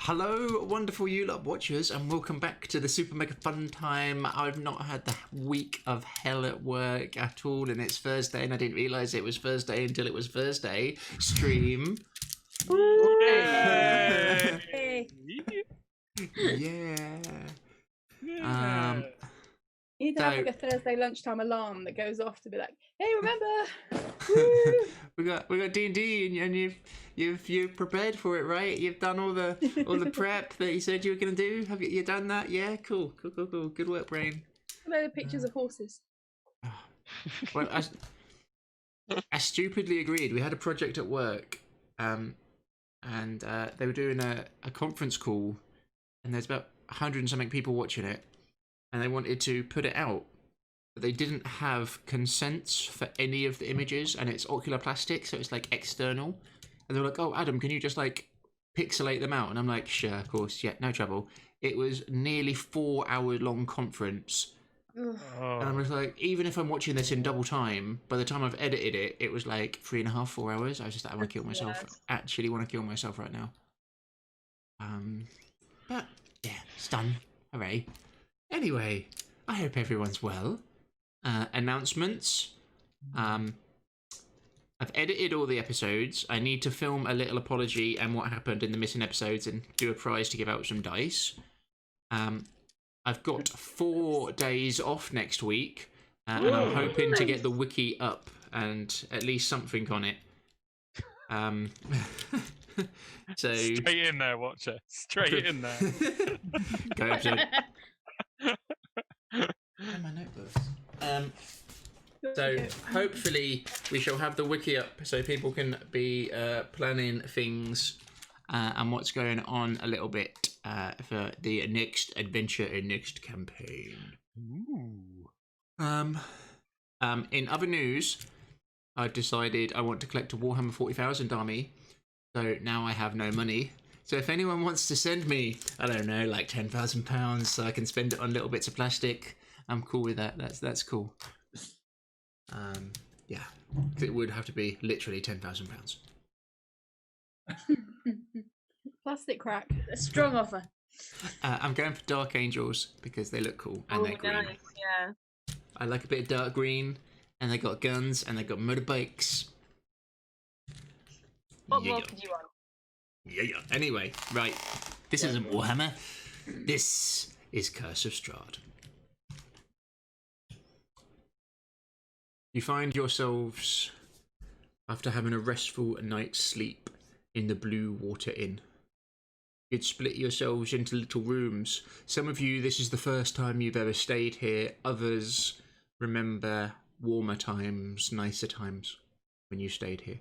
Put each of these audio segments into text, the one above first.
Hello, wonderful you lot watchers, and welcome back to the Super Mega Fun Time. I've not had the week of hell at work at all, and it's Thursday, and I didn't realise it was Thursday until it was Thursday stream. Hey. Yeah. You need to have like a Thursday lunchtime alarm that goes off to be like, "Hey, remember?" we got D&D, and you've prepared for it, right? You've done all the prep that you said you were gonna do. Have you done that? Yeah, cool. Good work, brain. A load of pictures of horses. Well, I stupidly agreed. We had a project at work, and they were doing a conference call, and there's about 100 and something people watching it, and they wanted to put it out, but they didn't have consents for any of the images, and it's ocular plastic, so it's like external. And they were like, "Oh, Adam, can you just like pixelate them out?" And I'm like, "Sure, of course, yeah, no trouble." It was nearly 4 hour long conference. And I was like, even if I'm watching this in double time, by the time I've edited it, it was like 3.5, 4 hours. I was just like, I want to kill myself. Actually want to kill myself right now. But yeah, it's done. Hooray. Anyway, I hope everyone's well. Announcements. I've edited all the episodes. I need to film a little apology and what happened in the missing episodes and do a prize to give out some dice. I've got 4 days off next week, and I'm hoping to get the wiki up and at least something on it. So straight in there, watcher. Straight in there. Go episode. And my notebooks. So hopefully we shall have the wiki up so people can be planning things and what's going on a little bit for the next adventure and next campaign. Ooh. In other news, I've decided I want to collect a Warhammer 40,000 army, so now I have no money. So if anyone wants to send me, I don't know, like £10,000 so I can spend it on little bits of plastic, I'm cool with that. That's cool. Yeah, it would have to be literally £10,000. Plastic crack. A strong offer. I'm going for Dark Angels because they look cool and they're green. Nice, yeah. I like a bit of dark green, and they got guns and they got motorbikes. What more could you want? Yeah. Anyway, right. This isn't Warhammer. This is Curse of Strahd. You find yourselves, after having a restful night's sleep, in the Blue Water Inn. You'd split yourselves into little rooms. Some of you, this is the first time you've ever stayed here. Others remember warmer times, nicer times when you stayed here.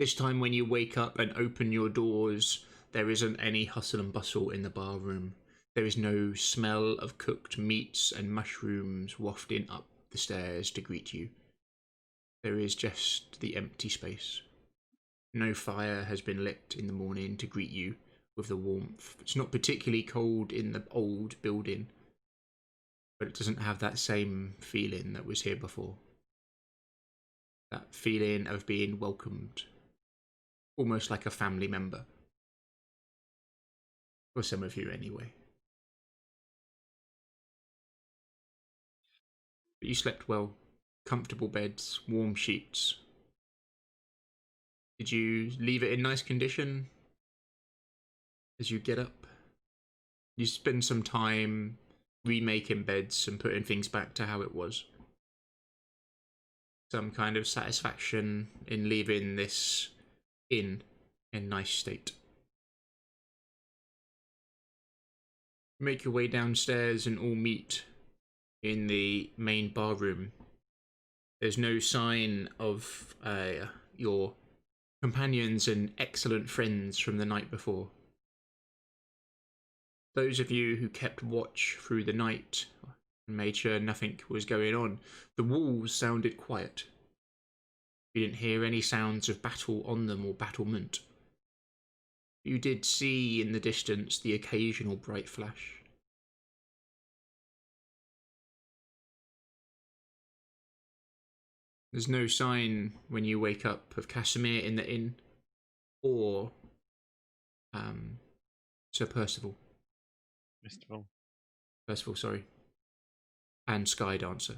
This time when you wake up and open your doors, there isn't any hustle and bustle in the bar room. There is no smell of cooked meats and mushrooms wafting up the stairs to greet you. There is just the empty space. No fire has been lit in the morning to greet you with the warmth. It's not particularly cold in the old building, but it doesn't have that same feeling that was here before. That feeling of being welcomed, almost like a family member. For some of you anyway. But you slept well. Comfortable beds, warm sheets. Did you leave it in nice condition as you get up? You spend some time remaking beds and putting things back to how it was. Some kind of satisfaction in leaving this inn in nice state. Make your way downstairs and all meet in the main bar room. There's no sign of your companions and excellent friends from the night before. Those of you who kept watch through the night and made sure nothing was going on, the walls sounded quiet. You didn't hear any sounds of battle on them or battlement. You did see in the distance the occasional bright flash. There's no sign when you wake up of Casimir in the inn, or Sir Percival. Percival, sorry. And Sky Dancer.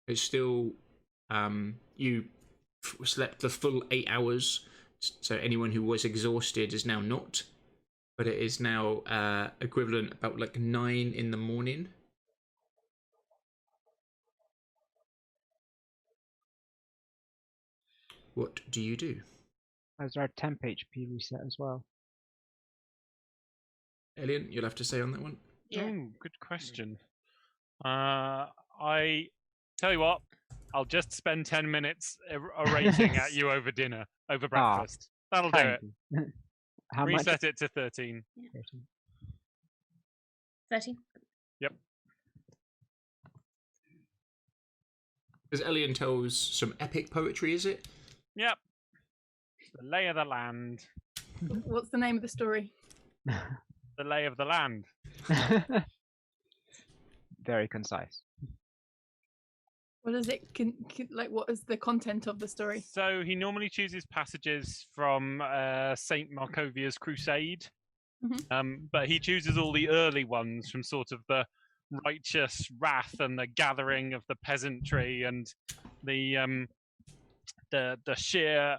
It's still, you slept the full 8 hours, so anyone who was exhausted is now not. But it is now equivalent about like 9 in the morning. What do you do? Is there a temp HP reset as well? Alien, you'll have to say on that one. Yeah. Oh, good question. I tell you what, I'll just spend 10 minutes orating at you over dinner, over breakfast. That'll do it. How much? Reset it to 13. 13. Yep. As Elian tells some epic poetry, is it? Yep. The lay of the land. What's the name of the story? The lay of the land. Very concise. What is it? Like, what is the content of the story? So he normally chooses passages from Saint Markovia's Crusade, but he chooses all the early ones from sort of the righteous wrath and the gathering of the peasantry and the sheer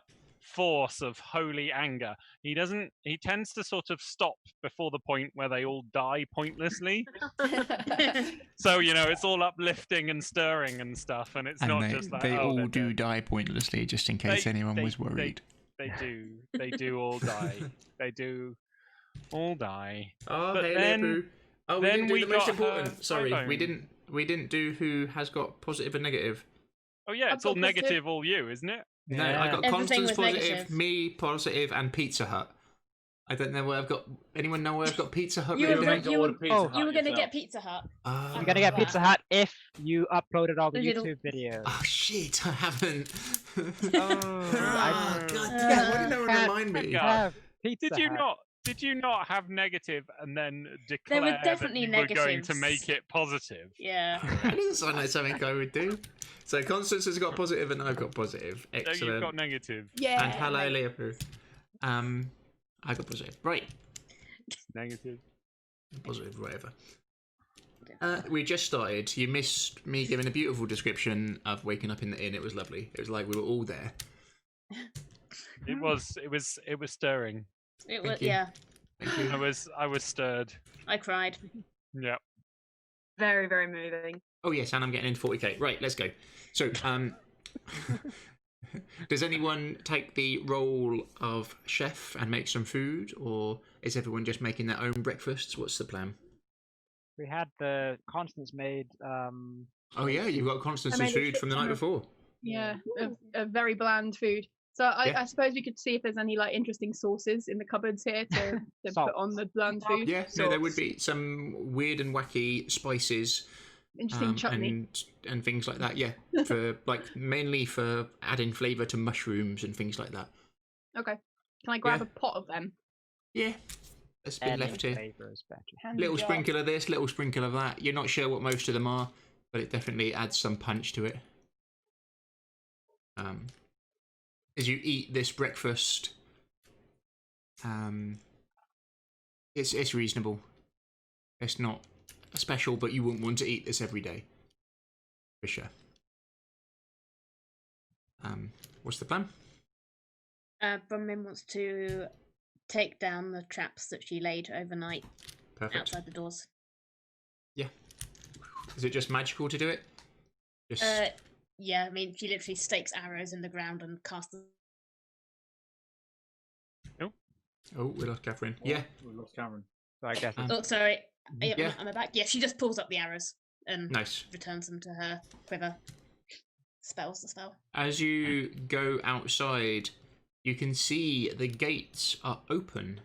force of holy anger. He tends to sort of stop before the point where they all die pointlessly. So, it's all uplifting and stirring and stuff, and it's not just like, they all they're do dead. die pointlessly, just in case anyone was worried. They do all die. They do all die. Oh, But hey, then- Leopold. Oh, we then didn't do we the most got her important. Sorry, we iPhone. didn't do who has got positive and negative. Oh yeah, I've it's all got positive. negative, all you, isn't it? No, I Yeah. got Everything Constance was positive, negative. me positive, and Pizza Hut. I don't know where I've got. Anyone know where I've got Pizza Hut? You written were down? going- you were- Oh. You were going to get Pizza Hut. You're gonna get Pizza Hut if you uploaded all the Little- YouTube videos. Oh shit! I haven't. I- God damn! Why did no one Can't- remind me? God. Have Pizza Did you Hut. not? Did you not have negative and then declare definitely that you were going to negatives. make it positive? Yeah. That doesn't sound like something I would do. So Constance has got positive and I've got positive. No, Excellent. you've got negative. Yeah. And hello, Leopold. I got positive. Right. Negative. Positive, whatever. We just started. You missed me giving a beautiful description of waking up in the inn. It was lovely. It was like we were all there. It was stirring. It was. you. Yeah. Thank you. I was stirred. I cried. Yeah. Very, very moving. Oh yes, and I'm getting into 40k. Right, let's go. So, does anyone take the role of chef and make some food, or is everyone just making their own breakfasts? What's the plan? We had the Constance made. Oh yeah, you've got I Constance's made a food from the night shit ton before. Yeah, a very bland food. So I suppose we could see if there's any like interesting sauces in the cupboards here to put on the bland food. Yeah, no, there would be some weird and wacky spices. Interesting chutney. and things like that. Yeah, for like mainly for adding flavour to mushrooms and things like that. Okay. Can I grab Yeah. a pot of them? Yeah, that's been left here. Flavor is better. Handy Little jar. sprinkle of this, little sprinkle of that. You're not sure what most of them are, but it definitely adds some punch to it. As you eat this breakfast, it's reasonable. It's not special, but you wouldn't want to eat this every day, for sure. What's the plan? Bronwyn wants to take down the traps that she laid overnight Perfect. outside the doors. Yeah. Is it just magical to do it? Just Yeah, I mean, she literally stakes arrows in the ground and casts them. oh, we lost Catherine. Yeah. We lost Cameron. So I guess. Oh, sorry. Yeah. Am I back? Yeah, she just pulls up the arrows and Nice. returns them to her quiver. Spells the spell. As you go outside, you can see the gates are open.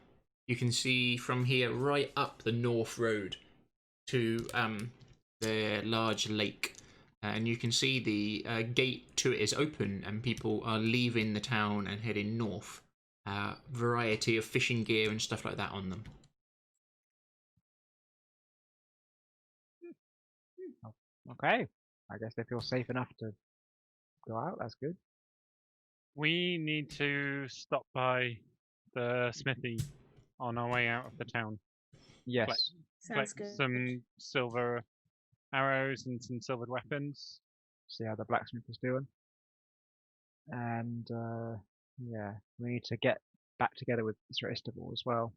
You can see from here right up the North Road to the large lake. And you can see the gate to it is open and people are leaving the town and heading north. Variety of fishing gear and stuff like that on them. Okay. I guess they feel safe enough to go out. That's good. We need to stop by the smithy on our way out of the town. Yes. Sounds Collect good. some silver arrows and some silvered weapons. See how the blacksmith is doing. And yeah, we need to get back together with Mr. Istanbul as well.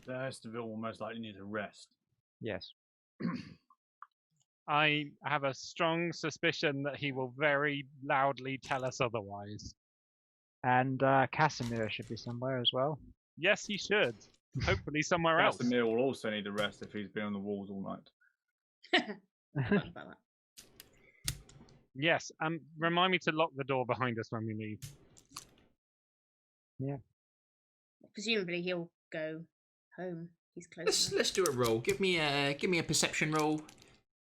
The Estival will most likely need to rest. Yes. I have a strong suspicion that he will very loudly tell us otherwise. And Casimir should be somewhere as well. Yes, he should. Hopefully somewhere else. Casimir will also need a rest if he's been on the walls all night. Forgot about that. Yes, remind me to lock the door behind us when we leave. Presumably he'll go home. He's close. Let's do a roll. Give me a perception roll.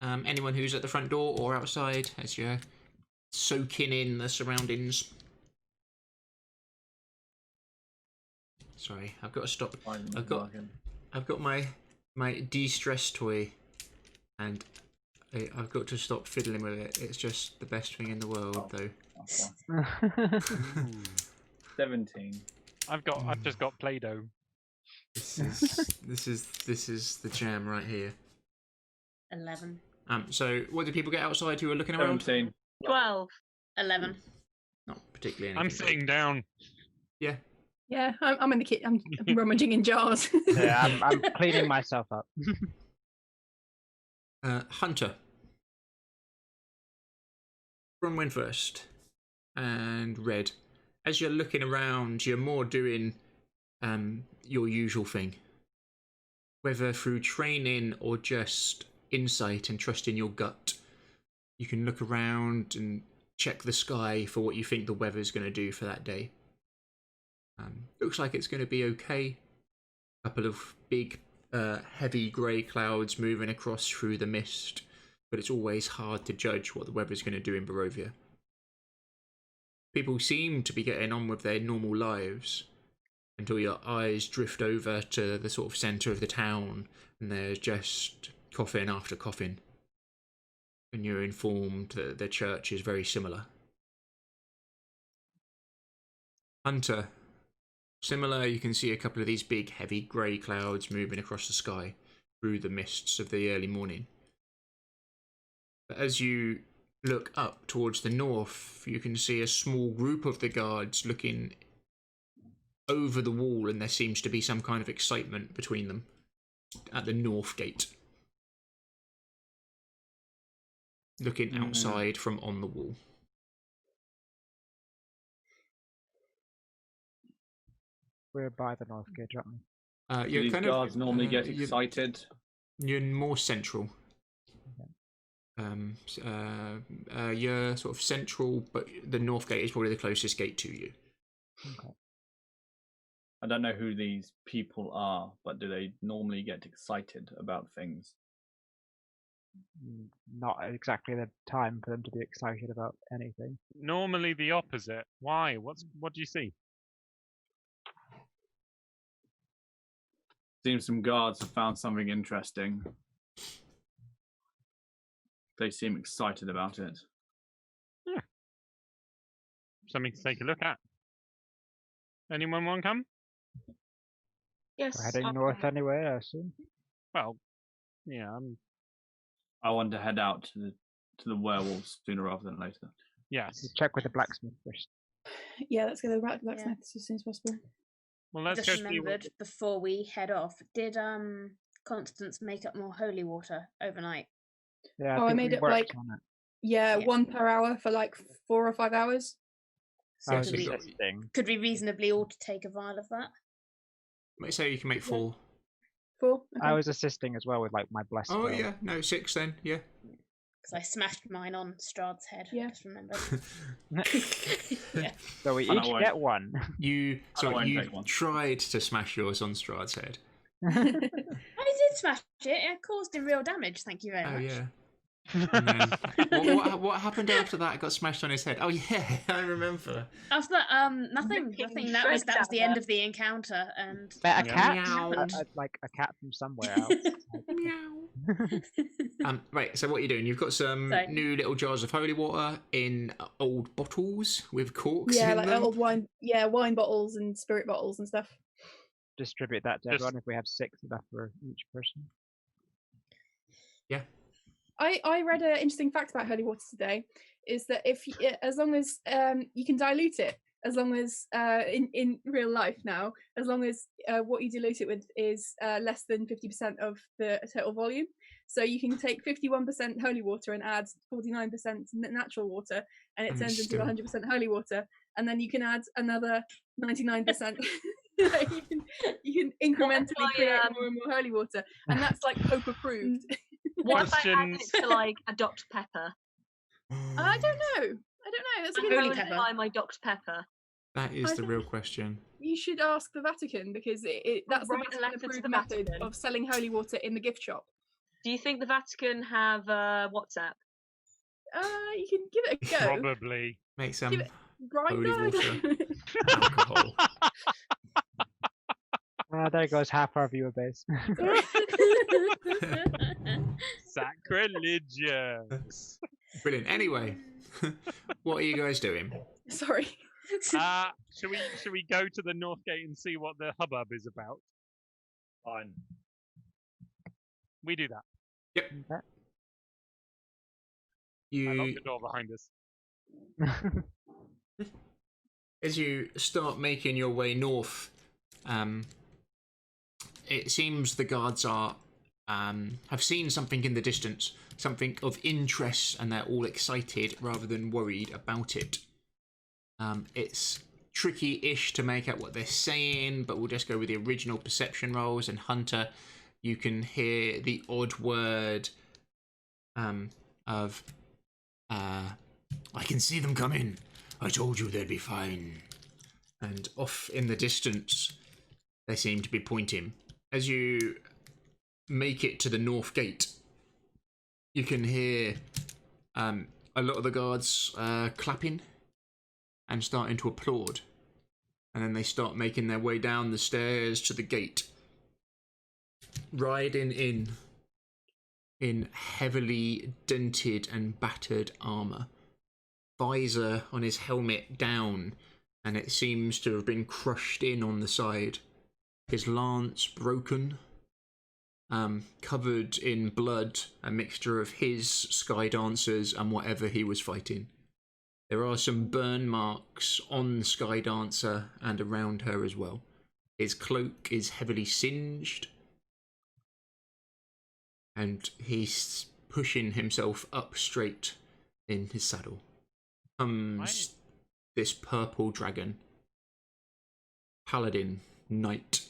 Anyone who's at the front door or outside as you're soaking in the surroundings. Sorry, I've got to stop. I've got my de-stress toy, and I've got to stop fiddling with it. It's just the best thing in the world, though. 17. I've just got Play-Doh. This is the jam right here. 11. So what did people get outside who are looking around? 17. 12. 11. Not particularly I'm anything. sitting down. Yeah. Yeah, I'm in the kitchen. I'm rummaging in jars. Yeah, I'm cleaning myself up. Hunter. Bronwyn first. And Red. As you're looking around, you're more doing your usual thing. Whether through training or just insight and trust in your gut, you can look around and check the sky for what you think the weather's going to do for that day. Looks like it's going to be okay. A couple of big, heavy grey clouds moving across through the mist, but it's always hard to judge what the weather's going to do in Barovia. People seem to be getting on with their normal lives until your eyes drift over to the sort of centre of the town and there's just coffin after coffin. And you're informed that the church is very similar. Hunter. Similar, you can see a couple of these big, heavy grey clouds moving across the sky through the mists of the early morning. But as you look up towards the north, you can see a small group of the guards looking over the wall, and there seems to be some kind of excitement between them at the north gate. Looking outside from on the wall. We're by the north gate, aren't we? Do these guards normally get excited? You're more central. You're sort of central, but the north gate is probably the closest gate to you. Okay. I don't know who these people are, but do they normally get excited about things? Not exactly the time for them to be excited about anything. Normally the opposite. Why? What do you see? Seems some guards have found something interesting. They seem excited about it. Yeah. Something to take a look at. Anyone want to come? Yes. We're heading north anyway, I assume. Well, yeah. I want to head out to the werewolves sooner rather than later. Yes. We'll check with the blacksmith first. Yeah, let's go to the blacksmith as soon as possible. Well, let's Just go see remembered before we head off, did Constance make up more holy water overnight? Yeah, I think made we it worked like on it. yeah, Yeah. 1 per hour for like 4 or 5 hours. So Oh, could, we, interesting. could we reasonably all take a vial of that? Might say you can make 4. 4. Okay. I was assisting as well with like my blessing. Oh yeah, no, 6 then, yeah. Because I smashed mine on Strahd's head. Yeah. I just remembered. Yeah. So we I each won't. get one. You won't you take one. tried to smash yours on Strahd's head. I did smash it. It caused him real damage. Thank you very Oh much. yeah. And then what happened after that? It got smashed on his head. Oh yeah, I remember. After nothing. Ripping That was shreds the out end of of the encounter, and But a Yeah. cat, Meow. like a cat from somewhere else. Meow. Right, so what are you doing? You've got some Sorry. new little jars of holy water in old bottles with corks Yeah, in like them. old wine. Yeah, wine bottles and spirit bottles and stuff. Distribute that to Just- everyone if we have 6 enough for each person. I read an interesting fact about holy water today. Is that as long as you can dilute it, as long as in real life now, as long as what you dilute it with is less than 50% of the total volume. So you can take 51% holy water and add 49% natural water, and it And turns into still- 100% holy water. And then you can add another 99%. You can incrementally create more and more holy water, and that's like Pope approved. What if I add Questions? it to like a Dr. Pepper? I don't know. That's a I'm good Holy going to pepper. buy my Dr. Pepper. That is I the think- real question. You should ask the Vatican, because that's the write a Vatican letter to approved the method Vatican. of selling holy water in the gift shop. Do you think the Vatican have WhatsApp? You can give it a go. Probably. Make some Give it- Grinder? holy water. Alcohol. There goes half our viewer base. Sacrilegious. Brilliant. Anyway, what are you guys doing? Sorry. Should we go to the North Gate and see what the hubbub is about? Fine. We do that. Yep. I locked You, the door behind us. as you start making your way north, it seems the guards are have seen something in the distance, something of interest, and they're all excited rather than worried about it. It's tricky-ish to make out what they're saying, but we'll just go with the original perception rolls. And Hunter, you can hear the odd word of I can see them coming. I told you they'd be fine. And off in the distance, they seem to be pointing. As you make it to the North Gate, you can hear a lot of the guards clapping and starting to applaud. And then they start making their way down the stairs to the gate, riding in heavily dented and battered armour. Visor on his helmet down, and it seems to have been crushed in on the side. His lance broken, covered in blood, a mixture of his sky dancers and whatever he was fighting. There are some burn marks on the sky dancer and around her as well. His cloak is heavily singed, and he's pushing himself up straight in his saddle. Comes this purple dragon, paladin knight,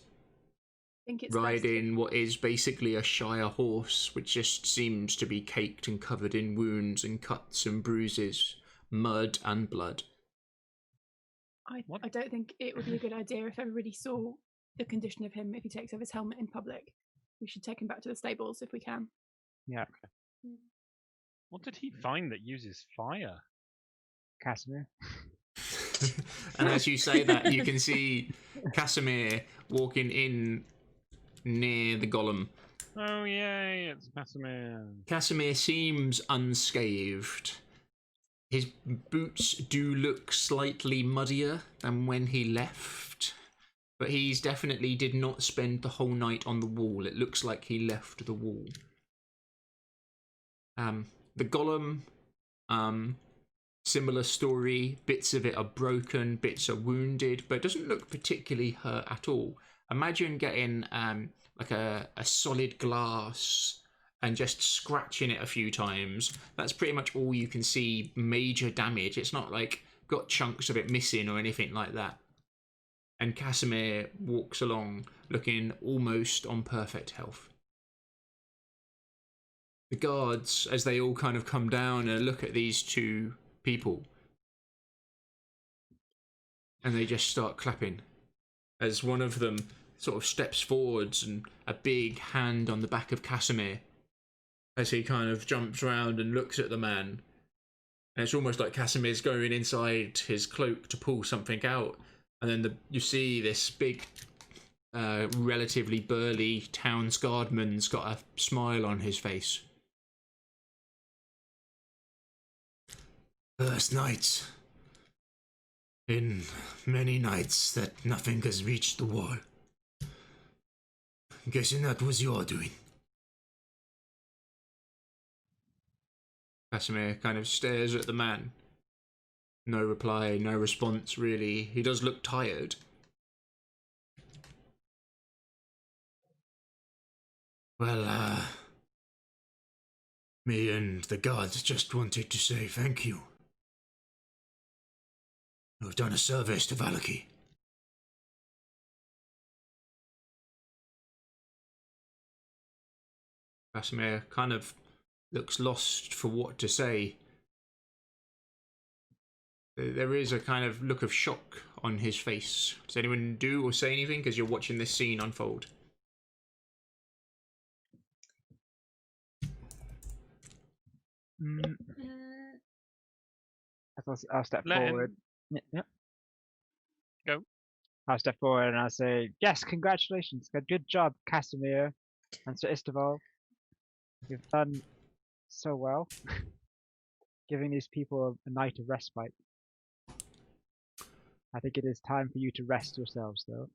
think it's riding what is basically a Shire horse, which just seems to be caked and covered in wounds and cuts and bruises, mud and blood. I What? don't think it would be a good idea if everybody saw the condition of him if he takes off his helmet in public. We should take him back to the stables if we can. Yeah, What did he find that uses fire? Casimir. And as you say that, you can see Casimir walking in near the golem. Oh yay, it's Casimir. Casimir seems unscathed. His boots do look slightly muddier than when he left, but he's definitely did not spend the whole night on the wall. It looks like he left the wall. The golem, similar story. Bits of it are broken, bits are wounded, but it doesn't look particularly hurt at all. Imagine getting like a solid glass and just scratching it a few times. That's pretty much all you can see major damage. It's not like got chunks of it missing or anything like that. And Casimir walks along looking almost on perfect health. The guards, as they all kind of come down and look at these two people, and they just start clapping as one of them sort of steps forwards and a big hand on the back of Casimir as he kind of jumps around and looks at the man. And it's almost like Casimir's going inside his cloak to pull something out. And then you see this big, relatively burly town's guardman's got a smile on his face. First night in many nights that nothing has reached the wall. I'm guessing that was your doing. Casimir kind of stares at the man. No reply, no response, really. He does look tired. Well, me and the guards just wanted to say thank you. You've done a service to Vallaki. Casimir kind of looks lost for what to say. There is a kind of look of shock on his face. Does anyone do or say anything as you're watching this scene unfold? I'll step Let him- forward. Yep. Go. I'll step forward and I'll say, yes, congratulations. Good job, Casimir and Sir Isteval. You've done so well. Giving these people a night of respite. I think it is time for you to rest yourselves, though.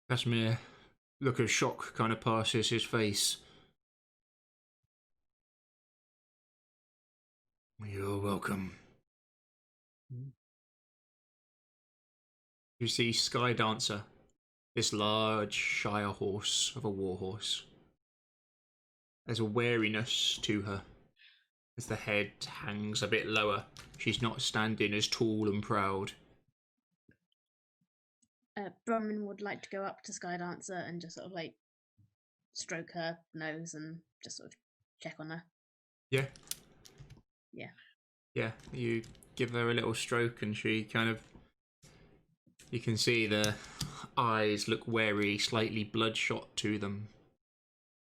Casimir, look of shock kind of passes his face. You're welcome. You see Sky Dancer, this large Shire horse of a warhorse. There's a wariness to her. As the head hangs a bit lower, she's not standing as tall and proud. Bronwyn would like to go up to Sky Dancer and just sort of like stroke her nose and just sort of check on her. Yeah. Yeah. Yeah, you give her a little stroke and she kind of... You can see the eyes look wary, slightly bloodshot to them.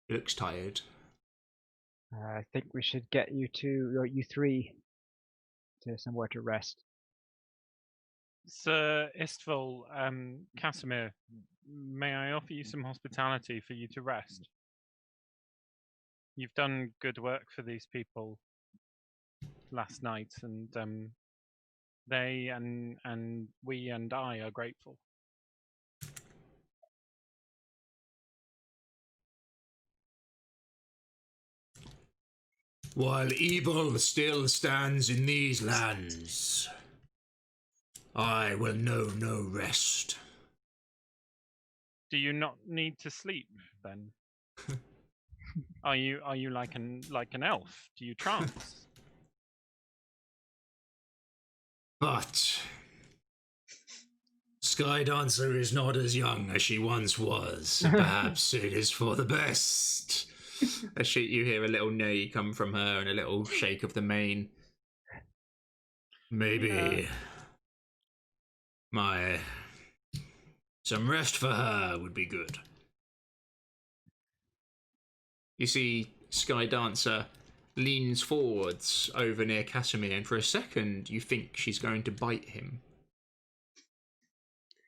She looks tired. I think we should get you three to somewhere to rest. Sir Istval, Casimir, may I offer you some hospitality for you to rest? You've done good work for these people last night, and they and we and I are grateful. While evil still stands in these lands, I will know no rest. Do you not need to sleep then? Are you like an elf? Do you trance? But Sky Dancer is not as young as she once was. Perhaps it is for the best. You hear a little neigh come from her and a little shake of the mane. Maybe some rest for her would be good. You see Sky Dancer leans forwards over near Casimir, and for a second you think she's going to bite him.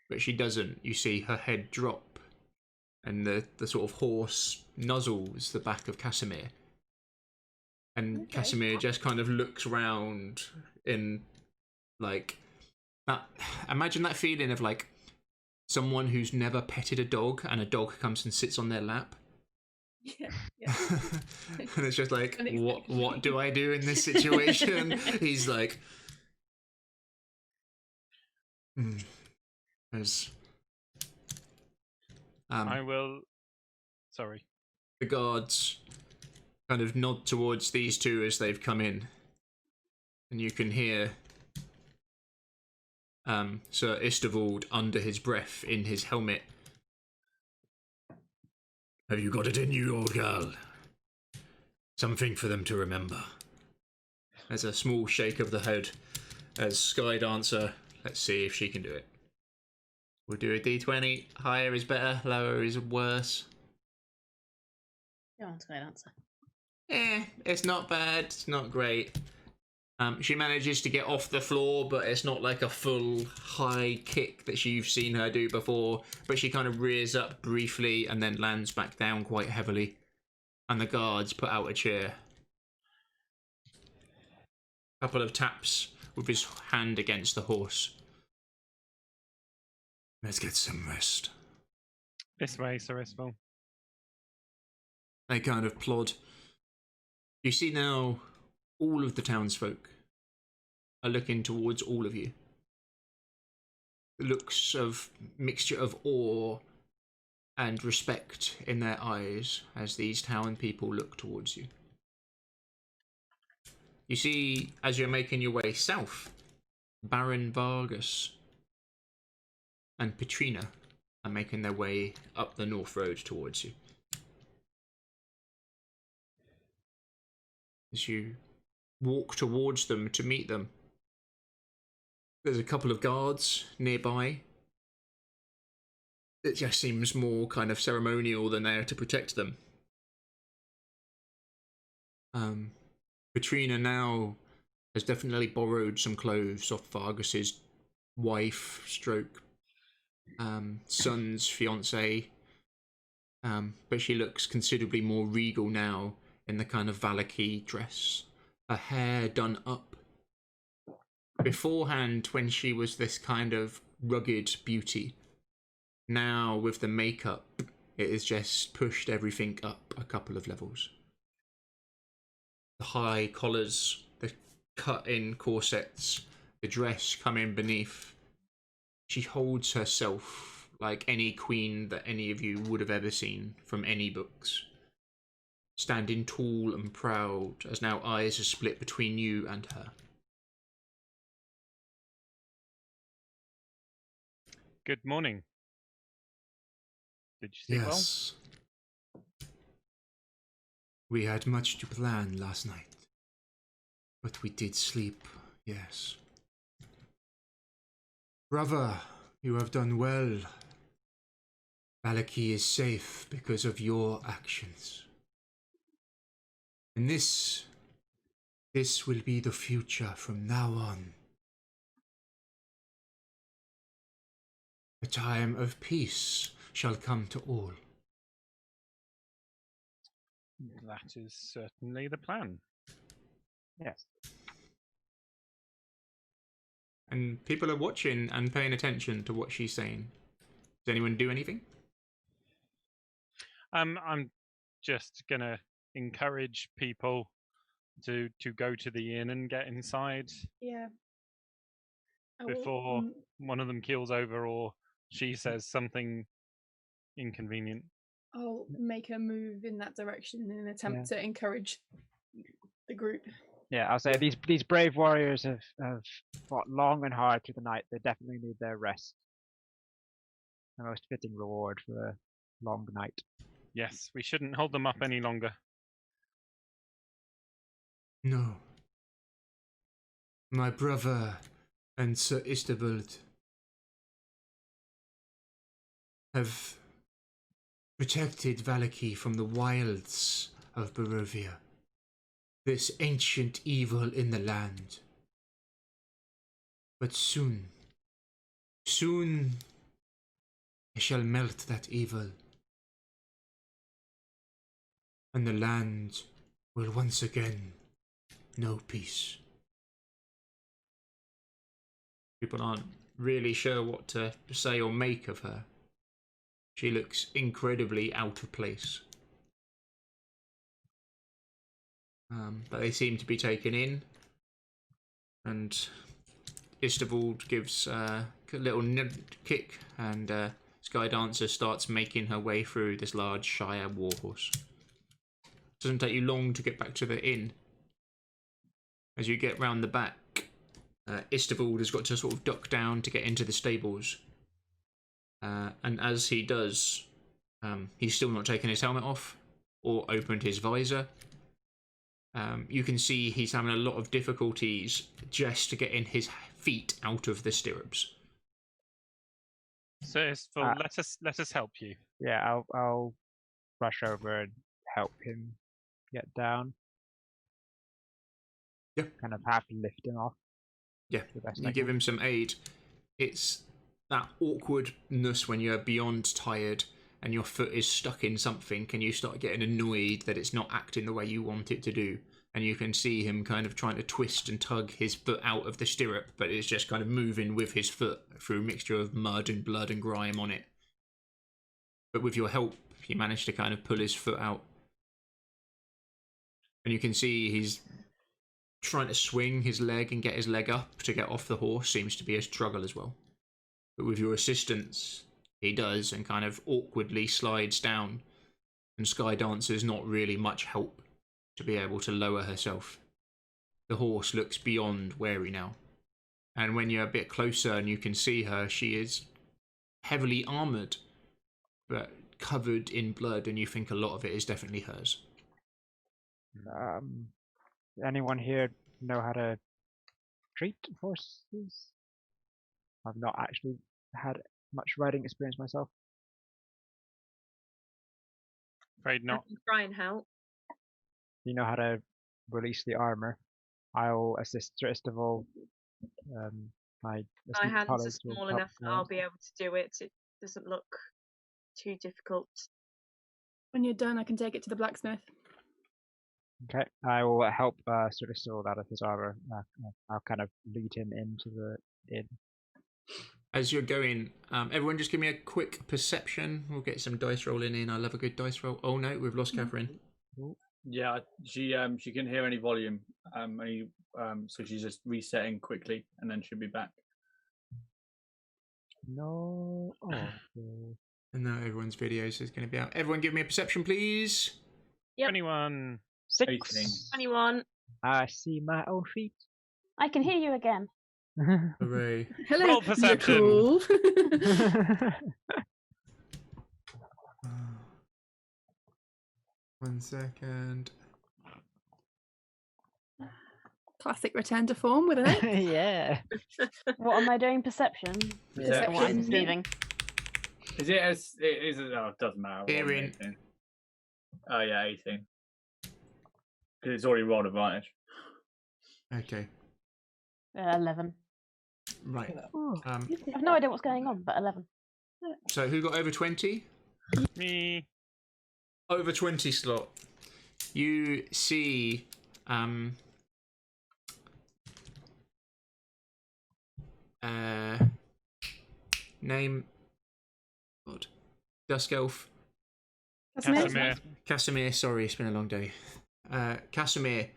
But she doesn't. You see her head drop, and the sort of horse nuzzles the back of Casimir. And Okay. Casimir just kind of looks round in, like, that. Imagine that feeling of, like, someone who's never petted a dog and a dog comes and sits on their lap. Yeah. And it's just like, Unexpected. what do I do in this situation? He's like, As I will. Sorry. the guards kind of nod towards these two as they've come in, and you can hear Sir Istevald under his breath in his helmet. Have you got it in you, old girl? Something for them to remember. There's a small shake of the head as Sky Dancer. Let's see if she can do it. We'll do a d20. Higher is better, lower is worse. Go on, Sky Dancer. It's not bad. It's not great. She manages to get off the floor, but it's not like a full high kick that you've seen her do before. But she kind of rears up briefly and then lands back down quite heavily. And the guards put out a chair. Couple of taps with his hand against the horse. Let's get some rest. This way, Sir Isval. They kind of plod. You see now all of the townsfolk are looking towards all of you. The looks of mixture of awe and respect in their eyes as these town people look towards you. You see, as you're making your way south, Baron Vargas and Petrina are making their way up the north road towards you. As you walk towards them to meet them, there's a couple of guards nearby. It just seems more kind of ceremonial than there to protect them. Petrina now has definitely borrowed some clothes off Vargas's wife stroke son's fiance, but she looks considerably more regal now in the kind of Vallaki dress, her hair done up. Beforehand, when she was this kind of rugged beauty, now with the makeup, it has just pushed everything up a couple of levels. The high collars, the cut-in corsets, the dress coming beneath. She holds herself like any queen that any of you would have ever seen from any books. Standing tall and proud as now eyes are split between you and her. Good morning. Did you sleep well? Yes. We had much to plan last night, but we did sleep, yes. Brother, you have done well. Vallaki is safe because of your actions. And this will be the future from now on. A time of peace shall come to all. That is certainly the plan. Yes. And people are watching and paying attention to what she's saying. Does anyone do anything? I'm just gonna encourage people to go to the inn and get inside Yeah. before one of them keels over or she says something inconvenient. I'll make a move in that direction in an attempt to encourage the group. Yeah, I'll say these brave warriors have fought long and hard through the night. They definitely need their rest. The most fitting reward for a long night. Yes, we shouldn't hold them up any longer. No. My brother and Sir Istebald have protected Vallaki from the wilds of Barovia, this ancient evil in the land. But soon I shall melt that evil, and the land will once again know peace. People aren't really sure what to say or make of her. She looks incredibly out of place. But they seem to be taken in. And Istevald gives a little kick, and Sky Dancer starts making her way through this large Shire warhorse. Doesn't take you long to get back to the inn. As you get round the back, Istevald has got to sort of duck down to get into the stables. And as he does, he's still not taken his helmet off or opened his visor. You can see he's having a lot of difficulties just to getting his feet out of the stirrups. So let us help you. Yeah, I'll rush over and help him get down. Yeah. Kind of have to lift him off. Yeah, the best you I give can. him some aid. It's that awkwardness when you're beyond tired and your foot is stuck in something and you start getting annoyed that it's not acting the way you want it to do. And you can see him kind of trying to twist and tug his foot out of the stirrup, but it's just kind of moving with his foot through a mixture of mud and blood and grime on it. But with your help, you manage to kind of pull his foot out. And you can see he's trying to swing his leg and get his leg up to get off the horse. Seems to be a struggle as well. But with your assistance, he does and kind of awkwardly slides down. And Sky Dancer's not really much help to be able to lower herself. The horse looks beyond wary now. And when you're a bit closer and you can see her, she is heavily armoured, but covered in blood, and you think a lot of it is definitely hers. Anyone here know how to treat horses? I've not actually had much riding experience myself. Afraid I not. can try and help. You know how to release the armor. I'll assist first of all. My My hands are colleagues will small help enough that out. I'll be able to do it. It doesn't look too difficult. When you're done, I can take it to the blacksmith. Okay, I will help sort of sword out of his armor. I'll kind of lead him into the inn. As you're going, everyone just give me a quick perception. We'll get some dice rolling in. I love a good dice roll. Oh no, we've lost Catherine. Yeah, she can hear any volume. So she's just resetting quickly, and then she'll be back. No. Oh. And now everyone's videos is going to be out. Everyone give me a perception, please. Yep. 21. 6. 18. 21. I see my own feet. I can hear you again. Hooray. Hello, Roll perception. Nicole. 1 second. Classic return to form with an 8. Yeah. What am I doing? Perception? Is that what I'm Perception. perceiving? Is it as it is? Oh, it doesn't matter. Hearing. 18. Oh yeah, 18. Because it's already rolled advantage. Okay. 11. Right. I have no idea what's going on, but 11. So who got over 20? Me. Over 20 slot. You see name what? Dusk Elf. Casimir. Casimir, sorry, it's been a long day. Casimir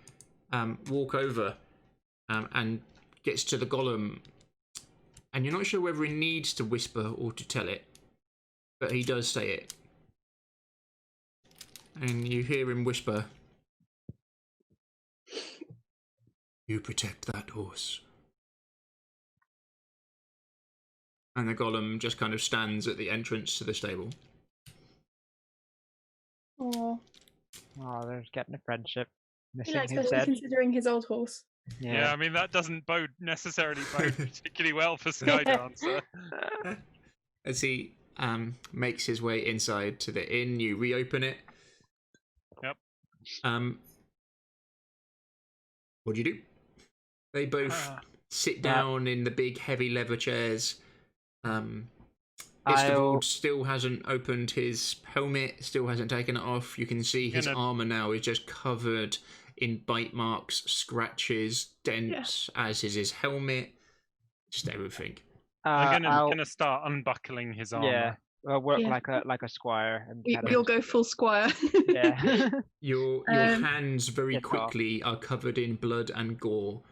walk over and gets to the golem, and you're not sure whether he needs to whisper or to tell it, but he does say it. And you hear him whisper, "You protect that horse." And the golem just kind of stands at the entrance to the stable. Aw. Oh, they're getting a friendship. Missing likes his Especially dead. considering his old horse. Yeah, I mean, that doesn't necessarily bode particularly well for Skydancer. As he makes his way inside to the inn, you reopen it. Yep. What do you do? They both sit down in the big heavy leather chairs. Istavold still hasn't opened his helmet, still hasn't taken it off. You can see his armor now is just covered in bite marks, scratches, dents, as is his helmet. Just everything. I'm gonna start unbuckling his armor. Yeah, I'll work Yeah. like a squire. And You'll go full squire. Yeah. Your hands very Get off. quickly are covered in blood and gore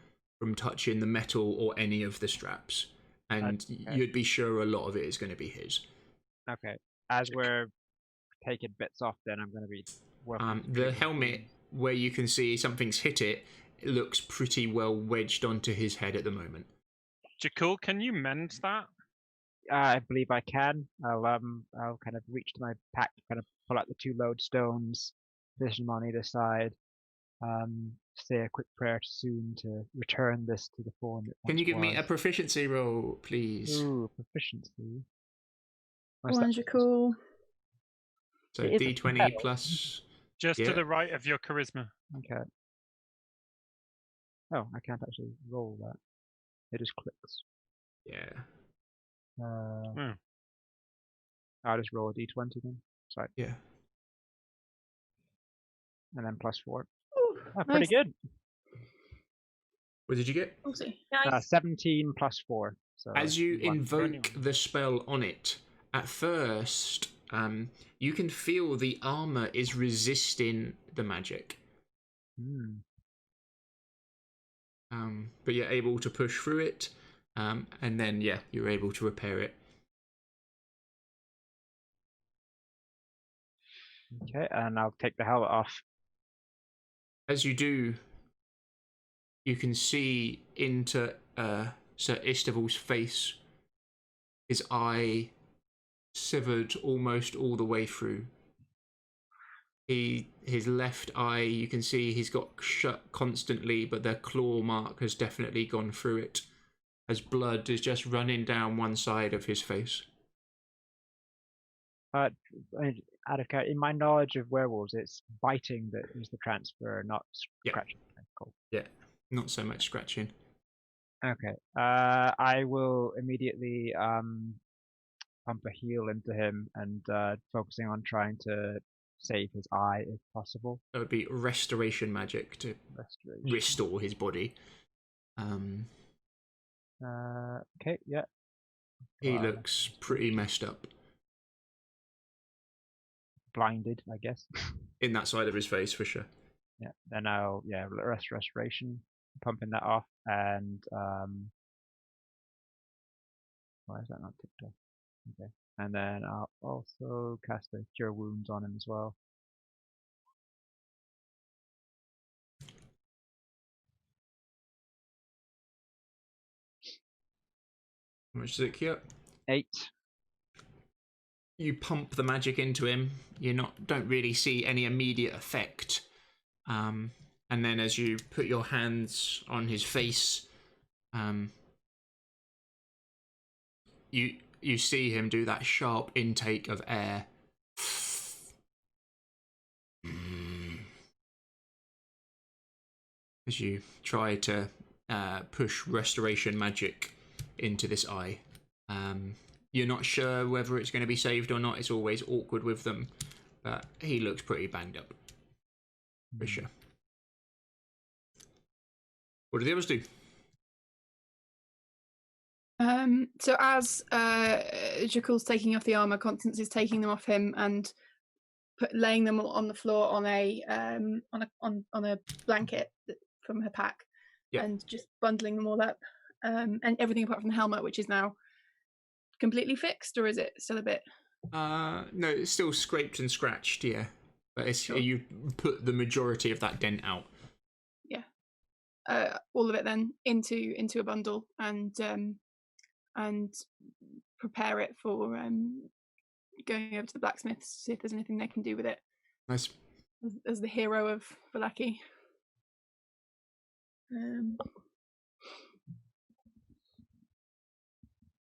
from touching the metal or any of the straps. And Okay. you'd be sure a lot of it is going to be his. Okay. As we're taking bits off, then I'm going to be working. The helmet, where you can see something's hit it, it looks pretty well wedged onto his head at the moment. Jakul, can you mend that? I believe I can. I'll kind of reach to my pack, kind of pull out the 2 lodestones, position them on either side. Say a quick prayer soon to return this to the form it Can you give me a was. proficiency roll, please? Ooh, proficiency. Ones are cool. So It is a D20 spell. plus Just Yeah. to the right of your charisma. Okay. Oh, I can't actually roll that. It just clicks. Yeah. I'll just roll a d20 then. Sorry. Yeah. And then +4. Ooh, Pretty nice. good. What did you get? Nice. 17 +4. So As you 21. invoke the spell on it, at first, you can feel the armor is resisting the magic. But you're able to push through it, and then, yeah, you're able to repair it. Okay, and I'll take the helmet off. As you do, you can see into Sir Istival's face, his eye severed almost all the way through. His left eye, you can see he's got shut constantly, but the claw mark has definitely gone through it, as blood is just running down one side of his face. In my knowledge of werewolves, it's biting that is the transfer, not scratching. Cool. Yeah, not so much scratching. Okay. I will immediately pump a heal into him and focusing on trying to save his eye if possible. That would be restoration magic to restore his body. Okay, yeah. He looks pretty messed up. Blinded, I guess. In that side of his face, for sure. Yeah. Then I'll restoration, pumping that off, and why is that not ticked off? Okay. And then I'll also cast a Cure Wounds on him as well. How much does it cure? 8. You pump the magic into him. Don't really see any immediate effect. And then as you put your hands on his face, you see him do that sharp intake of air. As you try to push restoration magic into this eye. You're not sure whether it's going to be saved or not. It's always awkward with them. But he looks pretty banged up. For sure. What do the others do? So as Jekyll's taking off the armor, Constance is taking them off him and laying them on the floor on a blanket from her pack, and just bundling them all up, and everything apart from the helmet, which is now completely fixed, or is it still a bit? No, it's still scraped and scratched, yeah. But you put the majority of that dent out. Yeah. All of it then into a bundle and prepare it for going over to the blacksmiths to see if there's anything they can do with it. Nice. As the hero of Vallaki.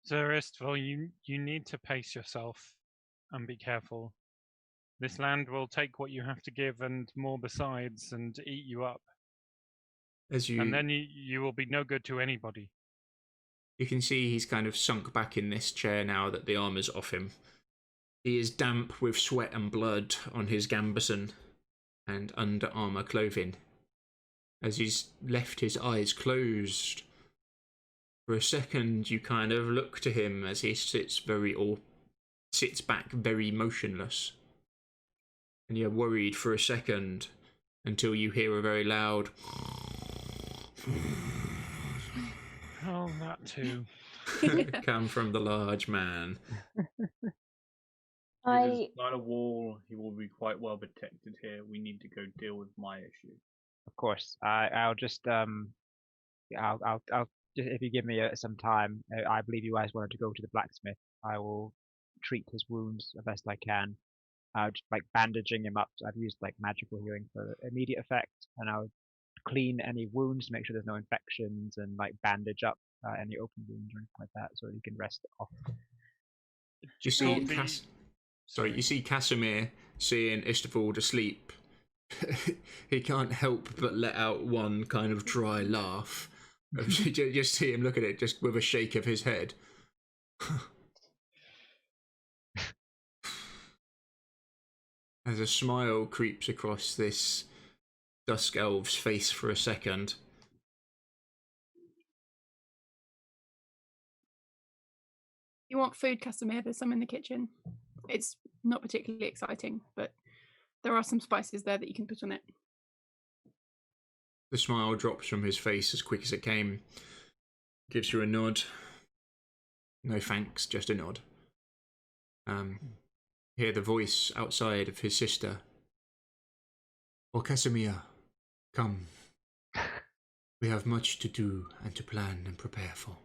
Sir Istval, you need to pace yourself and be careful. This land will take what you have to give and more besides, and eat you up. And then you will be no good to anybody. You can see he's kind of sunk back in this chair now that the armor's off him. He is damp with sweat and blood on his gambeson and under armor clothing, as he's left his eyes closed. For a second, you kind of look to him as he sits back very motionless. And you're worried for a second until you hear a very loud Oh, that too. come from the large man. If there's not a wall, he will be quite well protected here. We need to go deal with my issue. Of course. I'll just I'll just, if you give me some time, I believe you guys wanted to go to the blacksmith. I will treat his wounds the best I can. Just like bandaging him up. So I've used like magical healing for immediate effect, and I'll clean any wounds to make sure there's no infections, and like bandage up any open wounds or anything like that, so he can rest off. You see Casimir seeing Istval asleep, he can't help but let out one kind of dry laugh. You just see him look at it just with a shake of his head. As a smile creeps across this dusk elf's face for a second. You want food, Casimir? There's some in the kitchen. It's not particularly exciting, but there are some spices there that you can put on it. The smile drops from his face as quick as it came. Gives you a nod. No thanks, just a nod. Hear the voice outside of his sister. Oh, Casimir, come. We have much to do and to plan and prepare for.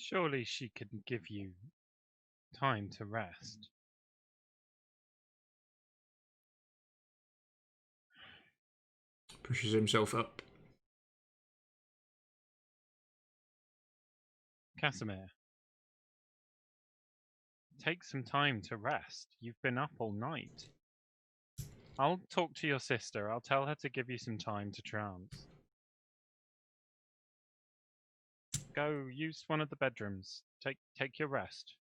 Surely she can give you time to rest. Pushes himself up. Casimir, take some time to rest. You've been up all night. I'll talk to your sister. I'll tell her to give you some time to trance. Go use one of the bedrooms. Take your rest.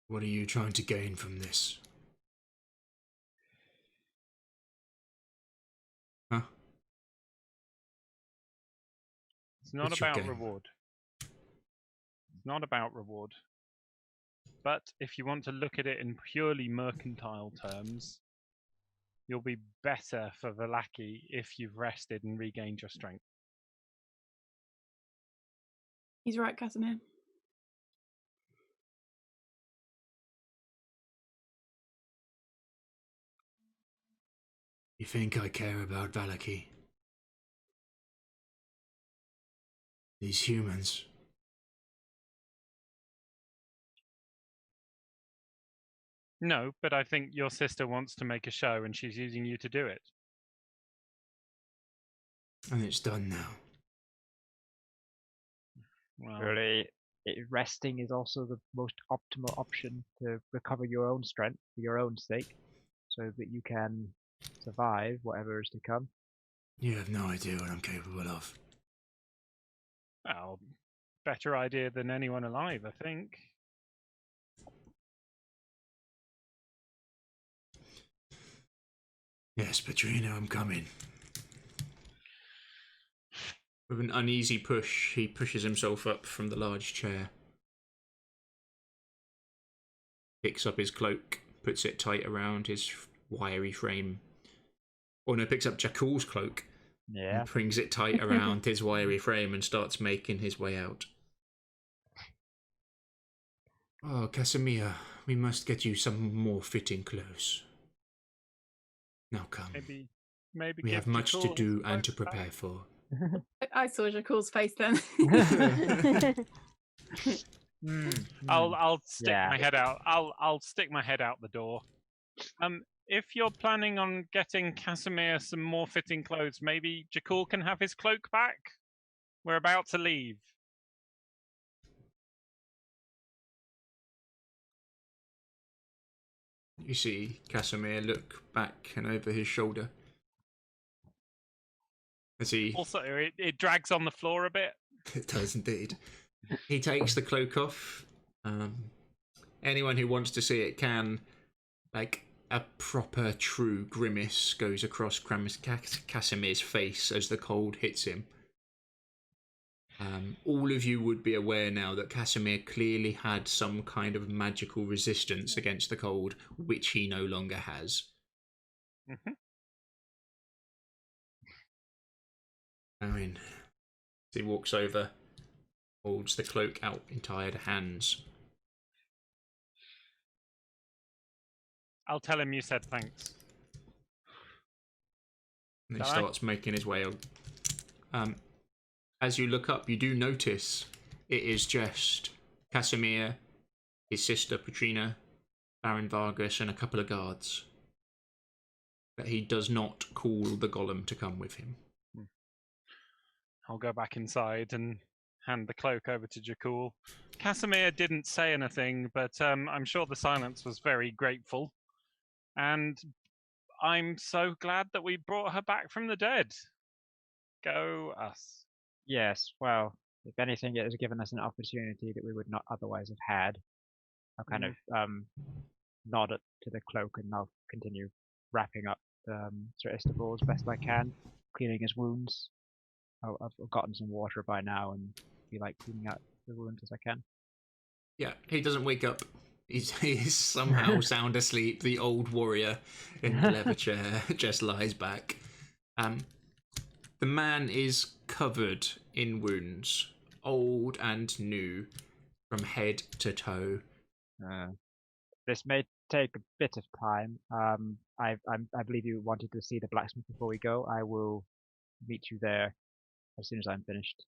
What are you trying to gain from this? Huh? It's not What's your about game? reward. It's not about reward. But if you want to look at it in purely mercantile terms, you'll be better for Vallaki if you've rested and regained your strength. He's right, Casimir. You think I care about Vallaki? These humans. No, but I think your sister wants to make a show and she's using you to do it. And it's done now. Well, Really, resting is also the most optimal option to recover your own strength for your own sake, so that you can survive whatever is to come. You have no idea what I'm capable of. well, better idea than anyone alive, I think. Yes, Petrina, I'm coming. With an uneasy push, he pushes himself up from the large chair. Picks up his cloak, puts it tight around his wiry frame. Or no, picks up Jakul's cloak Yeah. and brings it tight around his wiry frame and starts making his way out. Oh, Casimir, we must get you some more fitting clothes. Now come. Maybe We give have much to Jakul do his and to cloak prepare back. for. I saw Jakul's face then. I'll stick Yeah. my head out. I'll stick my head out the door. If you're planning on getting Casimir some more fitting clothes, maybe Jakul can have his cloak back. We're about to leave. You see Casimir look back and over his shoulder. As he... Also, it drags on the floor a bit. It does indeed. He takes the cloak off. Anyone who wants to see it can. Like, a proper, true grimace goes across Casimir's face as the cold hits him. All of you would be aware now that Casimir clearly had some kind of magical resistance against the cold, which he no longer has. Mm-hmm. I mean, he walks over, holds the cloak out in tired hands. I'll tell him you said thanks. And he Shall I? starts making his way out. As you look up, you do notice it is just Casimir, his sister Petrina, Baron Vargas, and a couple of guards. But he does not call the golem to come with him. I'll go back inside and hand the cloak over to Jakul. Casimir didn't say anything, but I'm sure the silence was very grateful. And I'm so glad that we brought her back from the dead. Go us. Yes, well, if anything, it has given us an opportunity that we would not otherwise have had. I'll kind of nod to the cloak, and I'll continue wrapping up Sir Istable as best I can, cleaning his wounds. I've gotten some water by now, and be like cleaning out the wounds as I can. Yeah, he doesn't wake up. He's somehow sound asleep. The old warrior in the leather chair just lies back. The man is covered in wounds, old and new, from head to toe. This may take a bit of time. I believe you wanted to see the blacksmith before we go. I will meet you there as soon as I'm finished.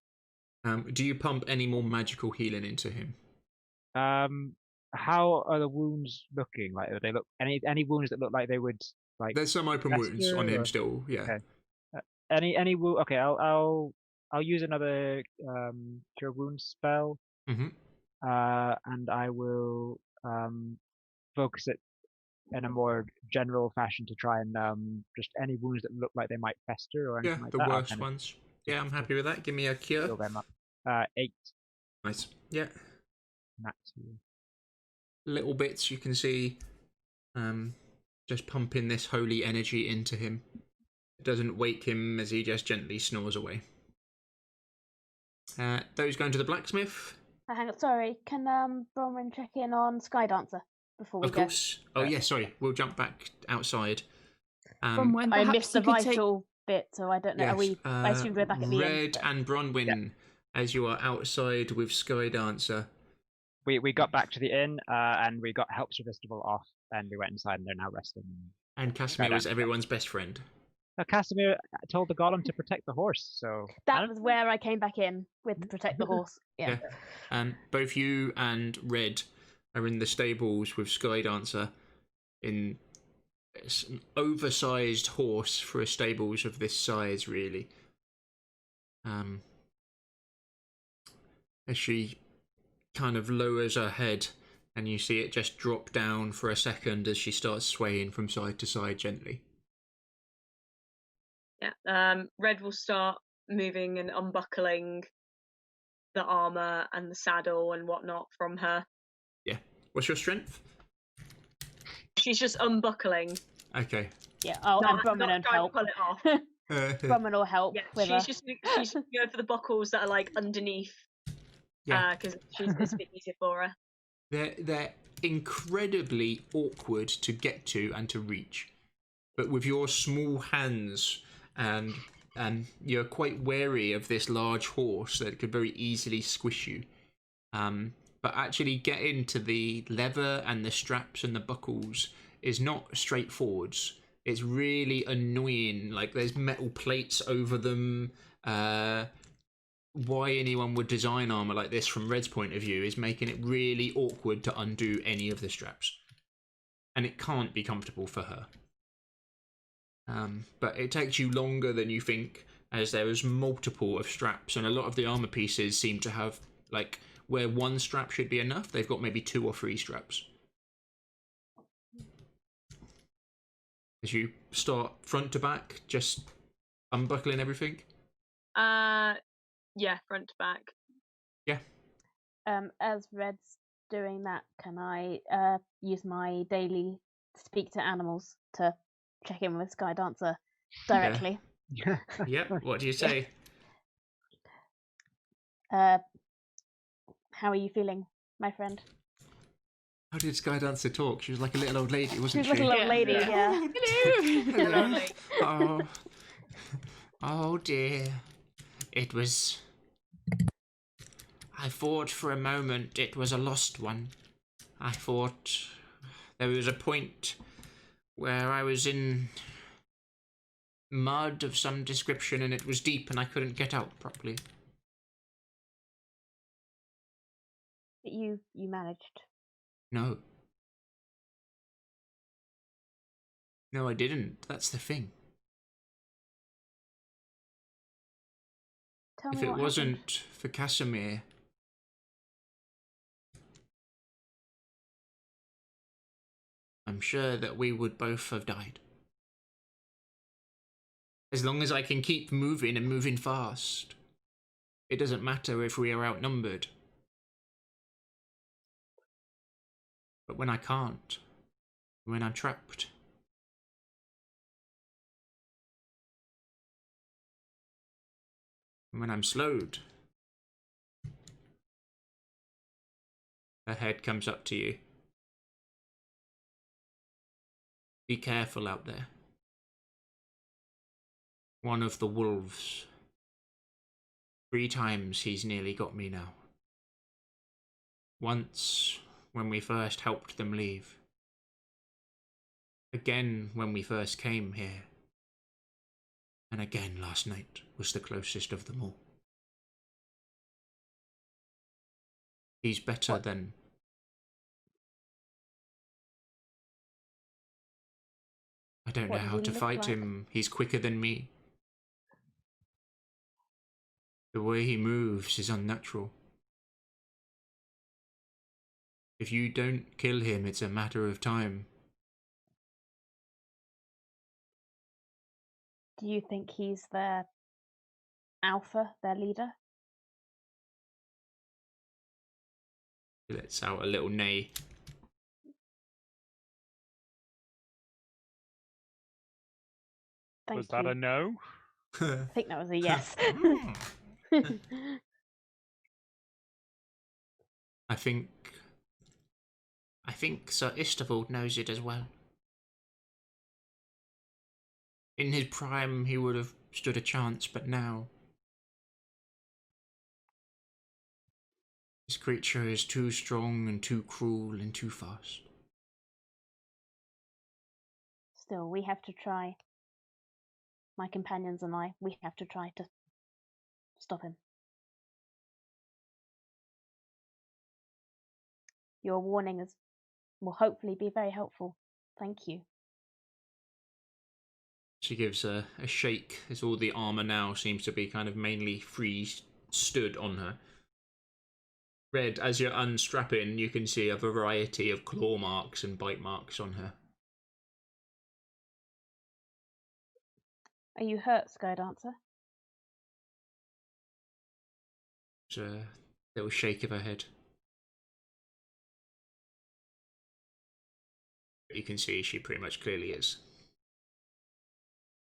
Do you pump any more magical healing into him? How are the wounds looking? Like, do they look any wounds that look like they would like? There's some open wounds on him still. Yeah. Okay. Any wound? Okay, I'll use another cure wounds spell. Mm-hmm. And I will focus it in a more general fashion to try and just any wounds that look like they might fester or anything like that. Yeah, the worst ones. Yeah, I'm happy with that. Give me a cure. Heal them up. 8. Nice. Yeah. Max. Little bits you can see. Just pumping this holy energy into him. It doesn't wake him as he just gently snores away. Those going to the blacksmith. Hang on, sorry. Can Bronwyn check in on Skydancer before we go? Of course. Oh yeah, sorry. We'll jump back outside. Bronwyn, I perhaps missed the you could vital bit, so I don't know. Yes, I assumed we're back at the end. Red and Bronwyn, as you are outside with Skydancer. We got back to the inn and we got help Festival off, and we went inside and they're now resting. And Casimir was everyone's best friend. Casimir told the golem to protect the horse, so that was where I came back in with the protect the horse. Yeah. Both you and Red are in the stables with Skydancer in an oversized horse for a stables of this size, really. As she kind of lowers her head, and you see it just drop down for a second as she starts swaying from side to side gently. Yeah. Red will start moving and unbuckling the armor and the saddle and whatnot from her. Yeah. What's your strength? She's just unbuckling. Okay. Yeah. Oh, and Bronwyn will help. Pull it off. Bronwyn will help. Yeah, with she's going for the buckles that are like underneath. Yeah. Because it's a bit easier for her. They're incredibly awkward to get to and to reach, but with your small hands and you're quite wary of this large horse that could very easily squish you. But actually getting to the leather and the straps and the buckles is not straightforward. It's really annoying. Like there's metal plates over them. Why anyone would design armor like this from Red's point of view is making it really awkward to undo any of the straps. And it can't be comfortable for her. But it takes you longer than you think, as there is multiple of straps, and a lot of the armor pieces seem to have, like, where one strap should be enough, they've got maybe 2 or 3 straps. As you start front to back, just unbuckling everything? Yeah, front to back. Yeah. As Red's doing that, can I use my daily speak to animals to check in with Skydancer directly? Yeah. What do you say? How are you feeling, my friend? How did Skydancer talk? She was like a little old lady, wasn't she? She was like a little lady, yeah. Hello. Hello. Oh dear. It was... I thought for a moment it was a lost one. I thought there was a point where I was in mud of some description and it was deep and I couldn't get out properly. But you managed. No. No, I didn't. That's the thing. tell If me it what wasn't happened? for Casimir, I'm sure that we would both have died. As long as I can keep moving and moving fast, it doesn't matter if we are outnumbered. But when I can't, when I'm trapped, when I'm slowed, her head comes up to you. Be careful out there. One of the wolves. 3 times he's nearly got me now. Once, when we first helped them leave. Again, when we first came here. And again last night was the closest of them all. He's better What? than... I don't know What does how he to look fight like? him. He's quicker than me. The way he moves is unnatural. If you don't kill him, it's a matter of time. Do you think he's their alpha, their leader? He lets out a little neigh. Thank Was that you. a no? I think that was a yes. I think Sir Istavold knows it as well. In his prime, he would have stood a chance, but now this creature is too strong and too cruel and too fast. Still, we have to try. My companions and I, we have to try to stop him. Your warning will hopefully be very helpful. Thank you. She gives a shake as all the armour now seems to be kind of mainly stood on her. Red, as you're unstrapping, you can see a variety of claw marks and bite marks on her. Are you hurt, Skydancer? There's a little shake of her head. But you can see she pretty much clearly is.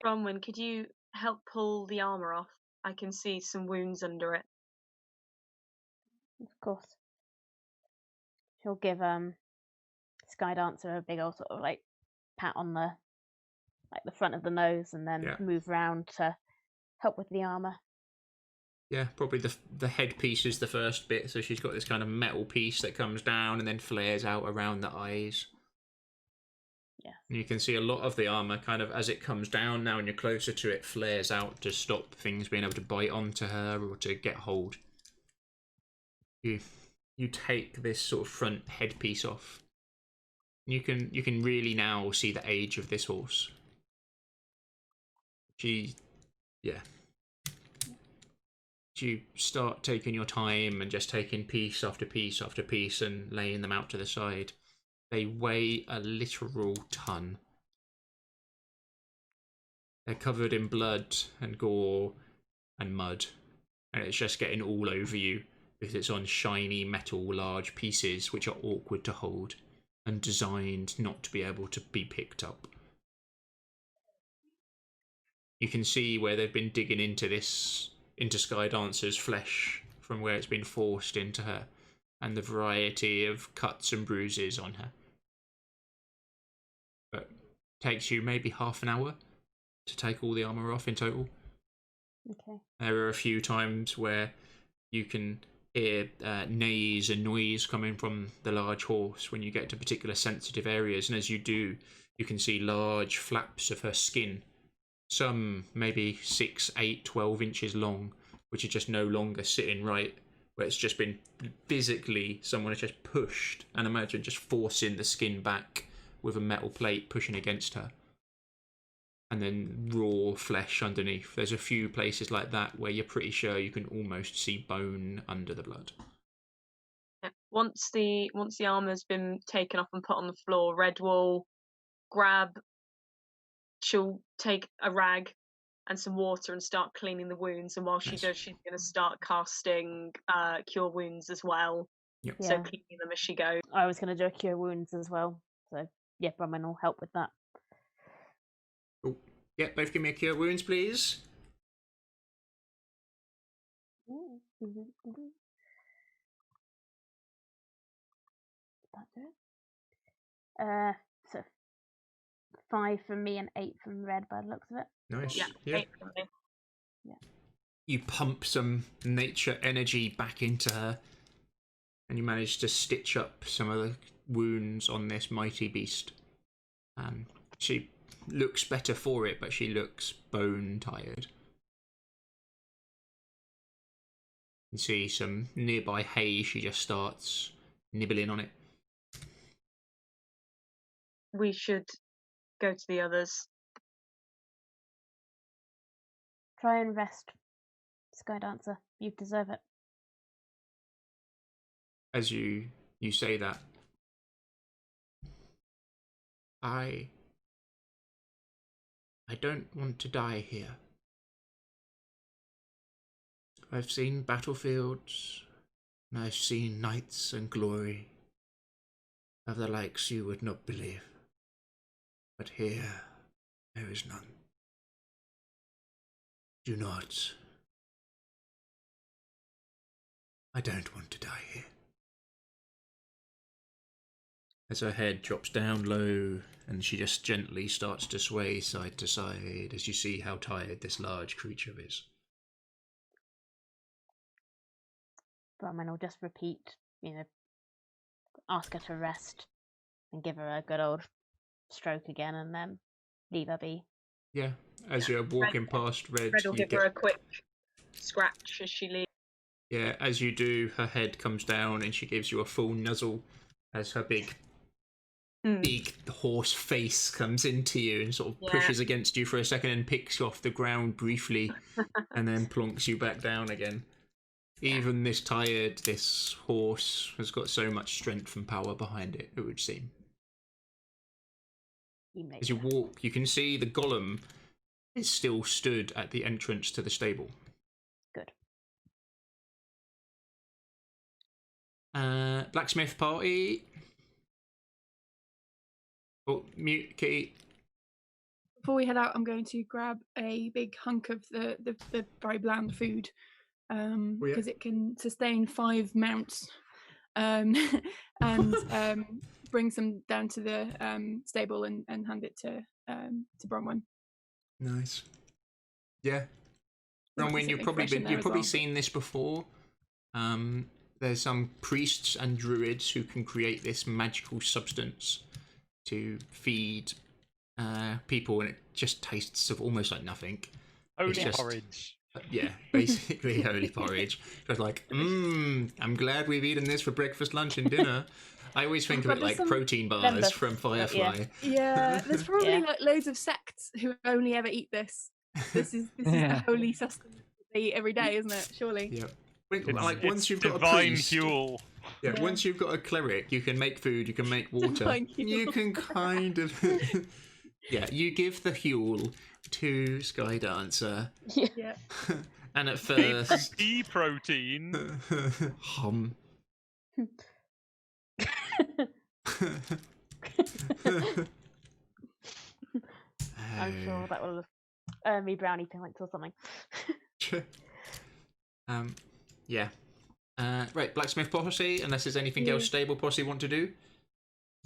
Bronwyn, could you help pull the armour off? I can see some wounds under it. Of course. She'll give Skydancer a big old sort of like pat on the front of the nose and then move round to help with the armour. Yeah, probably the headpiece is the first bit, so she's got this kind of metal piece that comes down and then flares out around the eyes. Yes. And you can see a lot of the armour kind of, as it comes down now and you're closer to it, flares out to stop things being able to bite onto her or to get hold. You take this sort of front headpiece off. You can really now see the age of this horse. You start taking your time and just taking piece after piece after piece and laying them out to the side. They weigh a literal ton. They're covered in blood and gore and mud, and it's just getting all over you because it's on shiny metal large pieces which are awkward to hold and designed not to be able to be picked up. You can see where they've been digging into Skydancer's flesh from where it's been forced into her, and the variety of cuts and bruises on her. But it takes you maybe half an hour to take all the armour off in total. Okay. There are a few times where you can hear neighs and noise coming from the large horse when you get to particular sensitive areas, and as you do, you can see large flaps of her skin, some maybe 6, 8, 12 inches long, which are just no longer sitting right, where it's just been physically, someone has just pushed, and imagine just forcing the skin back with a metal plate pushing against her. and then raw flesh underneath. There's a few places like that where you're pretty sure you can almost see bone under the blood. Once the armor's been taken off and put on the floor, Red will she'll take a rag and some water and start cleaning the wounds. And while she does, she's going to start casting Cure Wounds as well. Yep. So cleaning them as she goes. I was going to do a Cure Wounds as well. So yeah, Bronwyn will help with that. Oh, yeah, both give me a Cure Wounds, please. So 5 from me and 8 from Red by the looks of it. Nice. Yeah. 8 from me. Yeah. You pump some nature energy back into her, and you manage to stitch up some of the wounds on this mighty beast. She looks better for it, but she looks bone tired. You can see some nearby hay. She just starts nibbling on it. We should go to the others. Try and rest, Sky Dancer. You deserve it. As you say that, I don't want to die here. I've seen battlefields, and I've seen knights and glory of the likes you would not believe. But here, there is none. Do not. I don't want to die here. As her head drops down low, and she just gently starts to sway side to side as you see how tired this large creature is. Bronwyn will just repeat, ask her to rest and give her a good old stroke again and then leave her be. Yeah, as you're walking past Red, Red will give her a quick scratch as she leaves. Yeah, as you do, her head comes down and she gives you a full nuzzle as her big horse face comes into you and sort of pushes against you for a second and picks you off the ground briefly and then plonks you back down again. Even this horse has got so much strength and power behind it, it would seem. As you walk, you can see the golem is still stood at the entrance to the stable. Good. Blacksmith party. Oh, mute, Kitty. Before we head out, I'm going to grab a big hunk of the very bland food because it can sustain 5 mounts, and bring some down to the stable and hand it to Bronwyn. Nice. Yeah. Bronwyn, you've probably seen this before. There's some priests and druids who can create this magical substance to feed people, and it just tastes of almost like nothing. Holy porridge. Yeah, basically holy porridge. Just like, I'm glad we've eaten this for breakfast, lunch, and dinner. I always think of it like protein bars from Firefly. Yeah, there's probably like loads of sects who only ever eat this. This is the holy sustenance they eat every day, isn't it? Surely. Yeah. Like once you've got a priest, once you've got a cleric, you can make food, you can make water. You can kind of you give the Huel to Sky Dancer. Yeah. And at first pea protein. Hum. I'm sure that will earn me brownie points or something. Yeah. Right, blacksmith posse, unless there's anything else stable posse want to do?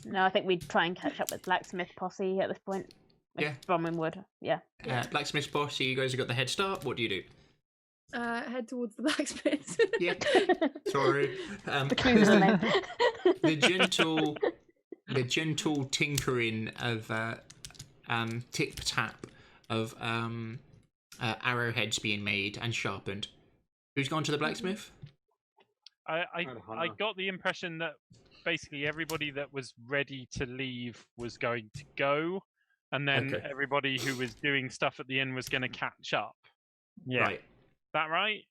No, I think we'd try and catch up with blacksmith posse at this point. Bronwyn would, blacksmith posse, you guys have got the head start. What do you do? Head towards the blacksmith. Yeah. Sorry. The gentle tinkering of tip tap of arrowheads being made and sharpened. Who's gone to the blacksmith? I got the impression that basically everybody that was ready to leave was going to go. and then Okay. everybody who was doing stuff at the inn was going to catch up. Yeah. Right. Is that right?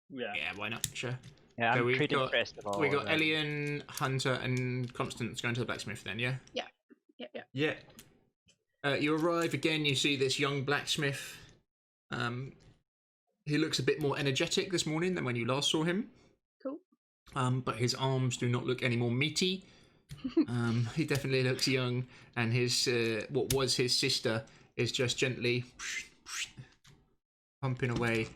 Yeah. Yeah, why not? Sure. Yeah, So I'm we've treating got- first of all. We got then. Elian, Hunter, and Constance going to the blacksmith then, yeah? Yeah. Yeah. You arrive again, you see this young blacksmith. He looks a bit more energetic this morning than when you last saw him. Cool. But his arms do not look any more meaty. He definitely looks young, and his what was his sister is just gently pumping away.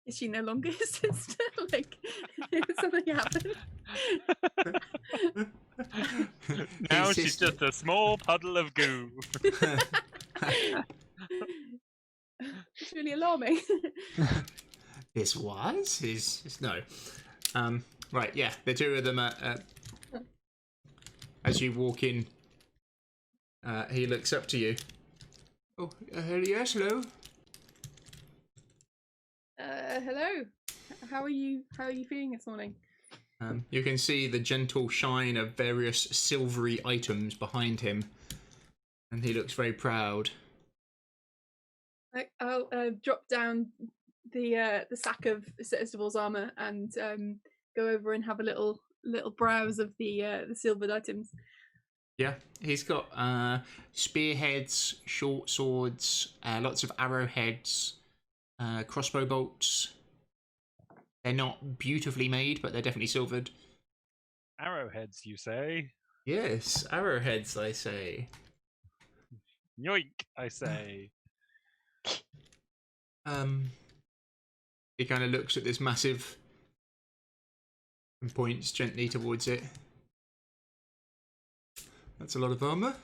Is she no longer his sister? Like, something happened? Now His she's sister- just a small puddle of goo. It's really alarming. This was his no. Right, yeah, the two of them as you walk in, he looks up to you. Oh, yes, hello. Hello. How are you feeling this morning? You can see the gentle shine of various silvery items behind him, and he looks very proud. I'll drop down the sack of Istival's armor and go over and have a little browse of the silvered items. Yeah, he's got spearheads, short swords, lots of arrowheads, crossbow bolts. They're not beautifully made, but they're definitely silvered. Arrowheads, you say? Yes, arrowheads, I say. Yoink, I say. He kind of looks at this massive and points gently towards it. That's a lot of armor.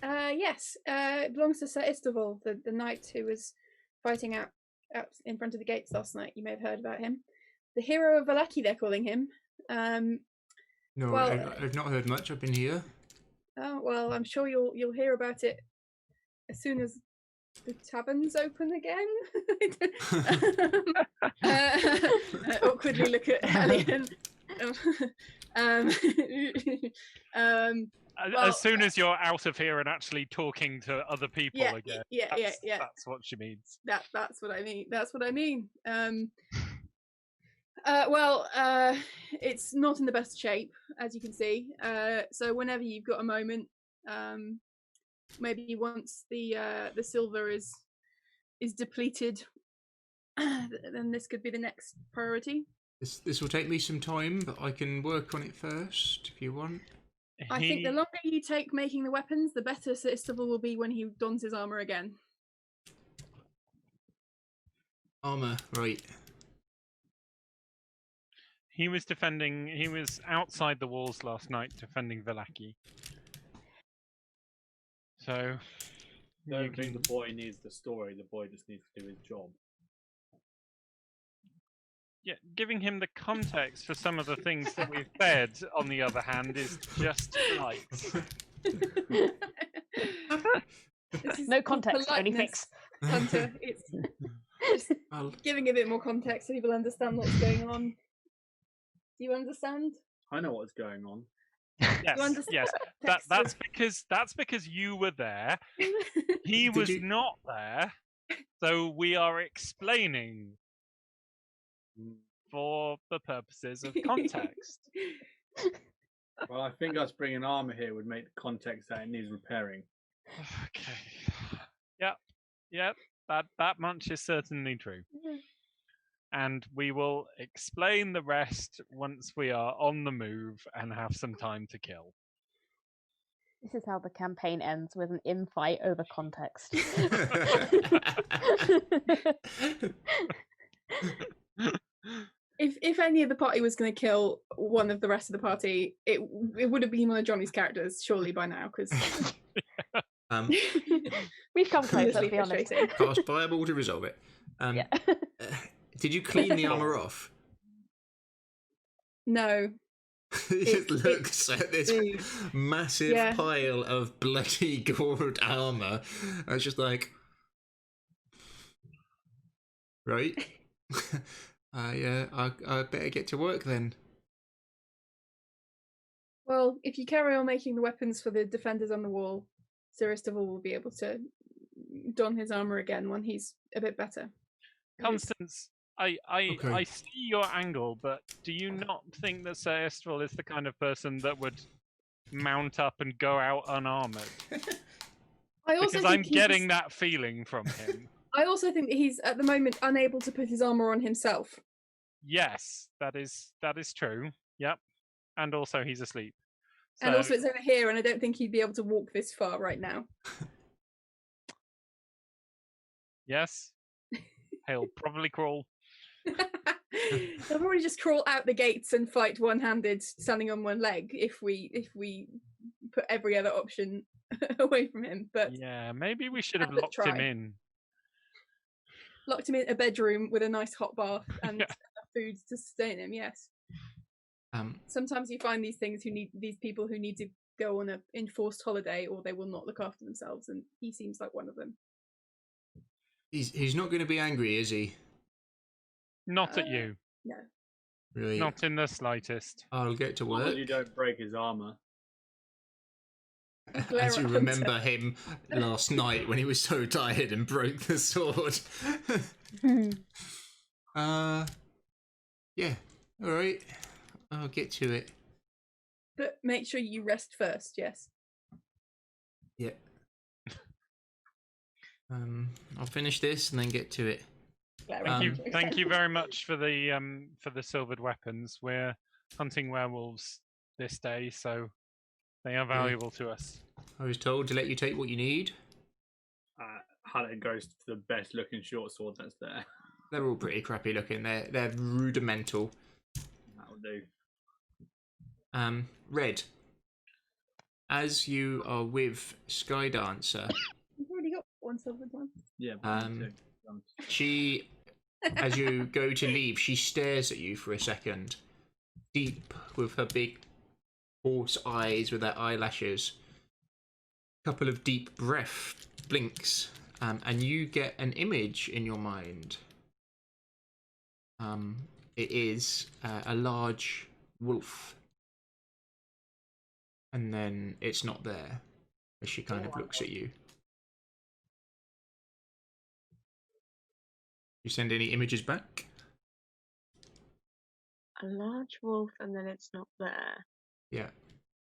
Yes, it belongs to Sir Istival, the knight who was fighting out in front of the gates last night. You may have heard about him. The hero of Vallaki, they're calling him. No, well, I've not heard much. I've been here. Oh well, I'm sure you'll hear about it as soon as the tavern's open again. Awkwardly look at Elian. As soon as you're out of here and actually talking to other people again. Yeah. That's what she means. That's what I mean. That's what I mean. It's not in the best shape, as you can see. So whenever you've got a moment, maybe once the silver is depleted, then this could be the next priority. This will take me some time, but I can work on it first if you want. I think the longer you take making the weapons, the better Sir Istival will be when he dons his armor again. Armor, right. He was outside the walls last night defending Vallaki. So I don't think the boy needs the story, the boy just needs to do his job. Yeah, giving him the context for some of the things that we've said, on the other hand, is just right. No context, only politeness, fix. Hunter. It's just giving a bit more context so people understand what's going on. Do you understand? I know what's going on. Yes. That's because you were there. He was not there, so we are explaining for the purposes of context. Well, I think us bringing armor here would make the context that it needs repairing. Okay. Yep. That much is certainly true. And we will explain the rest once we are on the move and have some time to kill. This is how the campaign ends, with an infight over context. If any of the party was going to kill one of the rest of the party, it would have been one of Johnny's characters, surely by now, because we've come close. Let's be honest. Cast fireball to resolve it. Did you clean the armor off? No. It looks at this massive pile of bloody gold armor. I was just like, right. I better get to work then. Well, if you carry on making the weapons for the defenders on the wall, Sir Istival will be able to don his armor again when he's a bit better. Constance, I see your angle, but do you not think that Sir Istival is the kind of person that would mount up and go out unarmored? Because I'm getting that feeling from him. I also think that he's at the moment unable to put his armor on himself. Yes, that is true. Yep. And also he's asleep. And also it's over here, and I don't think he'd be able to walk this far right now. Yes. He'll probably crawl. He'll probably just crawl out the gates and fight one-handed, standing on one leg, if we put every other option away from him. But yeah, maybe we should have locked him in. Locked him in a bedroom with a nice hot bath and enough food to sustain him. Yes. Sometimes you find these people who need to go on an enforced holiday, or they will not look after themselves, and he seems like one of them. He's not going to be angry, is he? Not at you. No. Really? Not in the slightest. I'll get to work. You don't break his armor. As you remember him last night when he was so tired and broke the sword. Yeah. All right. I'll get to it. But make sure you rest first. Yes. Yeah. I'll finish this and then get to it. Thank you very much for the silvered weapons. We're hunting werewolves this day, so they are valuable to us. I was told to let you take what you need. Hallet goes to the best looking short sword that's there. They're all pretty crappy looking. They're rudimental. That'll do. Red. As you are with Skydancer, You've already got one silvered one. Yeah. She, as you go to leave, she stares at you for a second, deep with her big horse eyes with her eyelashes. Couple of deep breath blinks, and you get an image in your mind. It is a large wolf, and then it's not there as she kind of looks at you. You send any images back? A large wolf, and then it's not there. Yeah.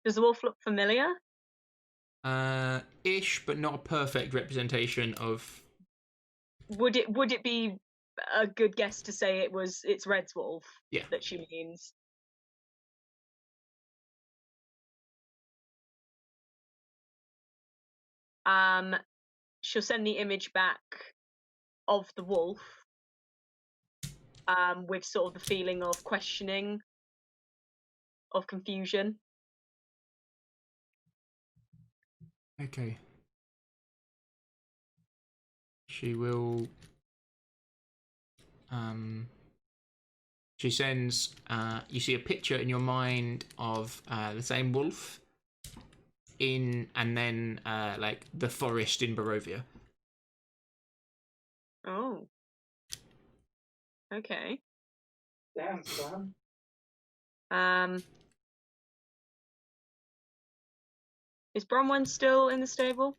Does the wolf look familiar? Ish, but not a perfect representation of. Would it be a good guess to say it's Red's wolf? Yeah. That she means. She'll send the image back of the wolf, with sort of the feeling of questioning, of confusion. Okay. She will. She sends. You see a picture in your mind of the same wolf and then like the forest in Barovia. Oh. Okay. Damn, son. Is Bronwyn still in the stable?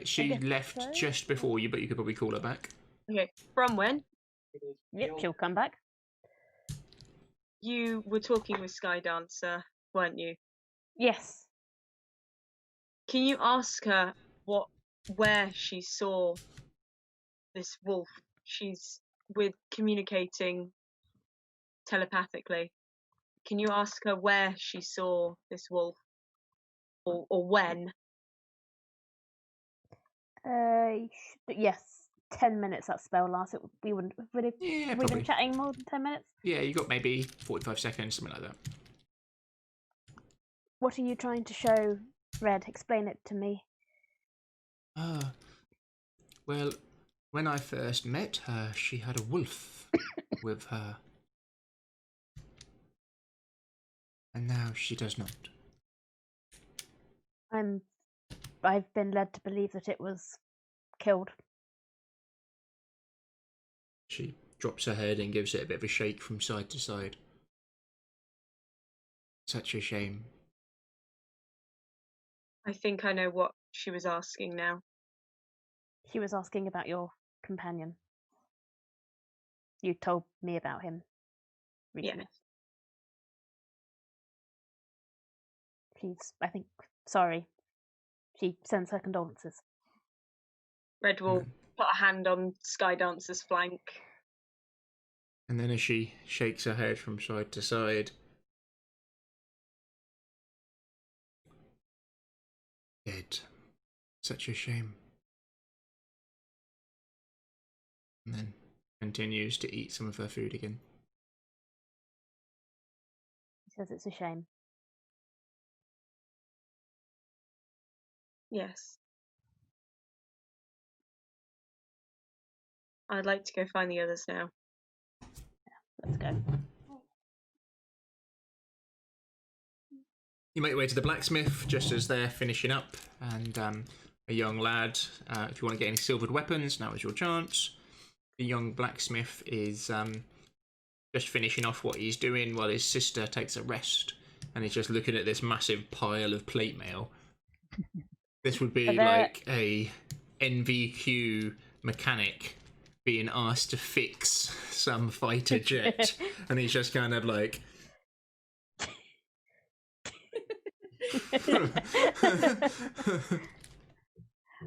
She left just before you, but you could probably call her back. Okay, Bronwyn. Yep, she'll come back. You were talking with Skydancer, weren't you? Yes. Can you ask her where she saw this wolf? She's communicating telepathically. Can you ask her where she saw this wolf, or when? Yes. 10 minutes that spell lasts. We wouldn't. Would it? Yeah, have we probably. been chatting more than 10 minutes? Yeah, you got maybe 45 seconds, something like that. What are you trying to show, Red? Explain it to me. Well, when I first met her, she had a wolf with her. And now she does not. I've been led to believe that it was killed. She drops her head and gives it a bit of a shake from side to side. Such a shame. I think I know what she was asking now. She was asking about your companion. You told me about him recently. Yes. She's, I think, sorry. She sends her condolences. Red will put a hand on Skydancer's flank. And then as she shakes her head from side to side, dead. Such a shame. And then continues to eat some of her food again. She says it's a shame. Yes. I'd like to go find the others now. Let's go. You make your way to the blacksmith just as they're finishing up, and a young lad, if you want to get any silvered weapons, now is your chance. The young blacksmith is just finishing off what he's doing while his sister takes a rest, and he's just looking at this massive pile of plate mail. This would be like a NVQ mechanic being asked to fix some fighter jet, and he's just kind of like...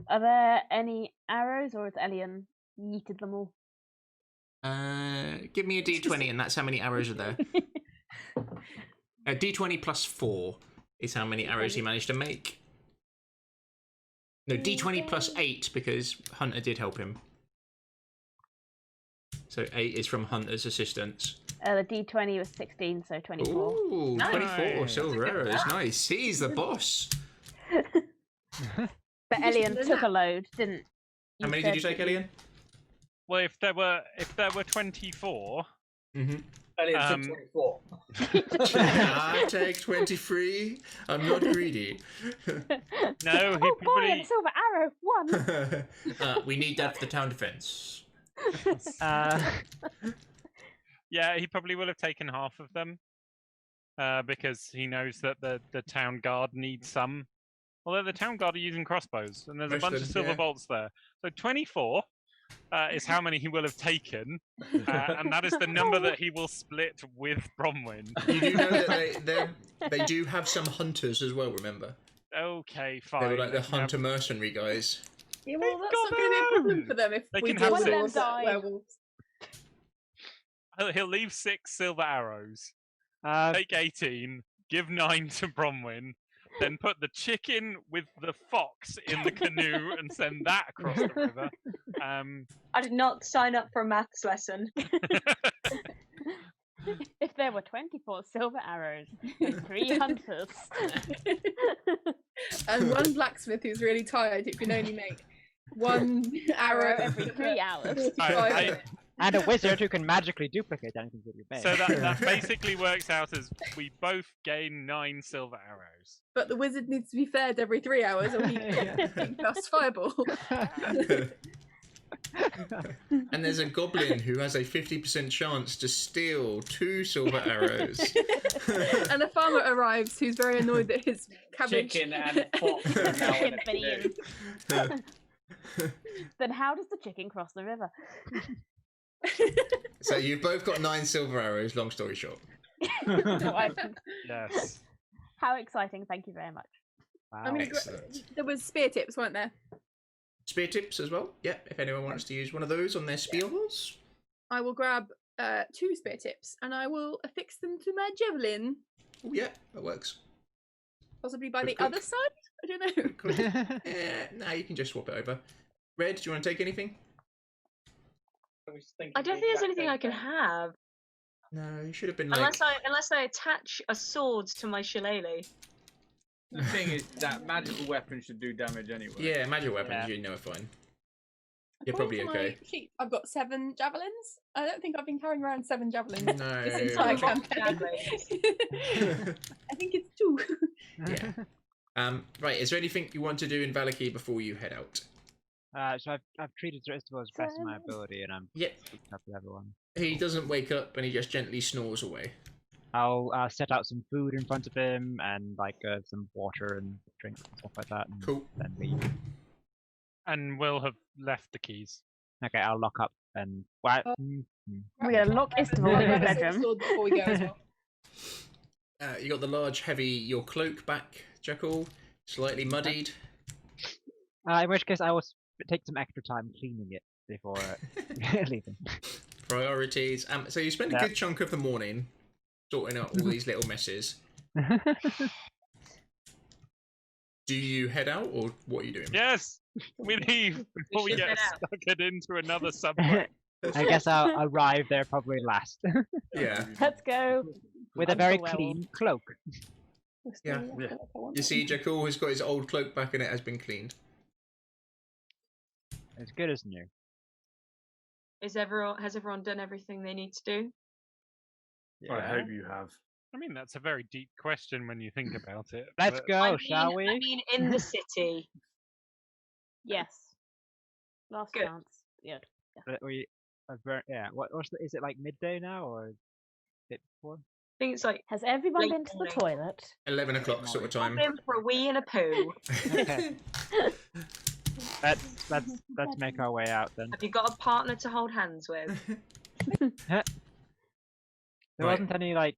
Are there any arrows, or has Elian yeeted them all? Give me a d20, and that's how many arrows are there. D20 plus 4 is how many arrows he managed to make. No, d20 plus 8, because Hunter did help him. So 8 is from Hunter's assistance. The d20 was 16, so 24. Ooh, Nice. 24 silver arrows. Nice. He's the boss. But Elian took a load, didn't? How many did you take, Elian? Well, if there were 24, Elliot took 24. I take 23. I'm not greedy. no, he Oh boy, probably. a silver arrow! 1! We need that for the town defence. Yeah, he probably will have taken half of them, because he knows that the town guard needs some. Although the town guard are using crossbows, and there's a bunch of silver bolts there. So 24 is how many he will have taken, and that is the number that he will split with Bronwyn. You do know that they do have some hunters as well, remember? Okay, fine. They were like the hunter mercenary guys. Yeah, well, that's not going to be a problem for them if They we can deal have with six. all the werewolves. He'll leave 6 silver arrows, Uh, take 18, give 9 to Bronwyn, then put the chicken with the fox in the canoe and send that across the river. I did not sign up for a maths lesson. If there were 24 silver arrows and 3 hunters. And one blacksmith who's really tired who can only make one arrow every 3 hours. and a wizard who can magically duplicate anything that you make. So that basically works out as we both gain 9 silver arrows. But the wizard needs to be fed every 3 hours or he can cast fireball. And there's a goblin who has a 50% chance to steal 2 silver arrows. And a farmer arrives who's very annoyed that his cabbage... Chicken and fox are now in a Chicken canoe. Then how does the chicken cross the river? So you've both got 9 silver arrows, long story short. Yes. How exciting, thank you very much. Wow. I mean, Excellent. there was spear tips, weren't there? Spear tips as well. Yep, if anyone wants to use one of those on their spears. I will grab 2 spear tips and I will affix them to my javelin. Oh, yeah, that works. Possibly by the Quick. other side? I don't know. Cool. No, you can just swap it over. Red, do you want to take anything? I don't think there's anything I can have No, you should have been like... unless I attach a sword to my shillelagh. The thing is, that magical weapon should do damage anyway. Yeah, magic weapons, Yeah. you know are fine. You're According probably to okay. my sheet, I've got 7 javelins. I don't think I've been carrying around 7 javelins No. this entire Rock campaign. javelins. I think it's 2. Yeah. Right, is there anything you want to do in Vallaki before you head out? So I've treated Sir Istval as best of my ability, and I'm Yep. keeping up with everyone. He doesn't wake up and he just gently snores away. I'll set out some food in front of him and like some water and drinks and stuff like that. And Cool. then leave. And we'll have left the keys. Okay, I'll lock up and. What? We're gonna lock Istanbul in the bedroom. Before we go as well. You got the large, heavy, your cloak back, Jekyll. Slightly muddied. In which case, I will take some extra time cleaning it before leaving. Priorities. So you spend a good chunk of the morning sorting out all these little messes. Do you head out, or what are you doing? Yes, we leave before we get stuck into another subway. I guess I'll arrive there probably last. Yeah. Let's go. With a very clean cloak. Yeah. You see, Jekyll has got his old cloak back and it has been cleaned. As good as new. Has everyone done everything they need to do? Yeah. I hope you have. I mean, that's a very deep question when you think about it. Let's but- go, shall we? I mean, in the city. Yes. Last Good. chance. Yeah. Yeah. What's is it like midday now or a bit before? I think it's like Has everyone late been to the morning. toilet? 11 o'clock sort of time. I'm in for a wee and a poo. Okay. Let's make our way out then. Have you got a partner to hold hands with? There Right. wasn't any like.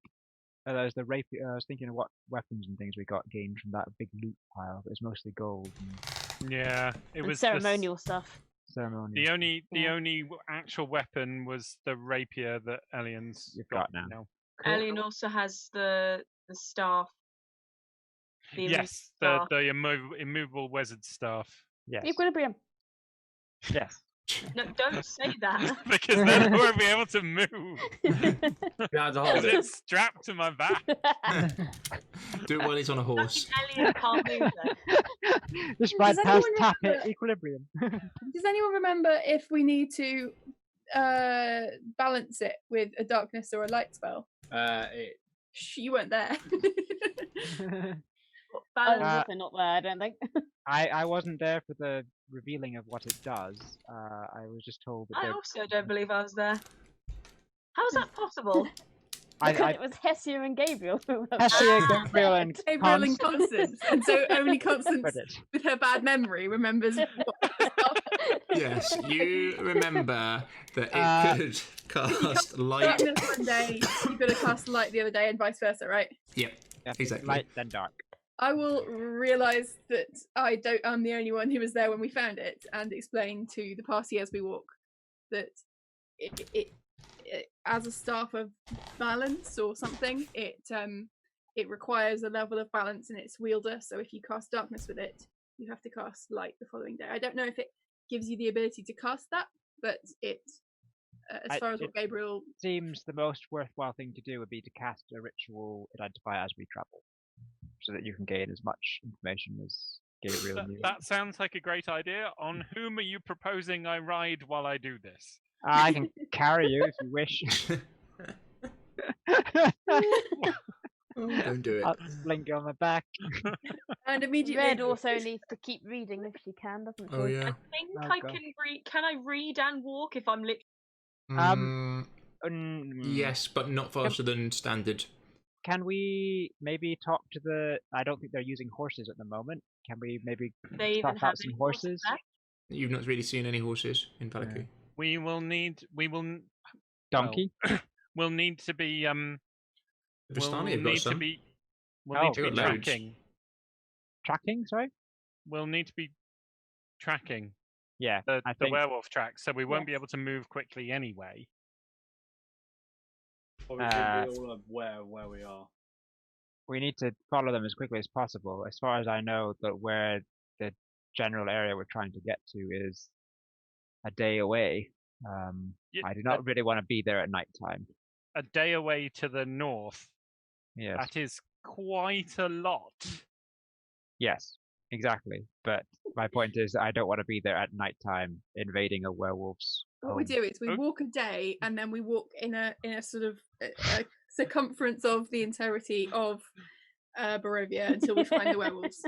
There's the rapier. I was thinking of what weapons and things we got gained from that big loot pile. But it's mostly gold and Yeah, it And was ceremonial stuff. ceremony. The only actual weapon was the rapier that Elian's You've got now. Alien also has the staff. The Yes, staff. the immovable wizard staff. Yes. Equilibrium. Yes. No, don't say that. Because then I won't be able to move. Behind the Because hole. it's strapped to my back. Do it while he's on a horse. Alien can't move then. Just right Does past anyone tap it. remember- Equilibrium. Does anyone remember if we need to balance it with a darkness or a light spell? Shh, you weren't there. I was Balance. also not there, I don't think. I wasn't there for the revealing of what it does. I was just told that I also don't believe I was there. How's that possible? Because it was Hessia and Gabriel who were Hessia, Gabriel, and Gabriel and Constance Constance. And so only Constance, covered it. with her bad memory, remembers what Yes, you remember that it could cast light. darkness one day, you've got to cast light the other day, and vice versa, right? Yep. Yeah, Exactly. Light then dark. I will realise that I'm the only one who was there when we found it, and explain to the party as we walk that it as a staff of balance or something, it requires a level of balance in its wielder. So if you cast darkness with it, you have to cast light the following day. I don't know if it gives you the ability to cast that, but it as far as what Gabriel Seems the most worthwhile thing to do would be to cast a ritual identifier as we travel, so that you can gain as much information as Gabriel and you. That sounds like a great idea. On whom are you proposing I ride while I do this? I can carry you if you wish. Don't do it. I'll blink you on the back. and immediately Red also needs to keep reading if she can, doesn't she? Oh yeah. I think Oh, I God. can read. Can I read and walk if I'm literally? Yes, but not faster than standard. Can we maybe talk to the? I don't think they're using horses at the moment. Can we maybe They even stuff have out some any horses? left? You've not really seen any horses in Vallaki. We will need. Donkey. We'll need to be. Vistani have got need to some. be. We'll Oh, need to be they've got loads. tracking. Tracking. Sorry. We'll need to be tracking Yeah. the I think. werewolf tracks, so we won't be Yes. able to move quickly anyway. Obviously, we all aware where we are. We need to follow them as quickly as possible. As far as I know, that where the general area we're trying to get to is a day away. Yeah, I do not really want to be there at night time. A day away to the north. Yes. That is quite a lot. Yes. Exactly. But my point is that I don't want to be there at night time invading a werewolf's what we home. do is we Okay. walk a day, and then we walk in a sort of a circumference of the entirety of Barovia until we find the werewolves.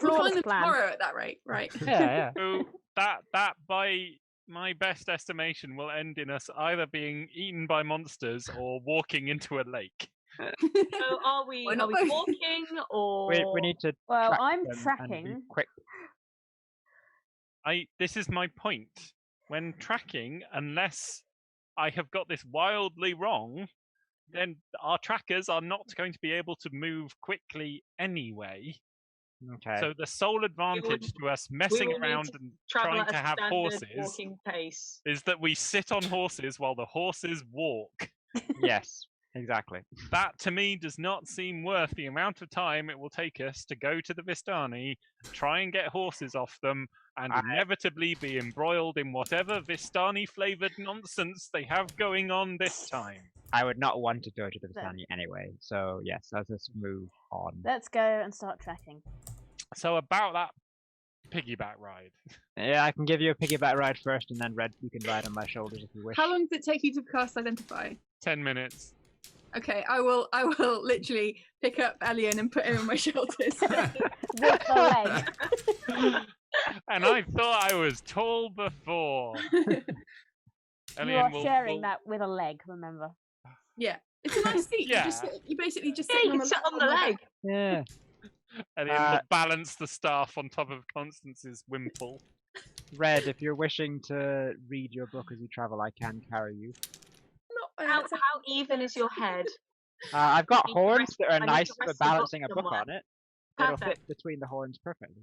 We'll Flawless find them plan. tomorrow at that rate, right? Yeah, yeah. So that by my best estimation will end in us either being eaten by monsters or walking into a lake. So are we Why not both? walking or We need to Well, track I'm them and be tracking. quick. This is my point. When tracking, unless I have got this wildly wrong, then our trackers are not going to be able to move quickly anyway. Okay. So the sole advantage to us messing will need around to and travel trying at a to have standard horses walking pace? is that we sit on horses while the horses walk. Yes, exactly. That to me does not seem worth the amount of time it will take us to go to the Vistani, try and get horses off them, and inevitably be embroiled in whatever Vistani-flavoured nonsense they have going on this time. I would not want to go to the Vistani anyway, so yes, let's just move on. Let's go and start tracking. So about that piggyback ride. Yeah, I can give you a piggyback ride first, and then Red, you can ride on my shoulders if you wish. How long does it take you to cast Identify? 10 minutes. Okay, I will literally pick up Elian and put him on my shoulders. With the leg. And I thought I was tall before. You Elian are will- sharing that with a leg, remember? Yeah, it's a nice seat. Yeah. You basically just Yeah, sit you on can sit on the leg. Yeah. Elian will balance the staff on top of Constance's wimple. Red, if you're wishing to read your book as you travel, I can carry you. How even is your head? I've got I need to horns rest- that I are need to nice for rest the book balancing a book somewhere. on it. It'll fit Perfect. between the horns perfectly.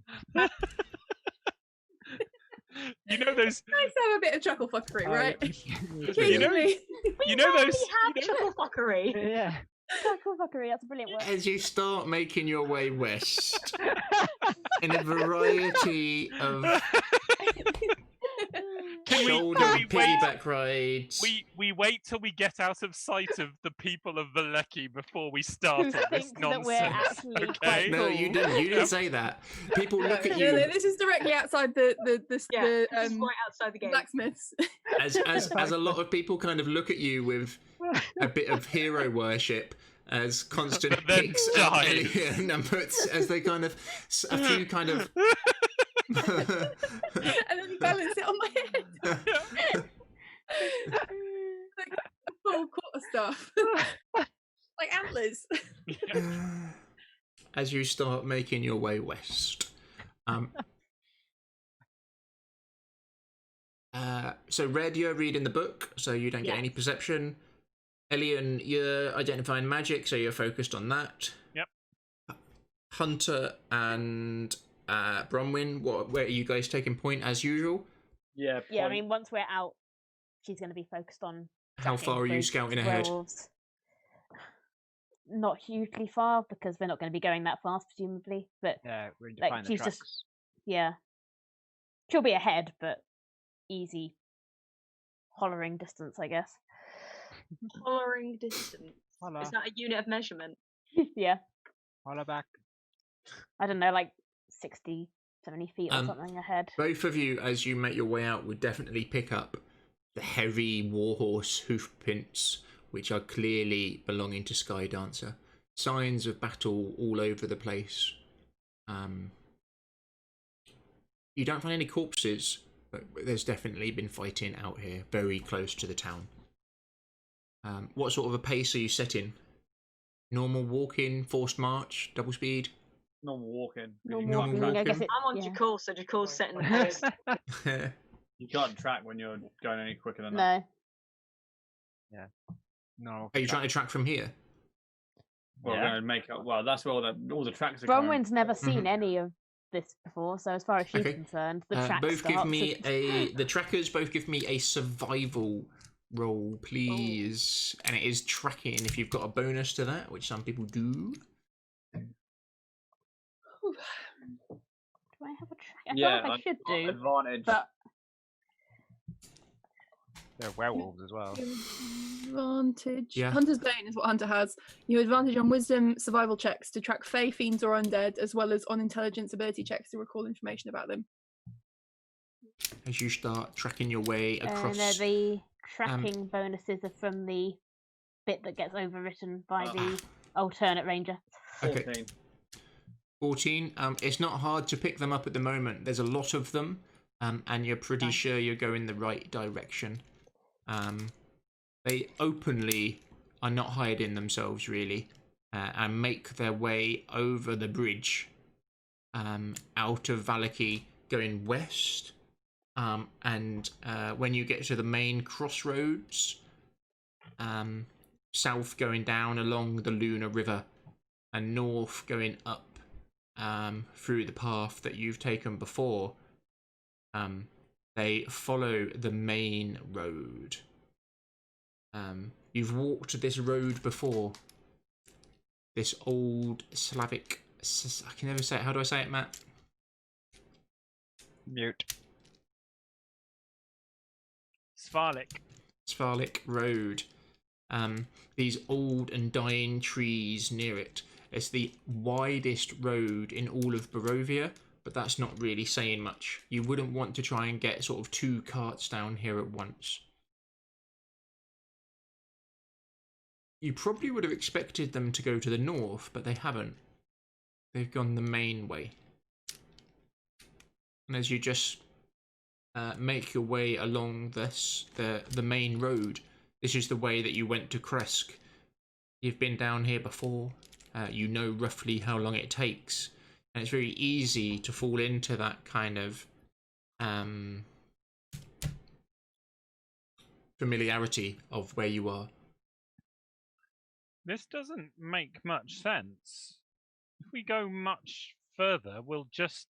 You know those. Nice to have a bit of chuckle fuckery, right? You know, Occasionally. you know those. We have chuckle fuckery. Yeah. Chuckle fuckery, that's a brilliant word. As you start making your way west, in a variety of shoulder can we wait? piggyback rides. We wait till we get out of sight of the people of Vallaki before we start Who on this think that we're nonsense. actually Okay? quite No, you didn't. You didn't say that. People look at you No, this is directly outside the This is right outside the gate. blacksmiths. as a lot of people kind of look at you with a bit of hero worship as Constant But then picks up dies. Elian and puts as they kind of a few kind of And then you balance it on my head. Like a full quarter staff. Like antlers. as you start making your way west. So Red, you're reading the book, so you don't get any perception. Elian, you're identifying magic, so you're focused on that. Yep. Hunter and Bronwyn, where are you guys taking point as usual? Yeah. Yeah, I mean, once we're out, she's going to be focused on. How far are you scouting ahead? Werewolves. Not hugely far because we're not going to be going that fast, presumably. But Yeah, we're going to like, find the she's tracks. just she'll be ahead, but easy hollering distance, I guess. Hollering distance. Holla. Is that a unit of measurement? Yeah, Holla back. I don't know, like 60, 70 feet or Um, something ahead. Both of you, as you make your way out, would definitely pick up the heavy warhorse hoofprints, which are clearly belonging to Skydancer. Signs of battle all over the place. You don't find any corpses, but there's definitely been fighting out here, very close to the town. What sort of a pace are you setting? Normal walking, forced march, double speed? Normal walking. Normal walking, walking, I guess walking. it, I'm on yeah. Jakul, so Jakul's setting the pace. You can't track when you're going any quicker than No. that. No. Are you trying to track from here? Well, Yeah. we're going to make up. Well, that's where all the tracks are Bronwyn's never Mm-hmm. seen any of this before, so as far as she's Okay. concerned, the track Both starts. give me the trackers both give me a survival roll, please. And it is tracking if you've got a bonus to that, which some people do. Do I have a track? I Yeah, feel like I should do, advantage. but They're werewolves as well. Advantage. Yeah. Hunter's Bane is what Hunter has. You have advantage on wisdom survival checks to track fey, fiends, or undead, as well as on intelligence ability checks to recall information about them. As you start tracking your way across. and the tracking bonuses are from the bit that gets overwritten by the alternate ranger. Okay. 14. 14. It's not hard to pick them up at the moment. There's a lot of them. and you're pretty sure you're going the right direction. They openly are not hiding themselves, really, and make their way over the bridge out of Vallaki, going west. And when you get to the main crossroads, south going down along the Lunar River, and north going up through the path that you've taken before, they follow the main road. You've walked this road before. This old Slavic... I can never say it. How do I say it, Matt? Mute. Svalek road. These old and dying trees near it. It's the widest road in all of Barovia, but that's not really saying much. You wouldn't want to try and get sort of 2 carts down here at once. You probably would have expected them to go to the north, but they haven't. They've gone the main way. And as you just make your way along the main road, this is the way that you went to Kresk. You've been down here before. You know roughly how long it takes. And it's very easy to fall into that kind of familiarity of where you are. This doesn't make much sense. If we go much further, we'll just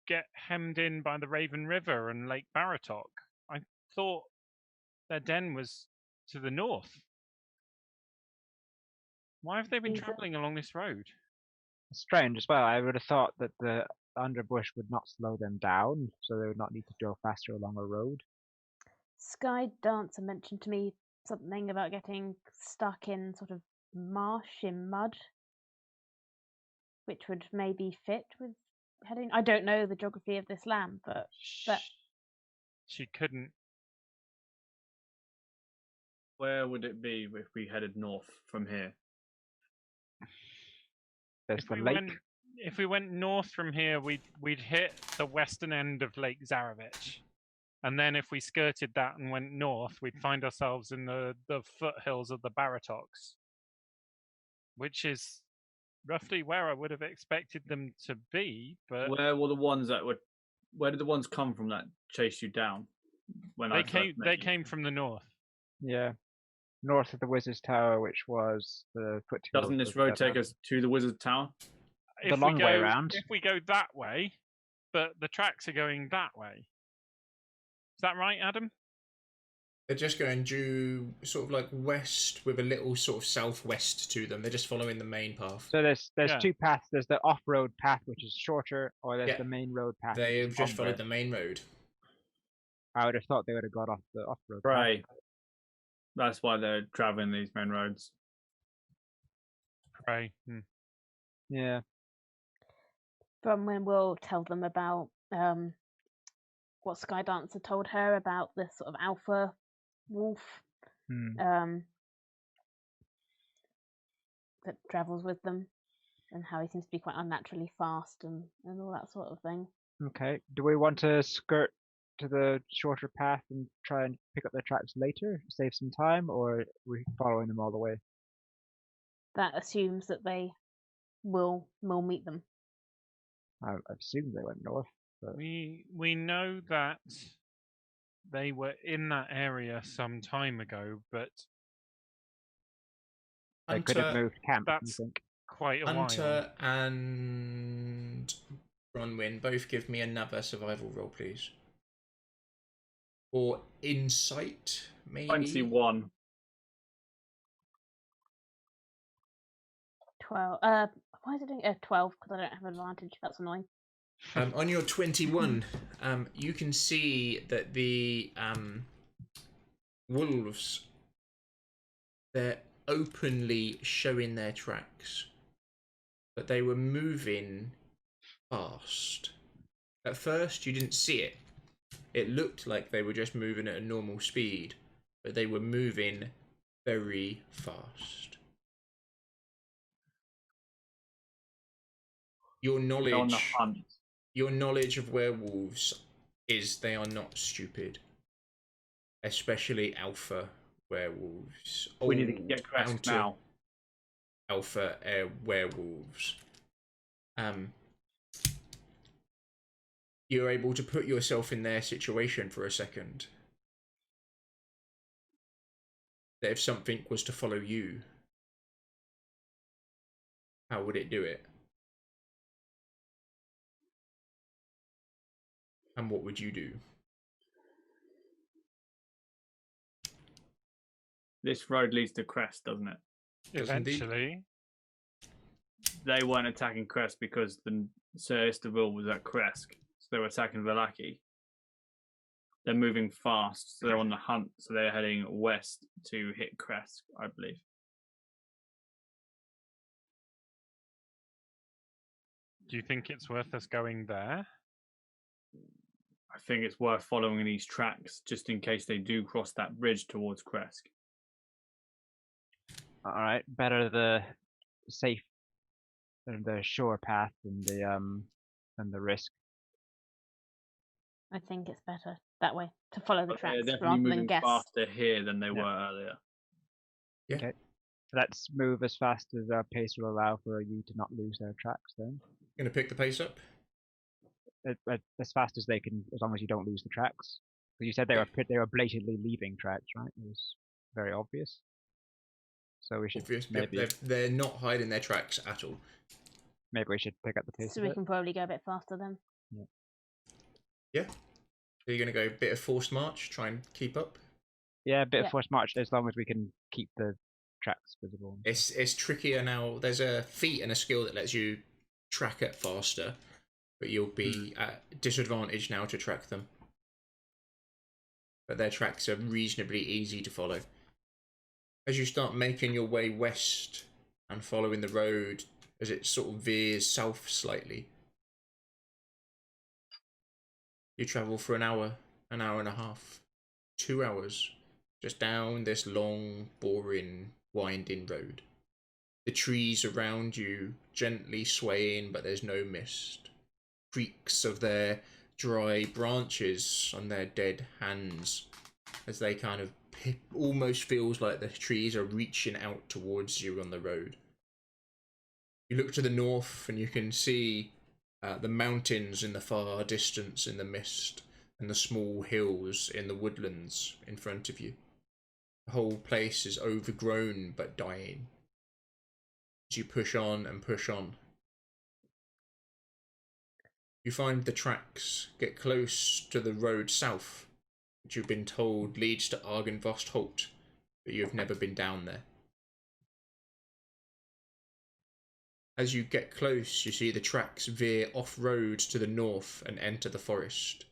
get hemmed in by the Raven River and Lake Baratok. I thought their den was to the north. Why have they been travelling along this road? Strange as well. I would have thought that the underbush would not slow them down, so they would not need to go faster along a road. Sky Dancer mentioned to me something about getting stuck in sort of marsh in mud, which would maybe fit with heading. I don't know the geography of this land, but she couldn't. Where would it be if we headed north from here? There's the lake. If we went north from here, we'd hit the western end of Lake Zarovich. And then if we skirted that and went north, we'd find ourselves in the foothills of the Baratoks, which is roughly where I would have expected them to be. But where were the ones that were? Where did the ones come from that chased you down? When they came from the north. Yeah, north of the Wizard's Tower, which was the foothills. Doesn't this road take us to the Wizard's Tower? The long way around. If we go that way, but the tracks are going that way. Is that right, Adam? They're just going due sort of like west with a little sort of southwest to them. They're just following the main path. So there's 2 paths. There's the off-road path, which is shorter, or there's the main road path. They've just followed the main road. I would have thought they would have got off the off-road path. Path. That's why they're traveling these main roads. Right. Yeah. Bronwyn will tell them about what Skydancer told her about this sort of alpha wolf that travels with them, and how he seems to be quite unnaturally fast and all that sort of thing. Okay. Do we want to skirt to the shorter path and try and pick up their tracks later, save some time, or are we following them all the way? That assumes that they will meet them. I assume they went north. But... We know that they were in that area some time ago, but they could have moved camp. That's quite a while. Hunter and Bronwyn, both give me another survival roll, please. Or insight, maybe. 21. 12. Why is it doing 12? Because I don't have advantage. That's annoying. On your 21, you can see that the wolves, they're openly showing their tracks, but they were moving fast. At first, you didn't see it. It looked like they were just moving at a normal speed, but they were moving very fast. Your knowledge... On the hunt. Your knowledge of werewolves is they are not stupid. Especially alpha werewolves. We need to get Kresk now. Alpha werewolves. You're able to put yourself in their situation for a second. That if something was to follow you, how would it do it? And what would you do? This road leads to Kresk, doesn't it? Eventually. They weren't attacking Kresk because the Sir Istavil was at Kresk, so they were attacking Vallaki. They're moving fast, so they're on the hunt, so they're heading west to hit Kresk, I believe. Do you think it's worth us going there? I think it's worth following these tracks just in case they do cross that bridge towards Kresk. All right, better the safe than the sure path than the risk. I think it's better that way to follow the But they're tracks definitely rather than moving guess. faster here than they were earlier. Yeah. Okay. Let's move as fast as our pace will allow for you to not lose their tracks. Then. Gonna pick the pace up. As fast as they can, as long as you don't lose the tracks. Because you said they were blatantly leaving tracks, right? It was very obvious. So we should Obvious. maybe Yep, they're not hiding their tracks at all. maybe we should pick up the pace. So a we bit. can probably go a bit faster then. Yeah. So you're gonna go a bit of forced march, try and keep up. Yeah, a bit Yeah. of forced march as long as we can keep the tracks visible. It's trickier now. There's a feat and a skill that lets you track it faster, but you'll be at disadvantage now to track them. But their tracks are reasonably easy to follow. As you start making your way west and following the road as it sort of veers south slightly, you travel for an hour and a half, 2 hours, just down this long, boring, winding road. The trees around you gently swaying, but there's no mist. Creaks of their dry branches on their dead hands as they kind of almost feels like the trees are reaching out towards you on the road. You look to the north and you can see the mountains in the far distance in the mist and the small hills in the woodlands in front of you. The whole place is overgrown but dying. As you push on and push on, you find the tracks get close to the road south, which you've been told leads to Argynvost Holt, but you have never been down there. As you get close, you see the tracks veer off-road to the north and enter the forest.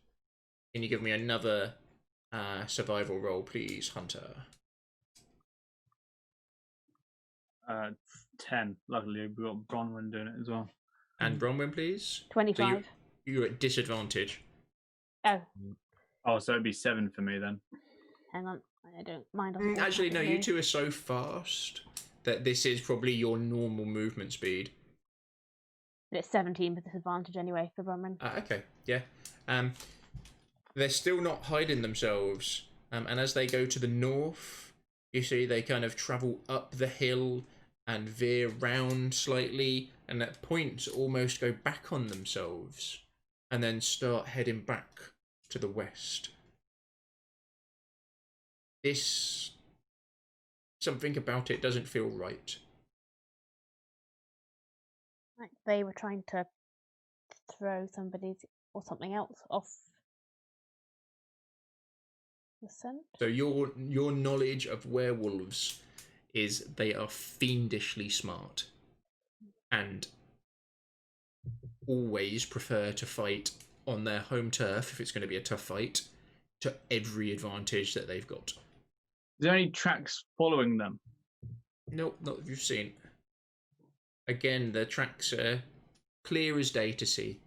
Can you give me another survival roll, please, Hunter? 10. Luckily, we've got Bronwyn doing it as well. And Bronwyn, please? 25. So you're at disadvantage. Oh, Oh, so it'd be 7 for me then. hang on. I don't mind. Actually, no, you two are so fast that this is probably your normal movement speed. But it's 17 with disadvantage anyway for Bronwyn. Okay, yeah. They're still not hiding themselves. And as they go to the north, you see they kind of travel up the hill and veer round slightly, and at points almost go back on themselves, and then start heading back to the west. Something about it doesn't feel right. Like they were trying to throw somebody or something else off the scent. So your knowledge of werewolves is they are fiendishly smart and always prefer to fight on their home turf if it's going to be a tough fight to every advantage that they've got. Is there any tracks following them? Nope, not that you've seen. Again, the tracks are clear as day to see.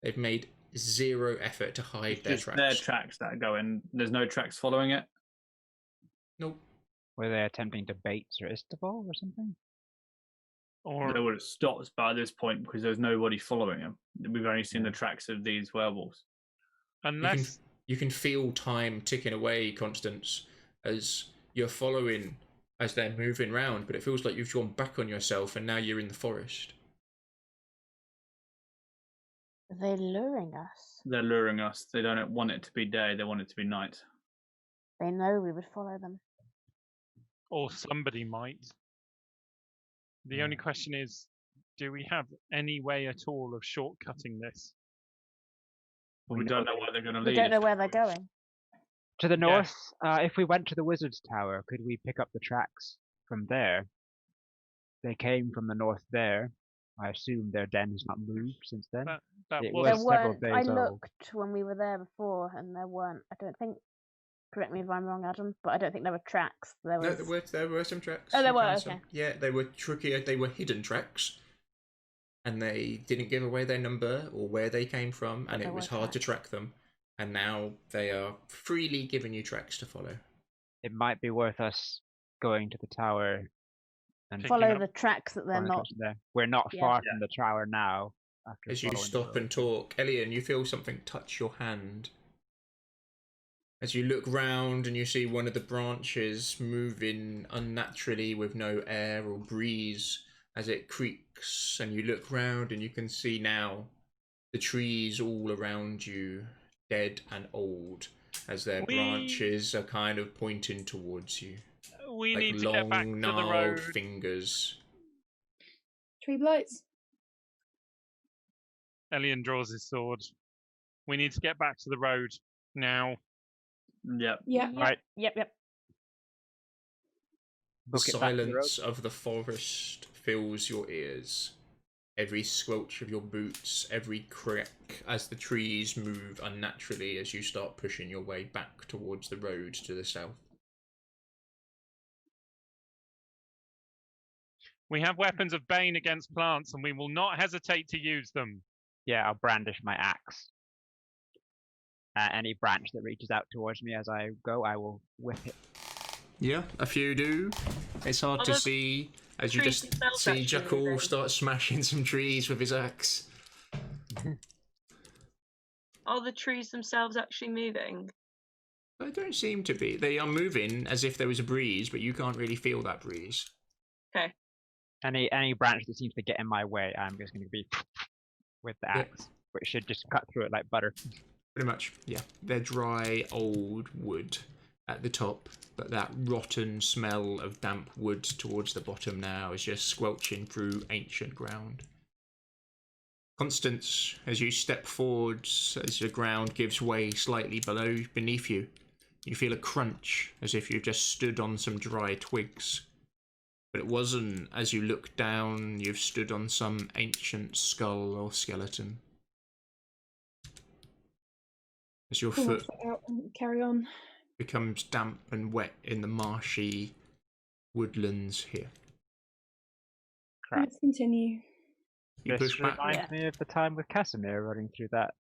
They've made zero effort to hide It's their just tracks. their tracks that are going. There's no tracks following it. Nope. Were they attempting to bait Sir Istavol or something? Or They would have stopped by this point because there's nobody following them. We've only seen the tracks of these werewolves. unless You can feel time ticking away, Constance, as you're following as they're moving round, but it feels like you've drawn back on yourself and now you're in the forest. Are they luring us? They're luring us. They don't want it to be day. They want it to be night. They know we would follow them. or somebody might. The only question is, do we have any way at all of shortcutting this? We don't know where they're going to lead. We don't know us. where they're going. To the north, if we went to the Wizard's Tower, could we pick up the tracks from there? They came from the north there. I assume their den has not moved since then. That It was There was several weren't. I days old. looked when we were there before, and there weren't. I don't think. Correct me if I'm wrong, Adam, but I don't think there were tracks. There was. No, there were some tracks. Oh, there You were, found some. okay. Yeah, they were tricky. They were hidden tracks, and they didn't give away their number or where they came from, But and there it was were hard to tracks. track them. And now they are freely giving you tracks to follow. It might be worth us going to the tower and Picking Follow up- the tracks that they're following the not. tracks there. We're not Yeah. far from the tower now. After As you following the stop road. and talk, Elian, you feel something touch your hand. As you look round and you see one of the branches moving unnaturally with no air or breeze as it creaks, and you look round and you can see now the trees all around you dead and old as their branches are kind of pointing towards you. We like need to long, get back to the gnarled road. fingers. Tree blights. Elian draws his sword. We need to get back to the road now. Yep. Yeah. Right. Yep. The Book it back to the road. silence of the forest fills your ears. Every squelch of your boots, every crack as the trees move unnaturally as you start pushing your way back towards the road to the south. We have weapons of bane against plants, and we will not hesitate to use them. Yeah, I'll brandish my axe. Any branch that reaches out towards me as I go, I will whip it. Yeah, a few do. It's hard Are to the see as you trees just themselves see actually Jackal moving? start smashing some trees with his axe. Are the trees themselves actually moving? They don't seem to be. They are moving as if there was a breeze, but you can't really feel that breeze. Okay. Any branch that seems to get in my way, I'm just going to be with the Yep. axe, which should just cut through it like butter. Pretty much, yeah. They're dry, old wood at the top, but that rotten smell of damp wood towards the bottom now is just squelching through ancient ground. Constance, as you step forwards, as the ground gives way slightly beneath you, you feel a crunch as if you've just stood on some dry twigs. But it wasn't. As you look down, you've stood on some ancient skull or skeleton. As your Pull my foot foot out and carry on. becomes damp and wet in the marshy woodlands here. Crap. Let's continue. You This push back. reminds me of the time with Casimir running through that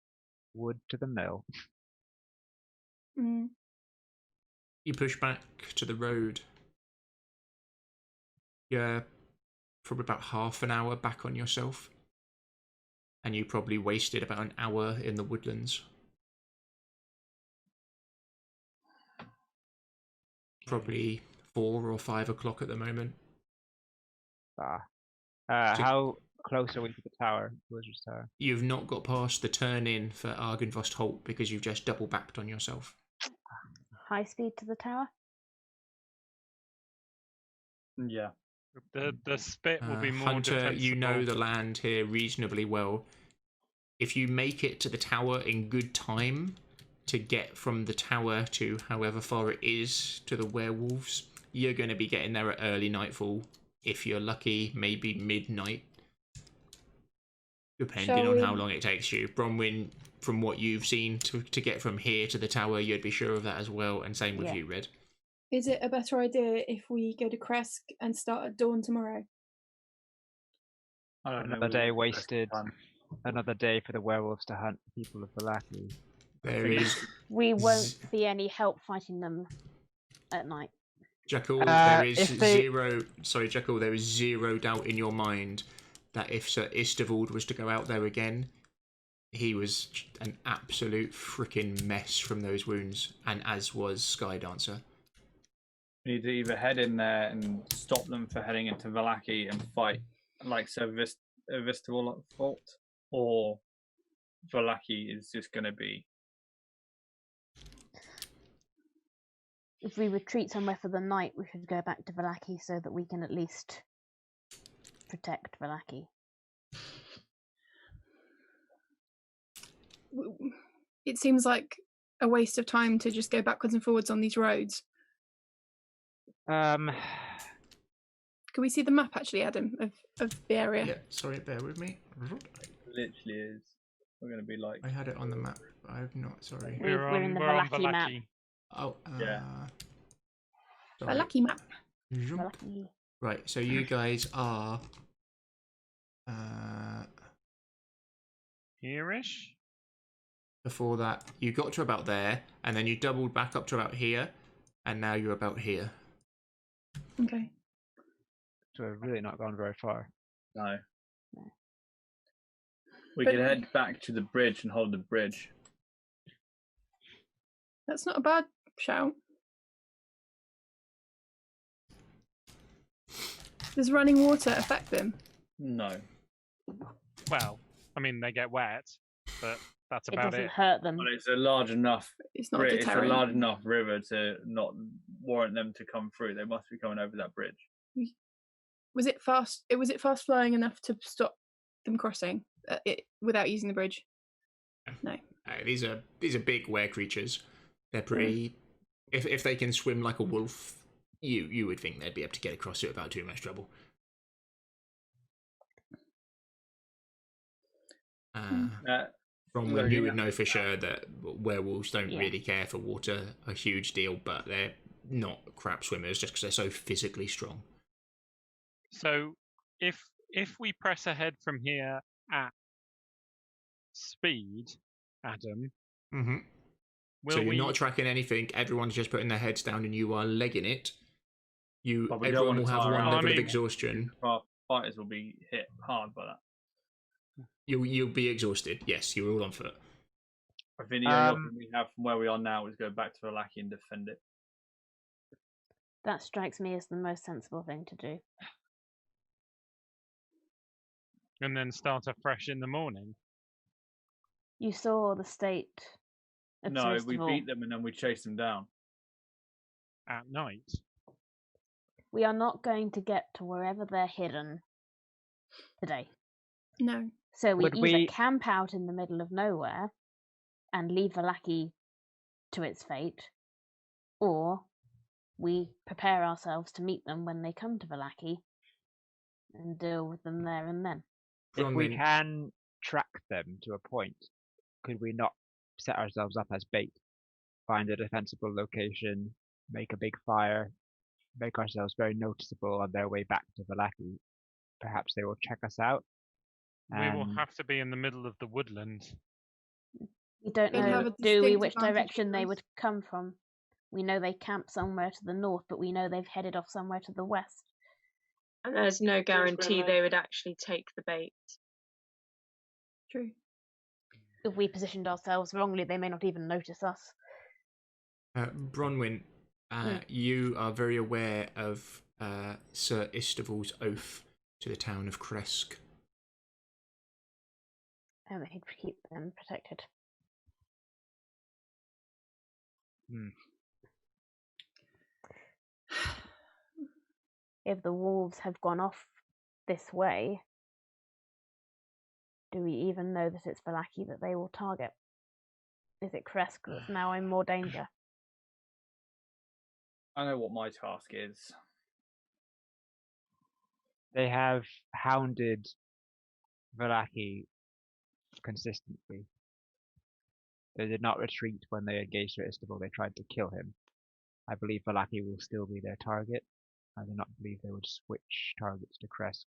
wood to the mill. Mm. You push back to the road. You're probably about half an hour back on yourself. And you probably wasted about an hour in the woodlands. Probably 4 or 5 o'clock at the moment. How close are we to the tower, Wizard's Tower? You've not got past the turn-in for Argynvost Holt because you've just double-backed on yourself. High speed to the tower. Yeah. The spit will be more Hunter, defensible. you know the land here reasonably well. If you make it to the tower in good time to get from the tower to however far it is to the werewolves, you're going to be getting there at early nightfall. If you're lucky, maybe midnight. Depending on how long it takes you. Bronwyn, from what you've seen, to get from here to the tower, you'd be sure of that as well. And same with you, Red. Is it a better idea if we go to Kresk and start at dawn tomorrow? I don't know. Another day wasted. Another day for the werewolves to hunt the people of Vallaki. There is. We won't be any help fighting them at night. Jackal, there is if they- zero. Sorry, Jackal, there is zero doubt in your mind that if Sir Istavold was to go out there again, he was an absolute freaking mess from those wounds, and as was Skydancer. We need to either head in there and stop them for heading into Vallaki and fight like Sir Vistavold fought, or Vallaki is just going to be. If we retreat somewhere for the night, we should go back to Vallaki so that we can at least protect Vallaki. It seems like a waste of time to just go backwards and forwards on these roads. Um, Can we see the map actually, Adam, of the area? Yeah, sorry, bear with me. Literally is. We're going to be like. I had it on the map. I've not. Sorry. We're in the we're on Vallaki map. Vallaki. Oh, Yeah. A sorry. lucky map. Vallaki. Right, so you guys are. Here-ish? Before that, you got to about there, and then you doubled back up to about here, and now you're about here. Okay. so we've really not gone very far. No. We But- could head back to the bridge and hold the bridge. That's not a bad shout. Does running water affect them? No. Well, I mean, they get wet, but that's It about doesn't it. hurt them. But it's a large enough. It's not a It's a deterrent. large enough river to not warrant them to come through. They must be coming over that bridge. Was it fast? Was it fast flowing enough to stop them crossing it without using the bridge? No. These are big were creatures. They're pretty. If they can swim like a wolf, you would think they'd be able to get across it without too much trouble. From when you would know for sure that werewolves don't really care for water a huge deal, but they're not crap swimmers just because they're so physically strong. So, if we press ahead from here at speed, Adam, Mm-hmm. will So you're we? not tracking anything. Everyone's just putting their heads down, and you are legging it. But we don't Everyone want will to have tire one out. level I of mean- exhaustion. Our fighters will be hit hard by that. You'll be exhausted. Yes, you're all on foot. I think the only option we have from where we are now is go back to Vallaki and defend it. That strikes me as the most sensible thing to do. And then start afresh in the morning. You saw the state of No, we Siristival. beat them and then we chase them down. At night. We are not going to get to wherever they're hidden today. No. So we Would either we- camp out in the middle of nowhere and leave Vallaki to its fate, or we prepare ourselves to meet them when they come to Vallaki and deal with them there and then. If we Bronwyn, can track them to a point, could we not set ourselves up as bait? Find a defensible location, make a big fire, make ourselves very noticeable on their way back to Vallaki. Perhaps they will check us out. We will and- have to be in the middle of the woodland. We don't They'll have know, a do we, distinct which advantage direction over they us. would come from. We know they camp somewhere to the north, but we know they've headed off somewhere to the west. And there's no guarantee they would actually take the bait. True. If we positioned ourselves wrongly, they may not even notice us. Bronwyn, you are very aware of Sir Istavold's oath to the town of Kresk. And he'd keep them protected. If the wolves have gone off this way, do we even know that it's Vallaki that they will target? Is it Kresk that's now in more danger? I know what my task is. They have hounded Vallaki consistently. They did not retreat when they engaged Sir Istavold. They tried to kill him. I believe Vallaki will still be their target. I do not believe they would switch targets to Kresk.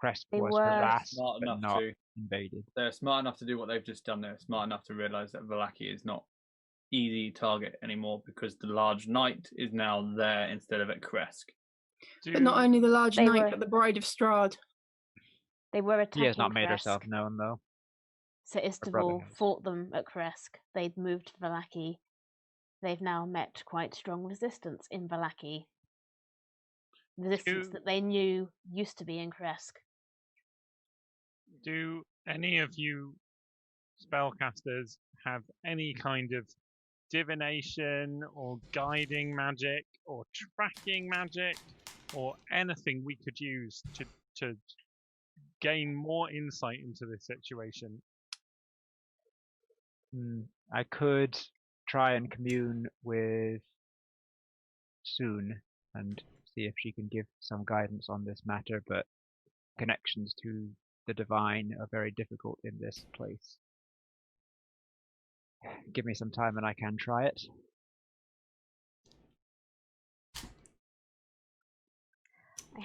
Kresk They was were harassed, Smart but enough not to. invaded. They're smart enough to do what they've just done. They're smart enough to realise that Vallaki is not easy target anymore because the large knight is now there instead of at Kresk. But not only the large They knight, were- but the bride of Strahd. They were attacking She has not made Kresk. herself known, though. So brother Istanbul has. fought them at Kresk. They'd moved to Vallaki. They've now met quite strong resistance in Vallaki. Resistance Do- that they knew used to be in Kresk. Do any of you spellcasters have any kind of divination or guiding magic or tracking magic or anything we could use to gain more insight into this situation? I could try and commune with Soon and see if she can give some guidance on this matter, but connections to the divine are very difficult in this place. Give me some time and I can try it. I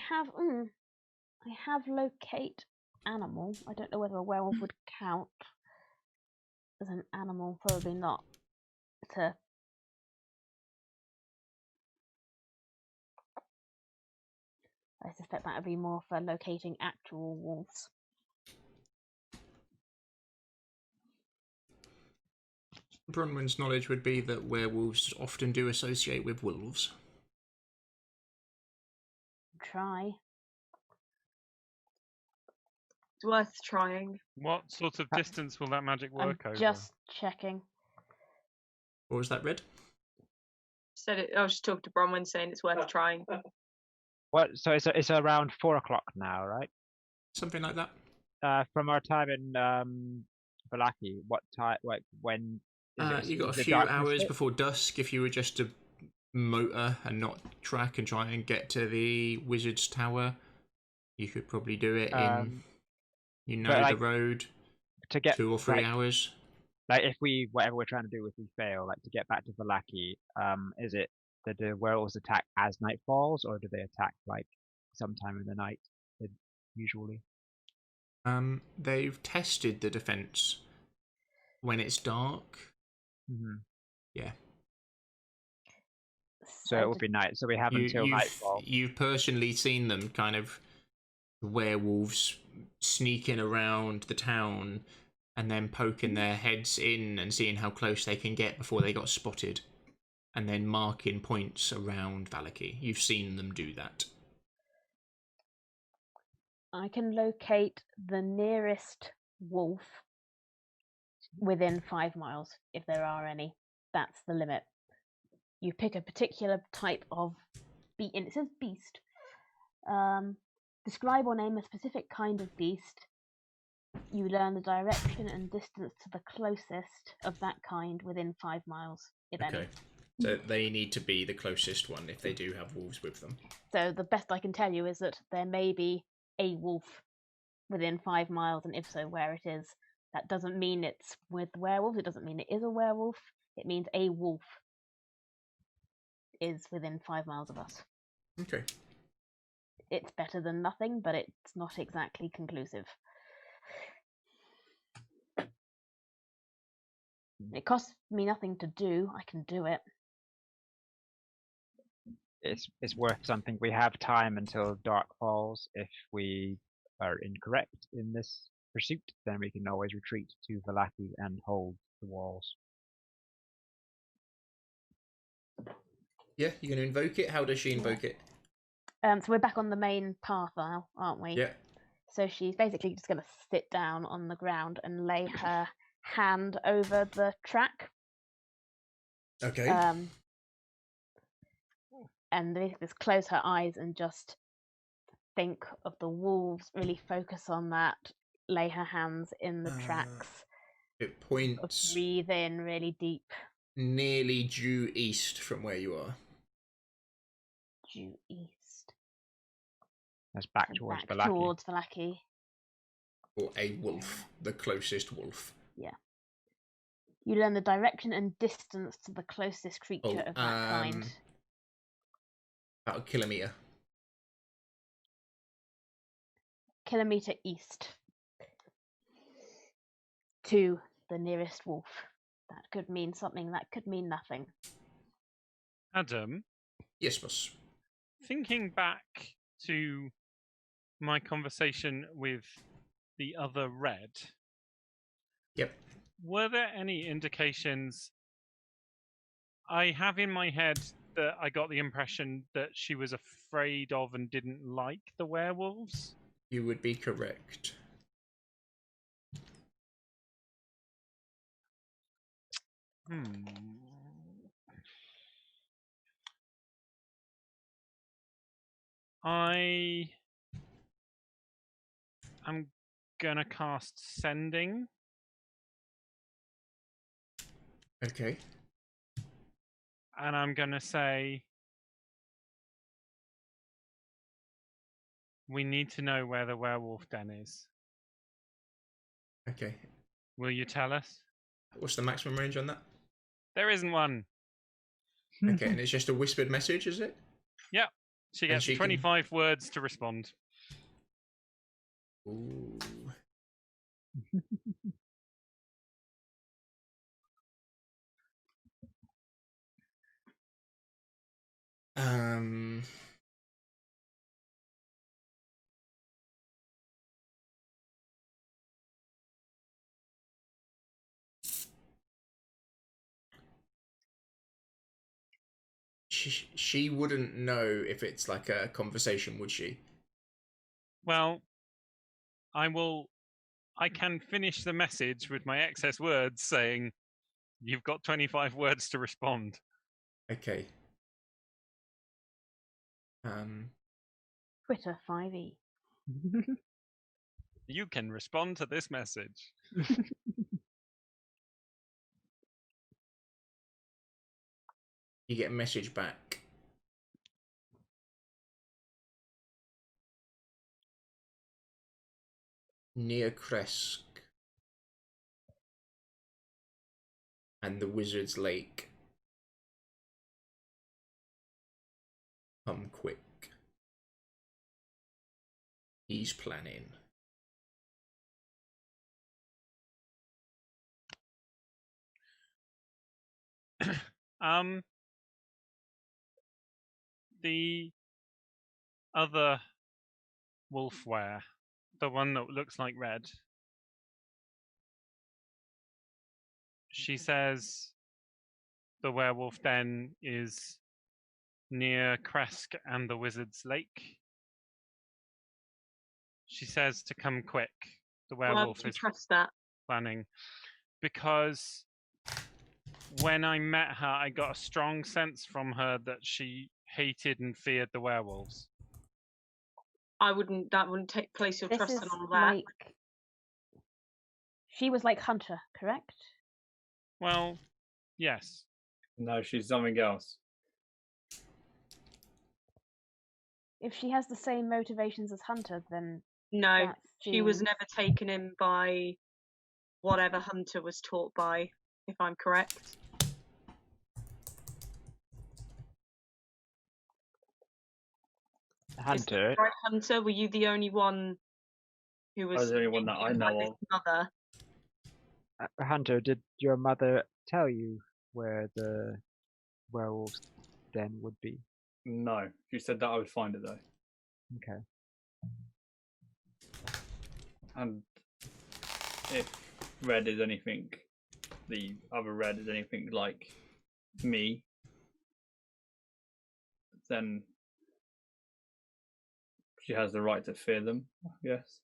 have locate animal. I don't know whether a werewolf would count as an animal. Probably not. I suspect that would be more for locating actual wolves. Bronwyn's knowledge would be that werewolves often do associate with wolves. Try. It's worth trying. What sort of distance will that magic work I'm over? just checking. Or was that red? Said it. I was just talking to Bronwyn, saying it's worth trying. What? So it's around 4 o'clock now, right? Something like that. From our time in Vallaki, what time? Like when? You got a the few darkness hours hit? before dusk if you were just to motor and not track and try and get to the wizard's tower. You could probably do it in, the road, to get 2 or 3 hours. Like if whatever we're trying to do, if we fail, like to get back to Vallaki, is it that the werewolves attack as night falls, or do they attack like sometime in the night, usually? They've tested the defense when it's dark. Mm-hmm. Yeah. So it would be night. So we have until nightfall. You've personally seen them kind of werewolves sneaking around the town and then poking their heads in and seeing how close they can get before they got spotted, and then marking points around Vallaki. You've seen them do that. I can locate the nearest wolf within 5 miles, if there are any. That's the limit. You pick a particular type of beast, and it says beast. Describe or name a specific kind of beast. You learn the direction and distance to the closest of that kind within 5 miles, if any. So they need to be the closest one if they do have wolves with them. So the best I can tell you is that there may be a wolf within 5 miles, and if so, where it is. That doesn't mean it's with werewolves. It doesn't mean it is a werewolf. It means a wolf is within 5 miles of us. Okay. It's better than nothing, but it's not exactly conclusive. It costs me nothing to do. I can do it. It's worth something. We have time until dark falls. If we are incorrect in this pursuit, then we can always retreat to Vallaki and hold the walls. Yeah, you're going to invoke it? How does she invoke it? So we're back on the main path now, aren't we? Yeah. So she's basically just going to sit down on the ground and lay her hand over the track. Okay. And just close her eyes and just think of the wolves, really focus on that, lay her hands in the tracks. It points Breathe in really deep. nearly due east from where you are. Due east. That's back towards Back Vallaki. towards Vallaki. Or a wolf, the closest wolf. Yeah. You learn the direction and distance to the closest creature of that kind. About a kilometre. Kilometre east to the nearest wolf That could mean something, that could mean nothing. Adam, Yes, boss. thinking back to my conversation with the other Red, Yep. were there any indications? I have in my head that I got the impression that she was afraid of and didn't like the werewolves. You would be correct. I am gonna cast Sending. Okay. And I'm gonna say we need to know where the werewolf den is. Okay. Will you tell us? What's the maximum range on that? There isn't one. Okay, and it's just a whispered message, is it? Yep. She And gets she 25 words to respond. Ooh. Um. She wouldn't know if it's like a conversation, would she? Well, I can finish the message with my excess words saying, you've got 25 words to respond. Okay. Twitter 5e. You can respond to this message. You get a message back. Near Kresk and the Wizard's Lake. Come quick. He's planning. The other wolfware, the one that looks like Red, she says the werewolf den is near Kresk and the Wizard's Lake. She says to come quick. The werewolf is trust that. planning. Because when I met her, I got a strong sense from her that she hated and feared the werewolves. That wouldn't take place your This trust is and all that. like... She was like Hunter, correct? Well, yes. No, she's something else. If she has the same motivations as Hunter, then No, that she was seems- never taken in by whatever Hunter was taught by, if I'm correct. Hunter. Right, Hunter, were you the only one who was? I was the only one that I taken by know this of. Mother? Hunter, did your mother tell you where the werewolf's den would be? No, she said that I would find it though. Okay. And if Red is anything, the other Red is anything like me, then she has the right to fear them, I guess.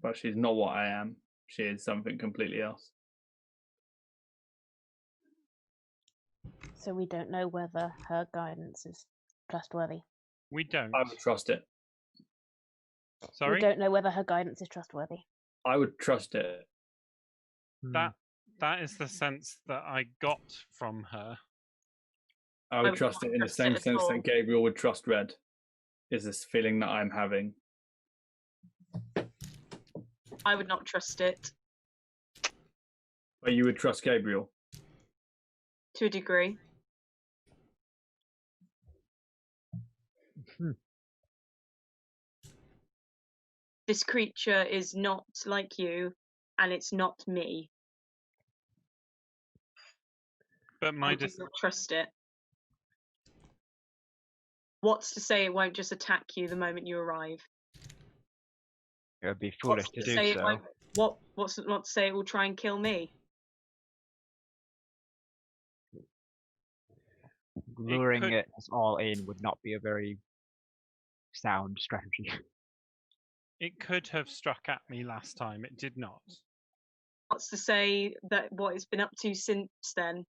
But she's not what I am. She is something completely else. So we don't know whether her guidance is trustworthy. We don't. I would trust it. Sorry? We don't know whether her guidance is trustworthy. I would trust it. That is the sense that I got from her. I would trust it in the same sense that Gabriel would trust Red. Is this feeling that I'm having? I would not trust it But you would trust Gabriel? to a degree. This creature is not like you. and it's not me. But I do not trust it. What's to say it won't just attack you the moment you arrive? It would be foolish to do so. What's not to say it will try and kill me? Luring it all in would not be a very sound strategy. It could have struck at me last time. It did not. What's to say that what it's been up to since then?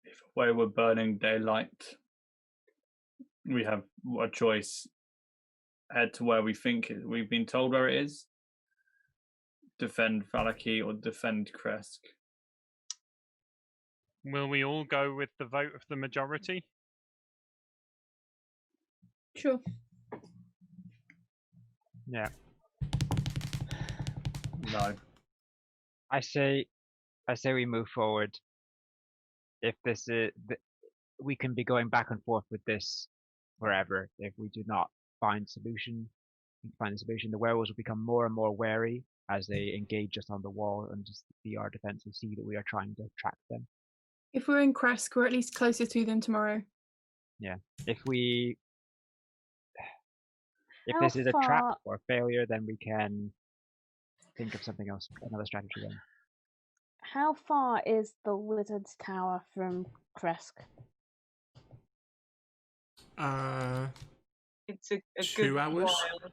If where we're burning daylight, we have a choice. Head to where we think we've been told where it is. Defend Vallaki or defend Kresk. Will we all go with the vote of the majority? Sure. Yeah. No. I say we move forward. If this is, we can be going back and forth with this forever. If we do not find a solution, the werewolves will become more and more wary as they engage us on the wall and just see our defense and see that we are trying to track them. If we're in Kresk, we're at least closer to them tomorrow. Yeah. If this is a trap or a failure, then we can think of something else, another strategy then. How far is the Wizard's Tower from Kresk? It's a 2 good hours? while.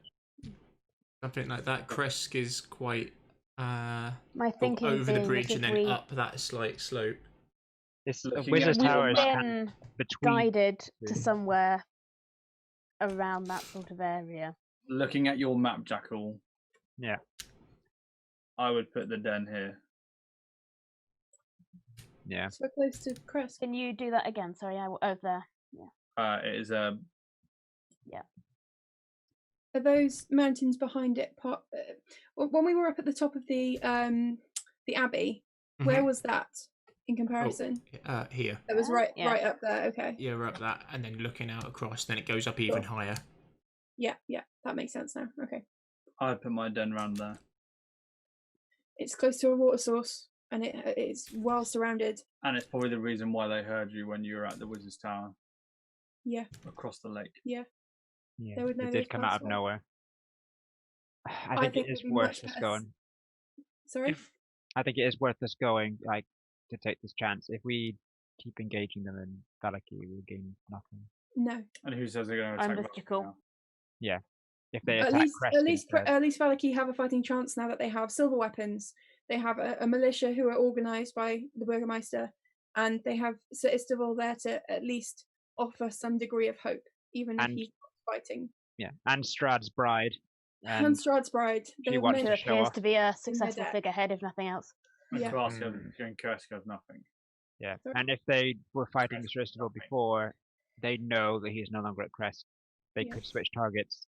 Something like that. Kresk is quite My thinking over the being bridge that and if then we- up that slight slope. This Looking Wizard's at Tower We've is been between. guided to somewhere around that sort of area. Looking at your map, Jackal. Yeah. I would put the den here. Yeah. So close to Kresk. Can you do that again? Sorry, over there. Yeah. It is a. Are those mountains behind it? When we were up at the top of the abbey, where was that in comparison? Here. It was right up there. Okay. Yeah, we're up that, and then looking out across, then it goes up even higher. Yeah, that makes sense now. Okay. I'd put my den around there. It's close to a water source, and it's well surrounded. And it's probably the reason why they heard you when you were at the Wizard's Tower. Yeah. Across the lake. Yeah. Yeah. They would know It those did come parts out of well. nowhere. I think it is we'd be worth much us better going. Sorry? I think it is worth us going, like, to take this chance. If we keep engaging them in Vallaki, we'll gain nothing. No. And who says they're going to I'm attack with Vallaki Jackal. now? Yeah. If they At attack least, Kresk instead. at least Vallaki have a fighting chance now that they have silver weapons. They have a militia who are organised by the Burgermeister, and they have Sir Istival there to at least offer some degree of hope, even if he's not fighting. Yeah, and Strahd's bride. And Strahd's bride. She wants Who to show appears off. to be a successful deck. figurehead, if nothing else. And Yeah. Kresk has nothing. Yeah, and if they were fighting Mr. Istival before, they know that he is no longer at Kresk. They could switch targets.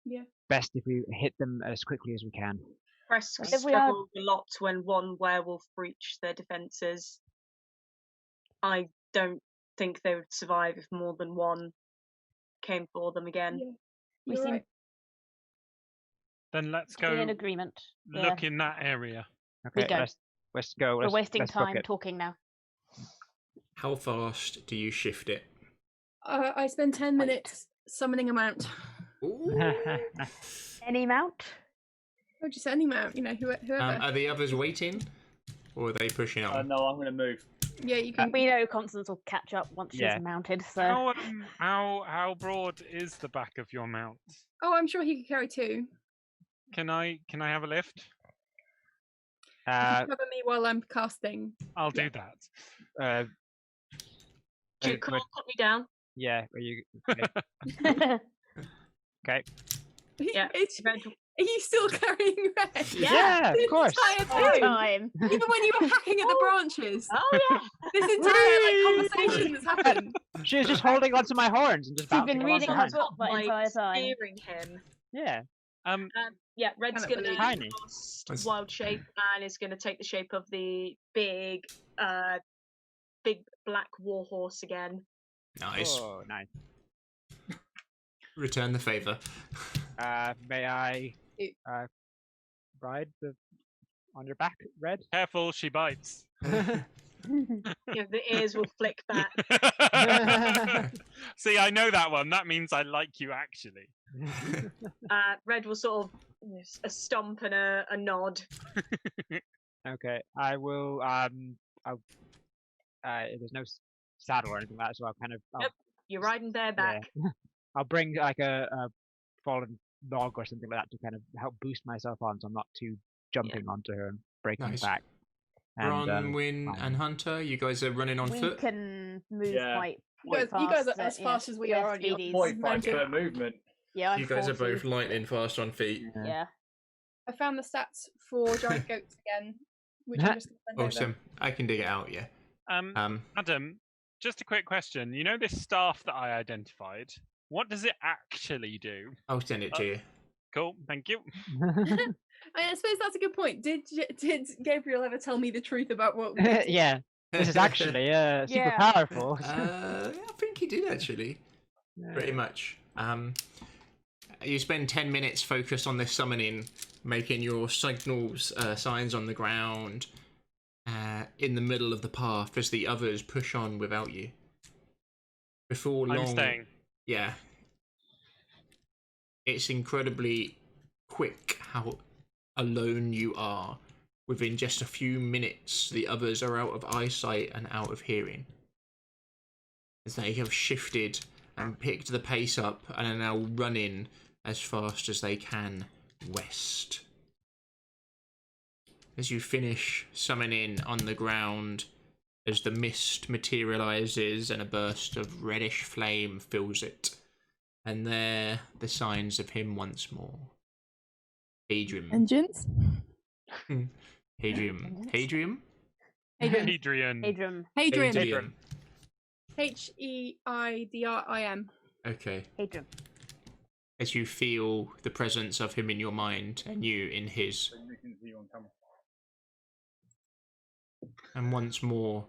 Yeah. Best if we hit them as quickly as we can. Kresk If we are- struggled a lot when one werewolf breached their defences. I don't think they would survive if more than one came for them again. Yeah. We You're seem right. Then let's to be in go agreement. look in that area. Okay, go. let's go. We're wasting let's book time it. talking now. How fast do you shift it? I spend 10 minutes summoning a mount. Any mount? Or just any mount, whoever. Are the others waiting, or are they pushing on? No, I'm going to move. Yeah, you can. We know Constance will catch up once Yeah. she's mounted. So How broad is the back of your mount? Oh, I'm sure he could carry 2. Can I have a lift? You can cover me while I'm casting. I'll do that. Jackal, put me down. Yeah, are you? Okay. Yeah. Are you still carrying Red? Yeah, of course. Entire time. Even when you were hacking at the branches. Oh yeah. This entire conversation that's happened. She was just holding onto my horns and just She's bouncing been along reading the her horns. book that entire time. Steering him. Yeah. Yeah, Red's Cannot gonna Tiny. cast wild shape and is gonna take the shape of the big black warhorse again. Nice. Oh, nice. Return the favour. May I ride on your back, Red? Careful, she bites. Yeah, the ears will flick back. See, I know that one. That means I like you, actually. Red will sort of a stomp and a nod. Okay, I will. There's no saddle or anything like that, so I'll kind of. Yep, you're riding bareback. Yeah. I'll bring like a fallen log or something like that to kind of help boost myself on, so I'm not too jumping onto her and breaking Nice. back. And, Bronwyn and Hunter, you guys are running on we foot? can move quite You fast. guys are as fast as we are on your 0.5 movement. Yeah, I'm You guys are 40. both lightning fast on feet. Yeah. I found the stats for giant goats again, which I'm just going to send over. Awesome. I can dig it out, yeah. Adam, just a quick question. You know this staff that I identified? What does it actually do? I'll send it to you. Cool, thank you. I suppose that's a good point. Did Gabriel ever tell me the truth about what? Yeah, this is actually super powerful. I think he did actually. Pretty much. You spend 10 minutes focused on this summoning, making your signals, signs on the ground, in the middle of the path as the others push on without you. Before long, I'm staying. Yeah. It's incredibly quick how alone you are. Within just a few minutes, the others are out of eyesight and out of hearing. As they have shifted and picked the pace up and are now running as fast as they can west. As you finish summoning on the ground, as the mist materializes and a burst of reddish flame fills it, and there the signs of him once more. Hadrian. Engines? Hadrian. Hadrian? Hadrian. Hadrian. Heidrim. Okay. Hadrian. As you feel the presence of him in your mind and you in his. And once more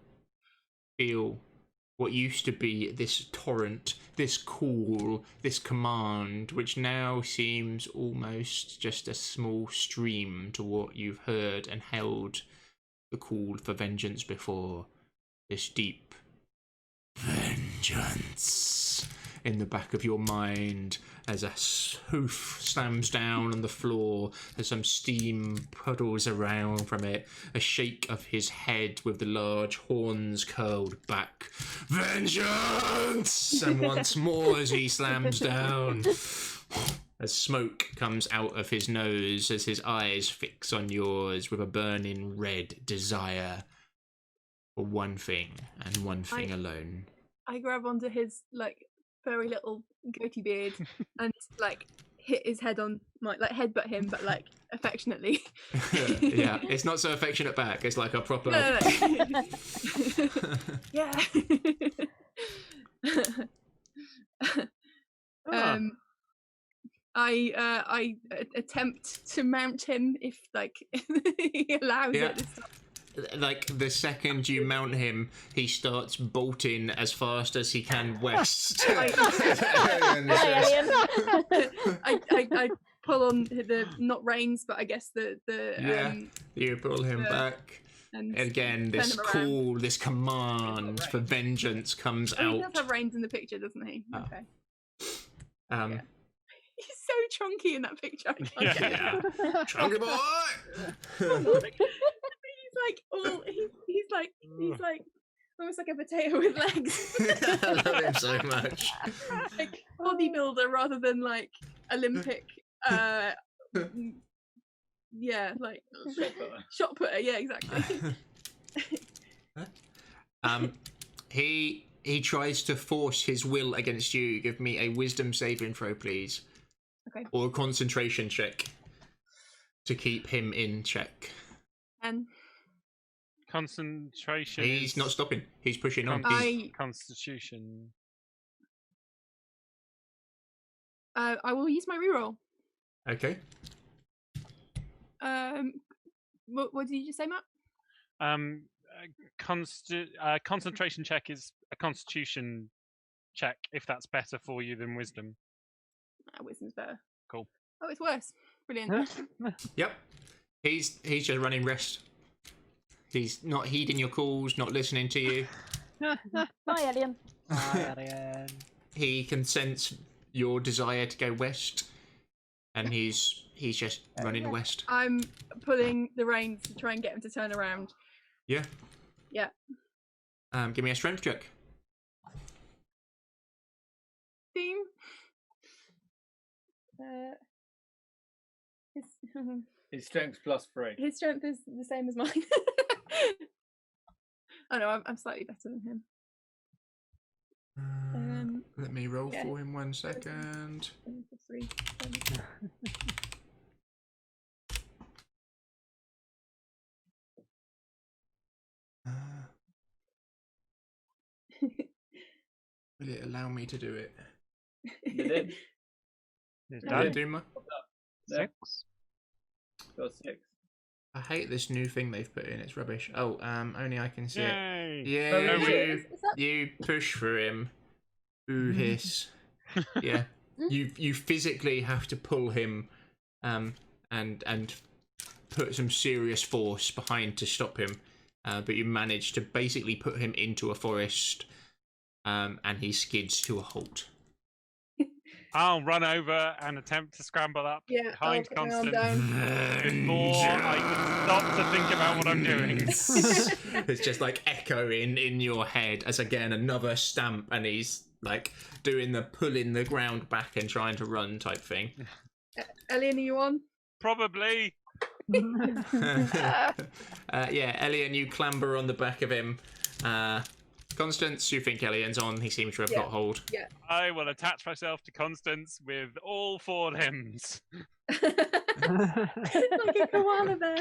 feel what used to be this torrent, this call, this command, which now seems almost just a small stream to what you've heard and held the call for vengeance before. This deep vengeance in the back of your mind as a hoof slams down on the floor, as some steam puddles around from it, a shake of his head with the large horns curled back. Vengeance! And once more as he slams down, as smoke comes out of his nose, as his eyes fix on yours with a burning red desire for one thing and one thing alone. I grab onto his very little goatee beard and hit his head on my headbutt him, but affectionately. Yeah, it's not so affectionate back. It's like a proper. No. Yeah. I attempt to mount him if he allows it. Like the second you mount him, he starts bolting as fast as he can west. I pull on the not reins, but I guess the you pull him back. And again, this call, this command for vengeance comes out. He does have reins in the picture, doesn't he? Oh. Okay. Yeah. He's so chunky in that picture. I can't get it. Chunky boy. He's almost like a potato with legs. I love him so much. Bodybuilder rather than Olympic. Shot putter. Yeah, exactly. He tries to force his will against you. Give me a wisdom saving throw, please. Okay. Or a concentration check to keep him in check. And concentration. He's not stopping. He's pushing on. Constitution. I will use my reroll. Okay. What did you just say, Matt? Concentration check is a constitution check, if that's better for you than wisdom. Wisdom's better. Cool. Oh, it's worse. Brilliant. Yep. He's just running rest. He's not heeding your calls, not listening to you. Bye, alien. Bye, Ariane. He can sense your desire to go west, and he's just running west. I'm pulling the reins to try and get him to turn around. Yeah. Yeah. Give me a strength check. Theme. His strength's +3. His strength is the same as mine. Oh no, I'm slightly better than him. Let me roll for him 1 second. 3, Will it allow me to do it? You did. It's Will done. it do my... 6. Got 6. I hate this new thing they've put in. It's rubbish. Oh, only I can see it. Yay! Yeah, Is that- you push for him. Ooh, hiss. Yeah, you physically have to pull him, and put some serious force behind to stop him. But you manage to basically put him into a forest, and he skids to a halt. I'll run over and attempt to scramble up behind I'll put my arm Constance down. before I can stop to think about what I'm doing. It's just like echoing in your head as again another stamp, and he's like doing the pulling the ground back and trying to run type thing. Elian, are you on? Probably. Yeah, Elian, you clamber on the back of him. Constance, you think Elian's on? He seems to have got hold. Yeah. I will attach myself to Constance with all 4 limbs. Like a koala bear.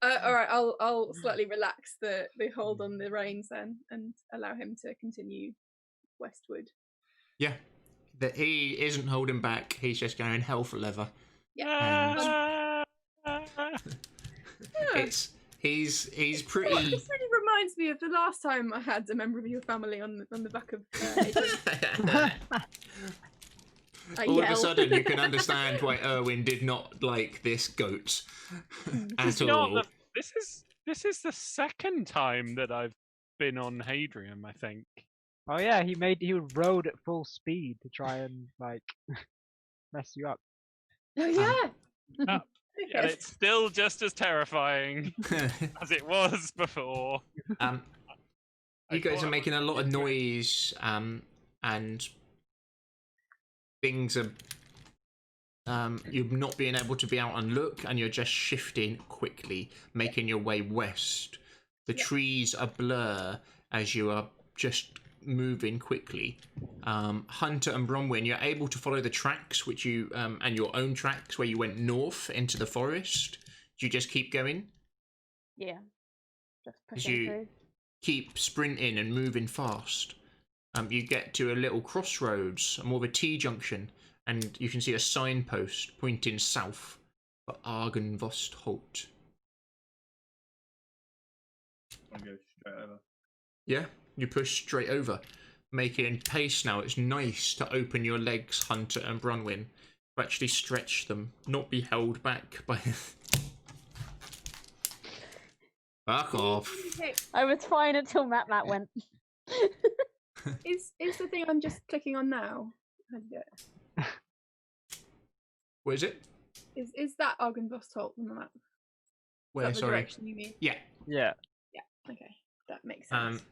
All right, I'll slightly relax the hold on the reins then, and allow him to continue westward. Yeah, that he isn't holding back. He's just going hell for leather. Yeah. He's pretty. This really reminds me of the last time I had a member of your family on the back of. All of a sudden, you can understand why Erwin did not like this goat at all. This is the second time that I've been on Hadrian, I think. Oh yeah, he rode at full speed to try and like mess you up. Oh yeah. And it's still just as terrifying as it was before. You guys are making a lot of noise, and things are. You're not being able to be out and look, and you're just shifting quickly, making your way west. The trees are blur as you are just moving quickly. Hunter and Bronwyn, you're able to follow the tracks, which you and your own tracks where you went north into the forest. Do you just keep going? Yeah. Just As pushing you through. keep sprinting and moving fast, you get to a little crossroads, more of a T-junction, and you can see a signpost pointing south for Argenvost Holt. I'll go straight over. Yeah, you push straight over, making pace now. It's nice to open your legs, Hunter and Bronwyn, to actually stretch them, not be held back by... Fuck off. Okay. I was fine until Matt went. Is the thing I'm just clicking on now? How do you do it? What is it? Is that Argenvost Holt on the map? Where, Is that the sorry? direction you mean? Yeah. Yeah. Yeah. Okay, that makes sense.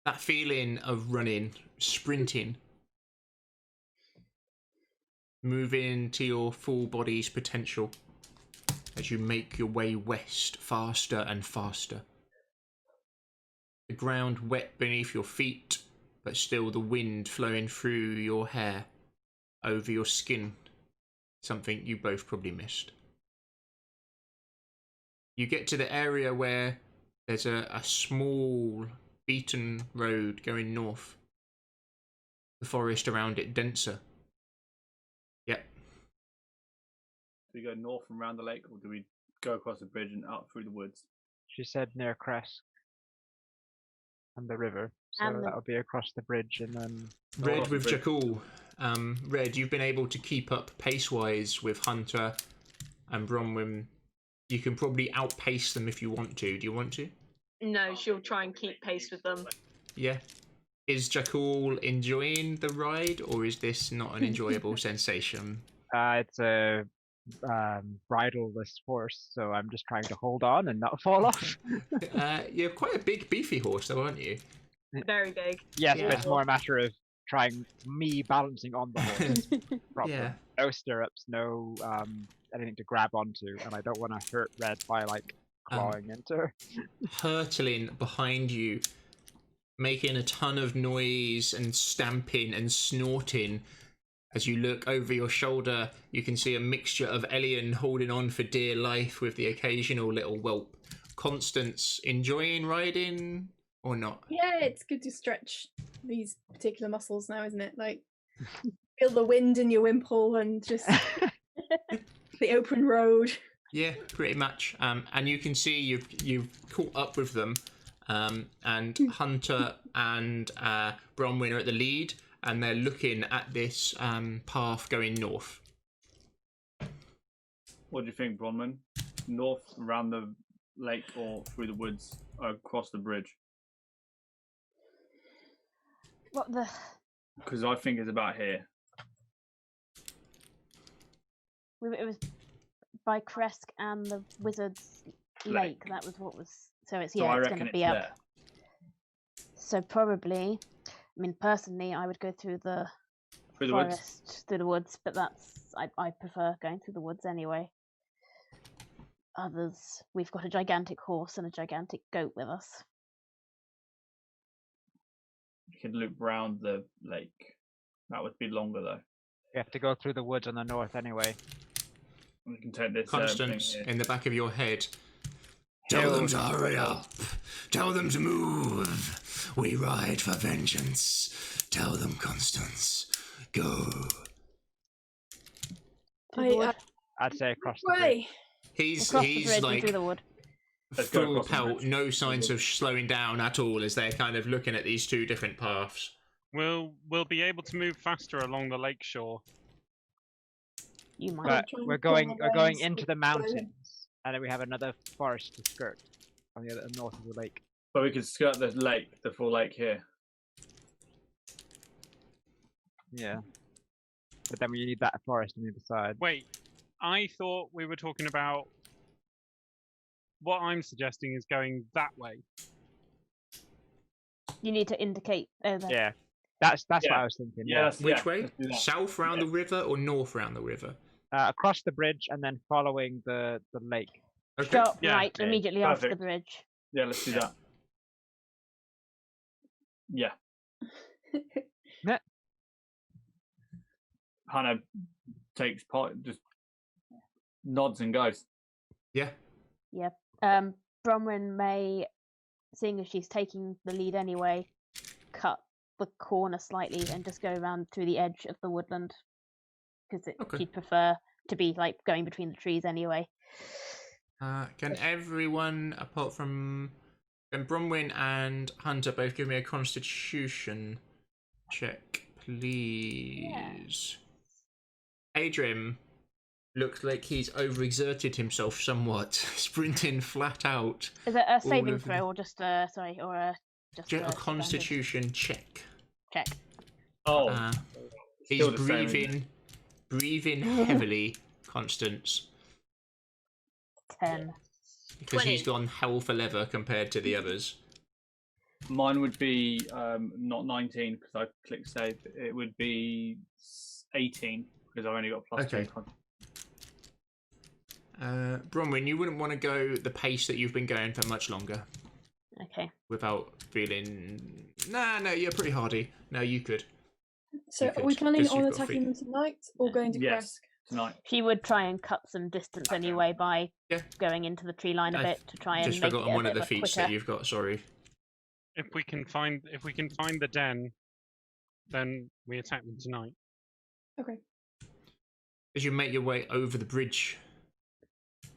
That feeling of running, sprinting, moving to your full body's potential as you make your way west faster and faster. The ground wet beneath your feet, but still the wind flowing through your hair, over your skin, something you both probably missed. You get to the area where there's a small beaten road going north. The forest around it denser. Yep. Do we go north and round the lake, or do we go across the bridge and out through the woods? She said near Crest and the river, so And the- that'll be across the bridge and then. Red North with bridge. Jakul. Red, you've been able to keep up pace-wise with Hunter and Bronwyn. You can probably outpace them if you want to. Do you want to? No, she'll try and keep pace with them. Yeah. Is Jakul enjoying the ride, or is this not an enjoyable sensation? It's a bridleless horse, so I'm just trying to hold on and not fall off. You're quite a big, beefy horse, though, aren't you? Very big. Yes, Yeah. but it's more a matter of me balancing on the horse. Yeah. No stirrups, no anything to grab onto, and I don't want to hurt Red by like clawing into her. Hurtling behind you, making a ton of noise and stamping and snorting. As you look over your shoulder, you can see a mixture of Elian holding on for dear life with the occasional little whelp. Constance, enjoying riding or not? Yeah, it's good to stretch these particular muscles now, isn't it? Like, feel the wind in your wimple and just the open road. Yeah, pretty much. And you can see you've caught up with them, and Hunter and Bronwyn are at the lead, and they're looking at this path going north. What do you think, Bronwyn? North, around the lake, or through the woods, across the bridge? What the? Because I think it's about here. It was by Kresk and the Wizard's Lake. That was what was. So it's So I it's reckon going to it's be up. there. So probably, I mean, personally, I would go through the Through the forest, woods. through the woods. But I prefer going through the woods anyway. Others, we've got a gigantic horse and a gigantic goat with us. You can loop round the lake. That would be longer though. We have to go through the woods on the north anyway. We can take this. Constance, thing here. in the back of your head. Tell them to hurry up. Tell them to move. We ride for vengeance. Tell them, Constance. Go. I'd say across the bridge. Way. He's Across the bridge and like through the wood. Let's go full across the pelt, bridge. no signs of slowing down at all as they're kind of looking at these two different paths. We'll be able to move faster along the lake shore. You might. But trying we're to pull going my we're going reins into with the the mountains, and then we have another forest to skirt on the other north of the lake. But we could skirt the lake, the full lake here. Yeah. But then we need that forest on the other side. Wait, I thought we were talking about. What I'm suggesting is going that way. You need to indicate. Yeah. That's what Yeah. I was thinking. Yeah. Which way? let's do that. South round the river or north round the river? Across the bridge and then following the lake. Okay. Stop Yeah. right Okay, immediately after the perfect. bridge. Yeah, let's do that. Yeah. Hannah takes part, just nods and goes. Yeah. Yep. Bronwyn may, seeing as she's taking the lead anyway, cut the corner slightly and just go around through the edge of the woodland because Okay. she'd prefer to be like going between the trees anyway. Can everyone, apart from Bronwyn and Hunter, both give me a Constitution check, please? Adrian looks like he's overexerted himself somewhat, sprinting flat out. Is it a saving of throw or just sorry, or a just Get a standard Constitution check. check? Oh, He's still the same, isn't it? breathing heavily, Constance, 10. because he's 20. gone hell for leather compared to the others. mine would be not 19 because I clicked save. It would be 18 because I've only got plus Okay. 2. Bronwyn, you wouldn't want to go the pace that you've been going for much longer Okay. without feeling. No, you're pretty hardy. No, you could. So You are we could, planning 'cause on you've got attacking free- them tonight or going to Yes. Kresk? Tonight. She would try and cut some distance anyway by Yeah. going into the tree line a I bit to try and Just make forgotten it a one of bit the of a feats quicker. that you've got. Sorry. If we can find the den, then we attack them tonight. Okay. As you make your way over the bridge,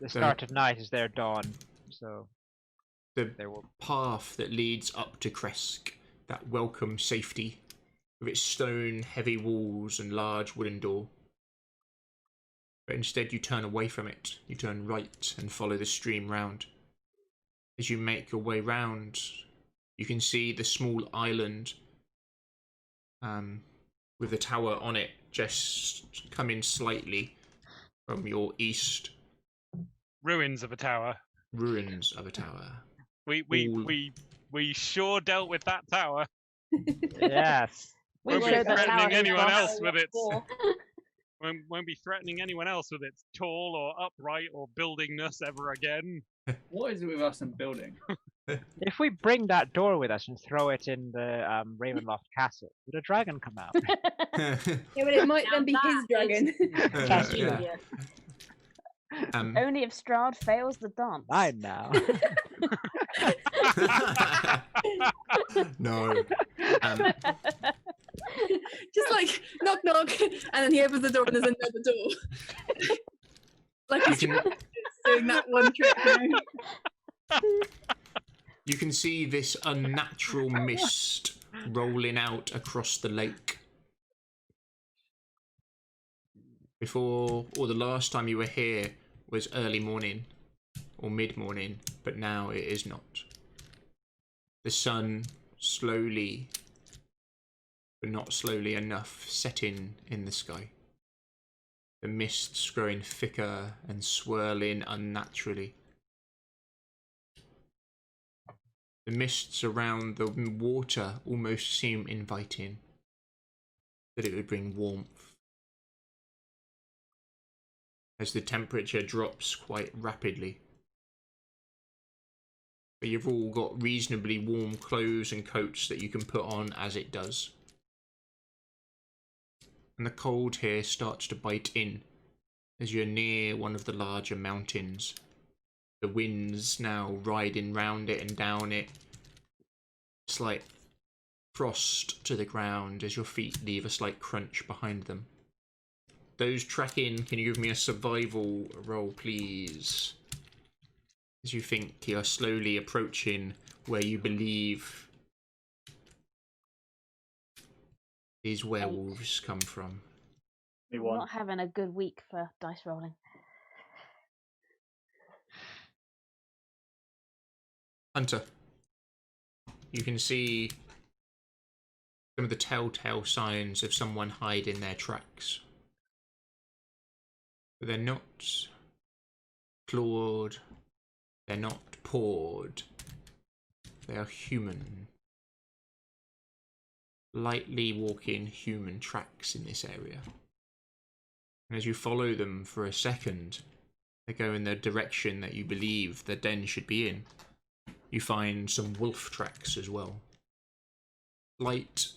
The start of night is their dawn, so the they will. path that leads up to Kresk, that welcome safety, with its stone, heavy walls and large wooden door. But instead you turn away from it. You turn right and follow the stream round. As you make your way round, you can see the small island with the tower on it just coming slightly from your east. Ruins of a tower. Ruins of a tower. We sure dealt with that tower. Yes. Won't be showed that tower threatening who's anyone boss. else with its. Won't be threatening anyone else with its tall or upright or buildingness ever again. What is it with us and building? If we bring that door with us and throw it in the Ravenloft castle, would a dragon come out? Yeah, but it might then be his dragon. Yeah. Only if Strahd fails the dance. I know. No. Just like knock knock, and then he opens the door and there's another door. Like he's You can- doing that one trick. You know? You can see this unnatural mist rolling out across the lake. Before, or the last time you were here was early morning or mid-morning, but now it is not. The sun slowly, but not slowly enough, setting in the sky. The mists growing thicker and swirling unnaturally. The mists around the water almost seem inviting, that it would bring warmth. As the temperature drops quite rapidly. But you've all got reasonably warm clothes and coats that you can put on as it does. And the cold here starts to bite in as you're near one of the larger mountains. The winds now riding round it and down it. Slight frost to the ground as your feet leave a slight crunch behind them. Those tracking, can you give me a survival roll, please? As you think you're slowly approaching where you believe these werewolves come from. I'm not having a good week for dice rolling. Hunter, you can see some of the telltale signs of someone hiding their tracks. But they're not clawed, they're not pawed, they are human. Lightly walking human tracks in this area. And as you follow them for a second, they go in the direction that you believe the den should be in. You find some wolf tracks as well. Light,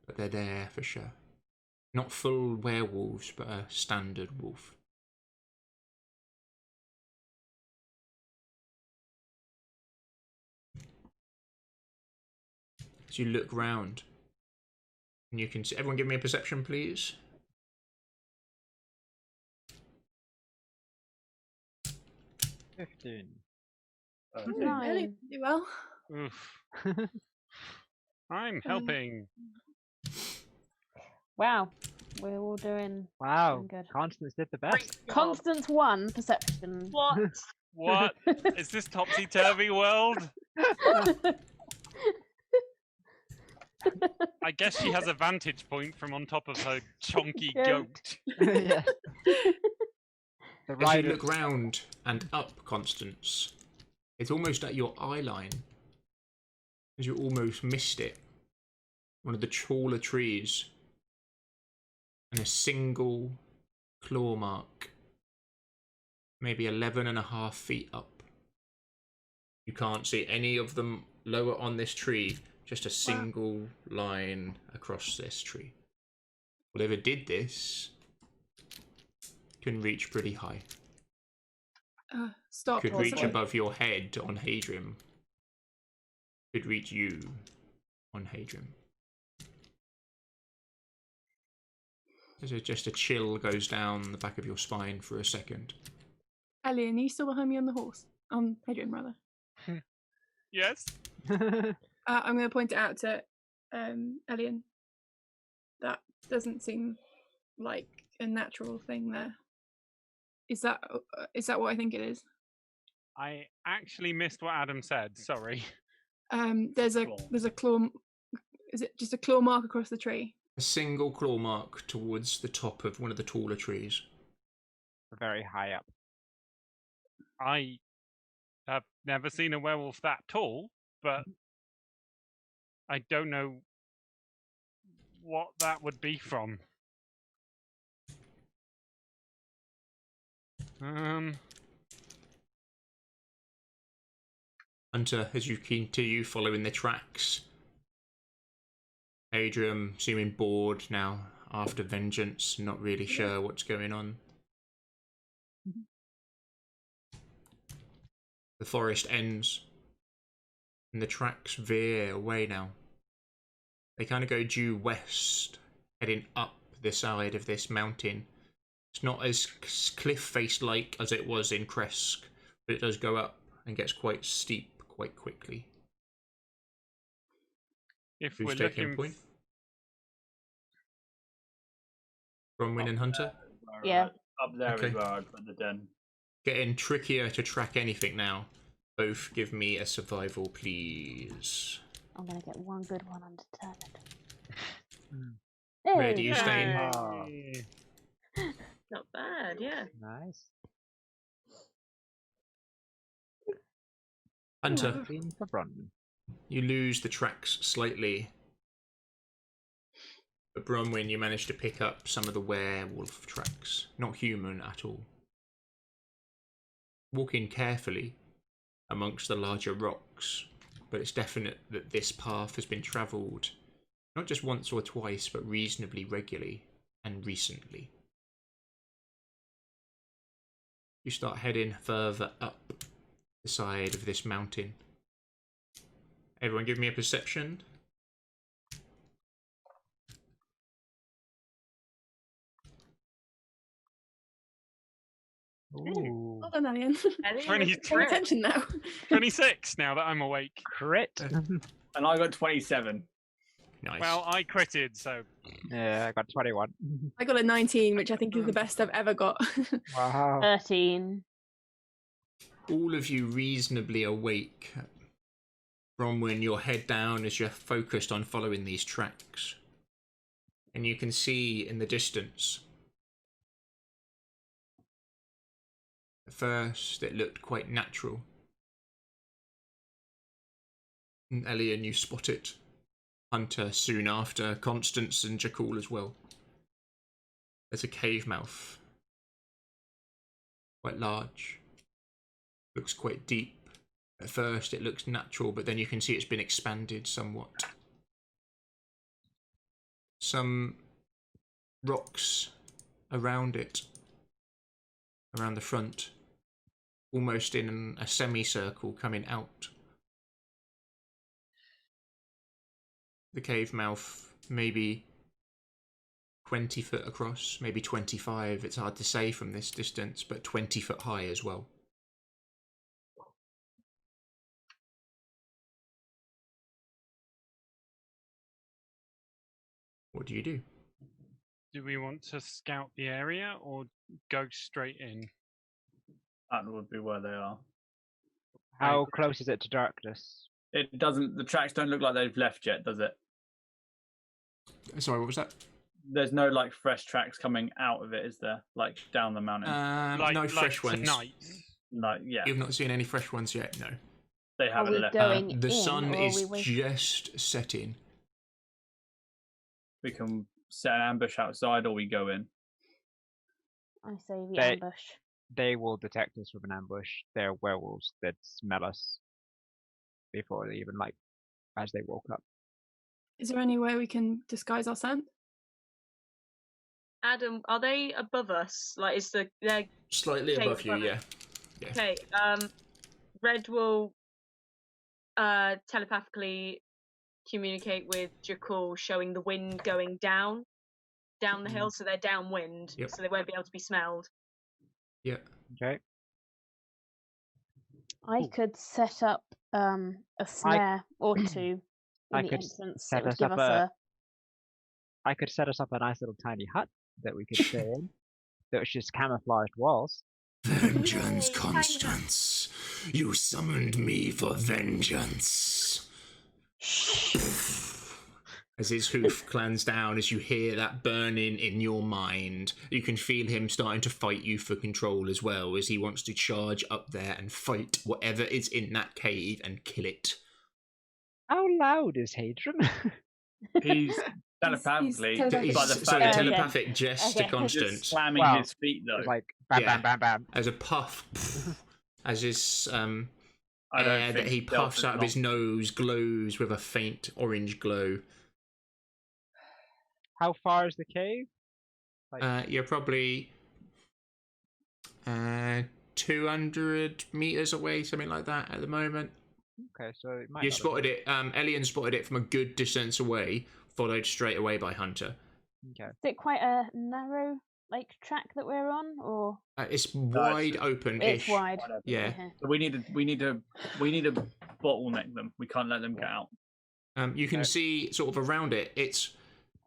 but they're there for sure. Not full werewolves, but a standard wolf. As you look round, and you can see, everyone give me a perception, please. Really do well. Oof. I'm helping. Wow, we're all doing Wow, good. Constance did the best. Constance 1 perception. What? What? Is this topsy-turvy world? I guess she has a vantage point from on top of her chonky goat. Yeah. The As you rider. look round and up, Constance, it's almost at your eye line. As you almost missed it. One of the taller trees. And a single claw mark. Maybe 11.5 feet up. You can't see any of them lower on this tree. Just a single line across this tree. Whatever did this can reach pretty high. Stop. Could reach possibly. above your head on Hadrian. Could reach you on Hadrian. There's just a chill goes down the back of your spine for a second. Alien, are you still behind me on the horse? On Hadrian, rather. Yes. I'm going to point it out to Alien. doesn't seem like a natural thing there. Is that what I think it is? I actually missed what Adam said. Sorry. There's a claw. Is it just a claw mark across the tree? A single claw mark towards the top of one of the taller trees. Very high up. I have never seen a werewolf that tall, but I don't know what that would be from. Hunter, as you continue following the tracks, Adrian seeming bored now after vengeance, not really sure what's going on. The forest ends, and the tracks veer away now. They kind of go due west, heading up the side of this mountain. It's not as cliff-faced like as it was in Kresk, but it does go up and gets quite steep quite quickly. If Who's we're taking looking, point? Bronwyn and Hunter? Yeah. Up there Okay. is where I'd put the den. Getting trickier to track anything now. Both give me a survival, please. I'm gonna get one good one undetermined. Where do you stay? Yay. Not bad, yeah. Nice. Hunter, 19 for Bronwyn. you lose the tracks slightly. But Bronwyn, you manage to pick up some of the werewolf tracks. Not human at all. Walking carefully amongst the larger rocks, but it's definite that this path has been travelled not just once or twice, but reasonably regularly and recently. You start heading further up the side of this mountain. Everyone give me a perception. Ooh. Well done, Alien. Twenty- Paying attention now. 26 now that I'm awake. Crit. And I got 27. Nice. Well, I critted, so Yeah, I got 21. I got a 19, which I think is the best I've ever got. Wow. 13. All of you reasonably awake. Bronwyn, your head down as you're focused on following these tracks. And you can see in the distance. At first, it looked quite natural. And Elian, you spot it. Hunter soon after, Constance and Jakul as well. There's a cave mouth. Quite large. Looks quite deep. At first, it looks natural, but then you can see it's been expanded somewhat. Some rocks around it, around the front, almost in a semicircle coming out. The cave mouth, maybe 20 foot across, maybe 25. It's hard to say from this distance, but 20 foot high as well. What do you do? do we want to scout the area or go straight in? That would be where they are. How close is it to darkness? It doesn't. The tracks don't look like they've left yet, does it? Sorry, what was that? There's no like fresh tracks coming out of it, is there? Like down the mountain. No fresh ones. Tonight. Like yeah, You've not seen any fresh ones yet, no. they Are haven't we left. going The in, sun or are is we waiting? just setting. We can set an ambush outside, or we go in. I say we They- ambush. They will detect us with an ambush. They're werewolves that smell us before they even as they woke up. Is there any way we can disguise our scent? Adam, are they above us? Like, is they're Slightly Okay, above you, above yeah. okay? Red will telepathically communicate with Jakul, showing the wind going down the hill, so they're downwind, Yep. so they won't be able to be smelled. Yeah. Okay. I could set up a snare or two in I the could entrance. set It would us give up us I could set us up a nice little tiny hut that we could stay in. That was just camouflaged walls. Vengeance, Yay, Constance. You summoned me for vengeance. As his hoof clans down, as you hear that burning in your mind, you can feel him starting to fight you for control as well, as he wants to charge up there and fight whatever is in that cave and kill it. How loud is Hadron? He's telepathically, telepathic. but the Sorry, fact Okay. telepathic jest to Okay. Constance. just slamming Well, his feet though. It's like bam, Yeah. bam, bam, bam. As a puff, as his I don't air that think he puffs Delta's out of his nose glows with a faint orange glow. How far is the cave? You're probably 200 meters away, something like that at the moment. Okay, so it might You not spotted it, Elian spotted it from a good distance away, followed straight away by Hunter. Okay. Is it quite a narrow track that we're on, or It's wide open. it's wide? Yeah. Okay. So we need to bottleneck them. We can't let them get out. You can see sort of around it.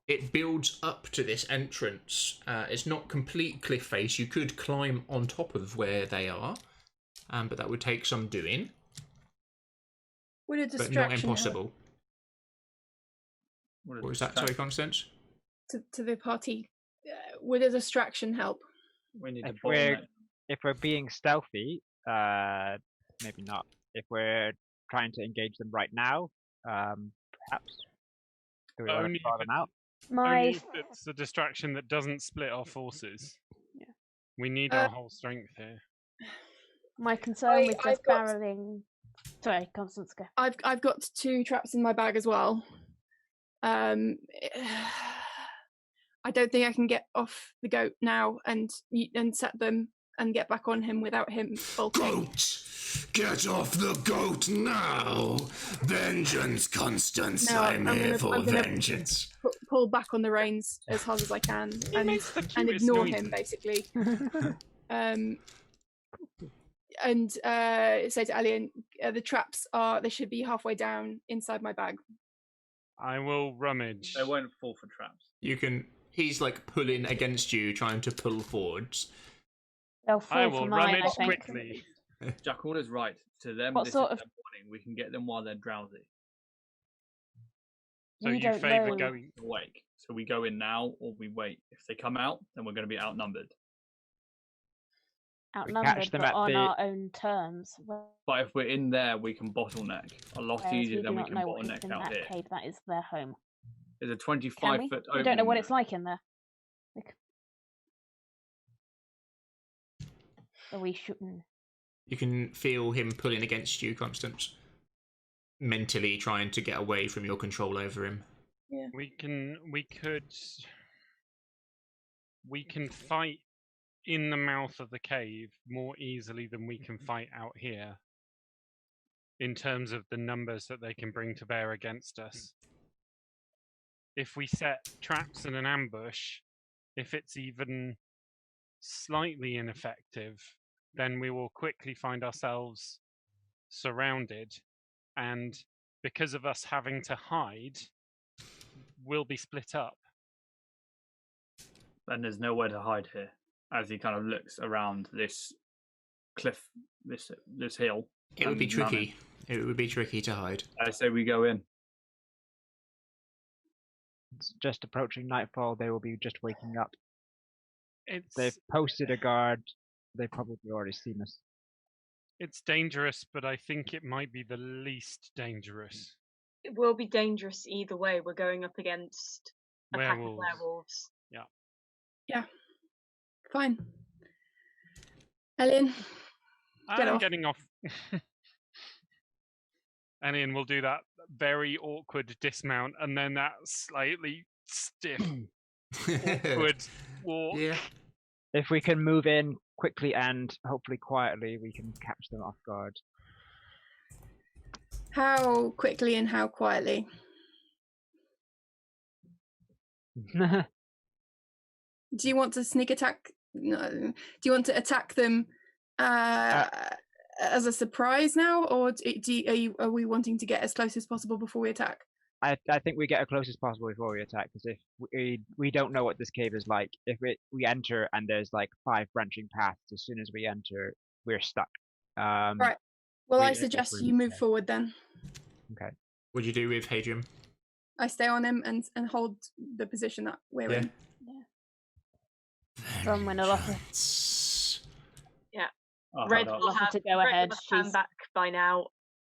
It builds up to this entrance. It's not complete cliff face. You could climb on top of where they are, but that would take some doing. Would a But distraction not help impossible. What was that? Sorry, Constance? to the party? Would a distraction help? We need to If we're bottleneck. if we're being stealthy, maybe not. If we're trying to engage them right now, perhaps. Do we want Only to draw if them it- out? My Only if it's a distraction that doesn't split our forces. Yeah. We need our whole strength here. my concern with I've just got- barreling. Sorry, Constance, go. I've got 2 traps in my bag as well. I don't think I can get off the goat now and set them and get back on him without him bolting. Goat! Get off the goat now! Vengeance, Constance. No, I'm I'm here gonna- for I'm gonna- vengeance. Pull back on the reins as hard as I can and makes the cutest ignore noises. him basically. And say to Alien, the traps they should be halfway down inside my bag. I will rummage. They won't fall for traps. You can. He's like pulling against you, trying to pull forwards. They'll fall I for will mine, I rummage think. quickly. Jackal is right. To them, What this sort is of- their morning. We can get them while they're drowsy, So You you don't favour know. going. awake. So we go in now, or we wait. If they come out, then we're going to be outnumbered. Outnumbered, them but at on the- our own terms. Well, But if we're in there, we can bottleneck a lot whereas easier we do than we not can know what is bottleneck in out that here. cave. That is their home. There's a Can 25 we? foot We opening. don't know what it's there. like in there. Are we shooting? You can feel him pulling against you, Constance. Mentally trying to get away from your control over him. We can fight in the mouth of the cave more easily than we can fight out here. In terms of the numbers that they can bring to bear against us. If we set traps in an ambush, if it's even slightly ineffective, then we will quickly find ourselves surrounded, and because of us having to hide, we'll be split up. And there's nowhere to hide here. As he kind of looks around this cliff, this hill. It would be and mountain. tricky. It would be tricky to hide. I say we go in. It's just approaching nightfall. They will be just waking up. It's They've posted a guard. They've probably already seen us. it's dangerous, but I think it might be the least dangerous. It will be dangerous either way. We're going up against a pack of Werewolves. werewolves. Fine. Alien, Get I'm off. getting off. Alien will do that very awkward dismount and then that slightly stiff, awkward walk. Yeah. If we can move in quickly and hopefully quietly, we can catch them off guard. how quickly and how quietly? Do you want to sneak attack? No. Do you want to attack them as a surprise now, or are we wanting to get as close as possible before we attack? I think we get as close as possible before we attack, because if we don't know what this cave is like. If we enter and there's like 5 branching paths, as soon as we enter, we're stuck. Right. Well, I it's suggest really you move safe. forward then. Okay. What do you do with Hadrian? I stay on him and hold the position that we're in. Bronwyn will offer. Yeah. I'll Red head will off. have to go Red ahead. will have turned She's back by now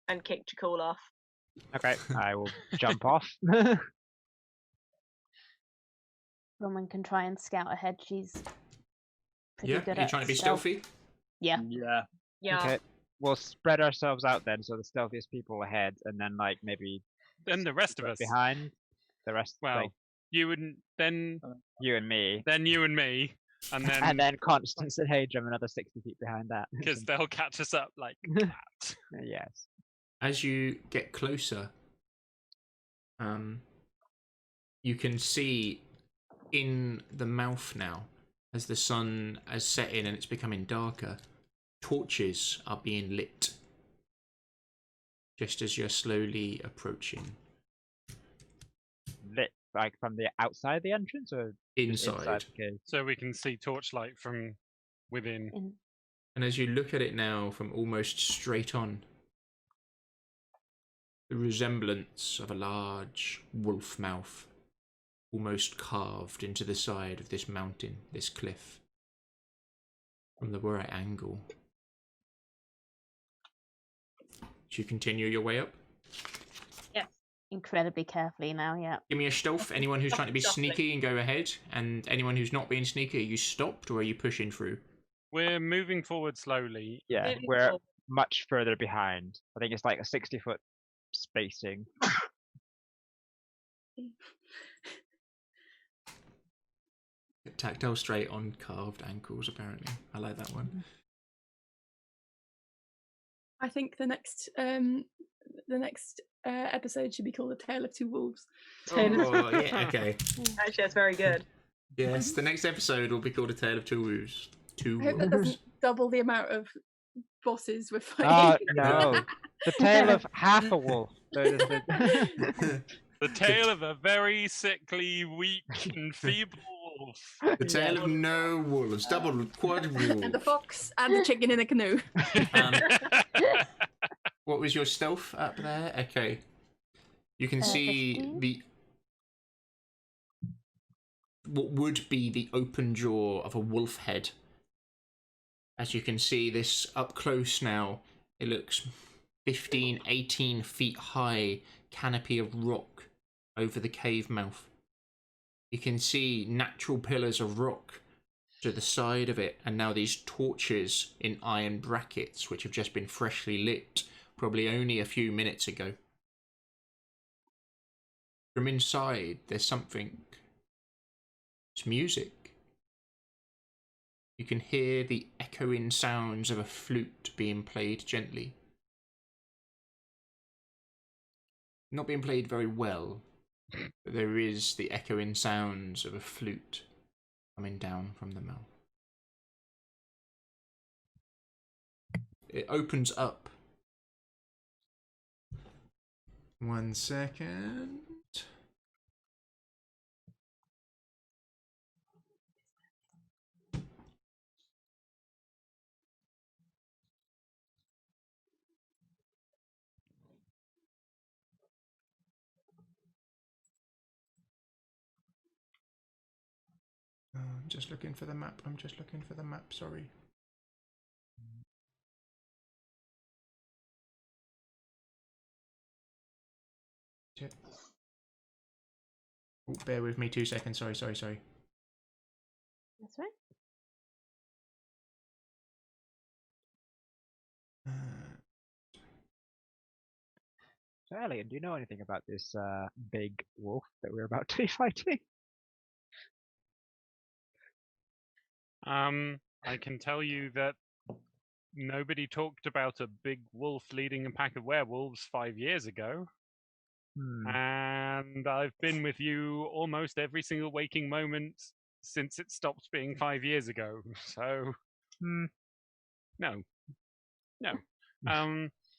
and kicked Jakul off. Okay, I will jump off. Bronwyn can try and scout ahead. She's pretty Yeah, good you're at trying to be stealth. stealthy? Yeah. Yeah. Yeah. Okay, we'll spread ourselves out then, so the stealthiest people ahead, and then like maybe Then the rest of us. behind. The rest, Well, like you and then you and me, you and me, and then and then Constance and Hadrian another 60 feet behind that. because they'll catch us up like that. Yes. As you get closer, you can see in the mouth now, as the sun has set in and it's becoming darker, torches are being lit just as you're slowly approaching. Lit like from the outside the entrance or just Inside. the cave? So we can see torchlight from within. And as you look at it now from almost straight on, the resemblance of a large wolf mouth almost carved into the side of this mountain, this cliff, from the right angle. Should you continue your way up? Yes. Incredibly carefully now, yeah. Give me a stealth. Anyone who's trying to be Stealthily. sneaky and go ahead, and anyone who's not being sneaky, are you stopped or are you pushing through? We're moving forward slowly. Yeah, Moving we're forward. much further behind. I think it's like a 60-foot spacing. Tactile straight on carved ankles, apparently. I like that one. I think the next episode should be called "A Tale of Two Wolves." Oh, yeah, okay. Actually, that's very good. Yes, the next episode will be called A Tale of Two Wolves. I hope that doesn't double the amount of bosses we're Oh fighting. no! The tale of half a wolf. The tale of a very sickly, weak, and feeble wolf. The Tale of No Wolves. Double, quadruple. And the fox and the chicken in a canoe. What was your stealth up there? Okay. You can see 15. what would be the open jaw of a wolf head. As you can see this up close now, it looks 15, 18 feet high canopy of rock over the cave mouth. You can see natural pillars of rock to the side of it, and now these torches in iron brackets which have just been freshly lit probably only a few minutes ago. From inside there's something. It's music. You can hear the echoing sounds of a flute being played gently. Not being played very well, but there is the echoing sounds of a flute coming down from the mouth. It opens up. 1 second. I'm just looking for the map. Sorry. Shit. Oh, bear with me 2 seconds. Sorry. That's right. So, Elliot, do you know anything about this big wolf that we're about to be fighting? I can tell you that nobody talked about a big wolf leading a pack of werewolves 5 years ago. And I've been with you almost every single waking moment since it stopped being 5 years ago. So, no.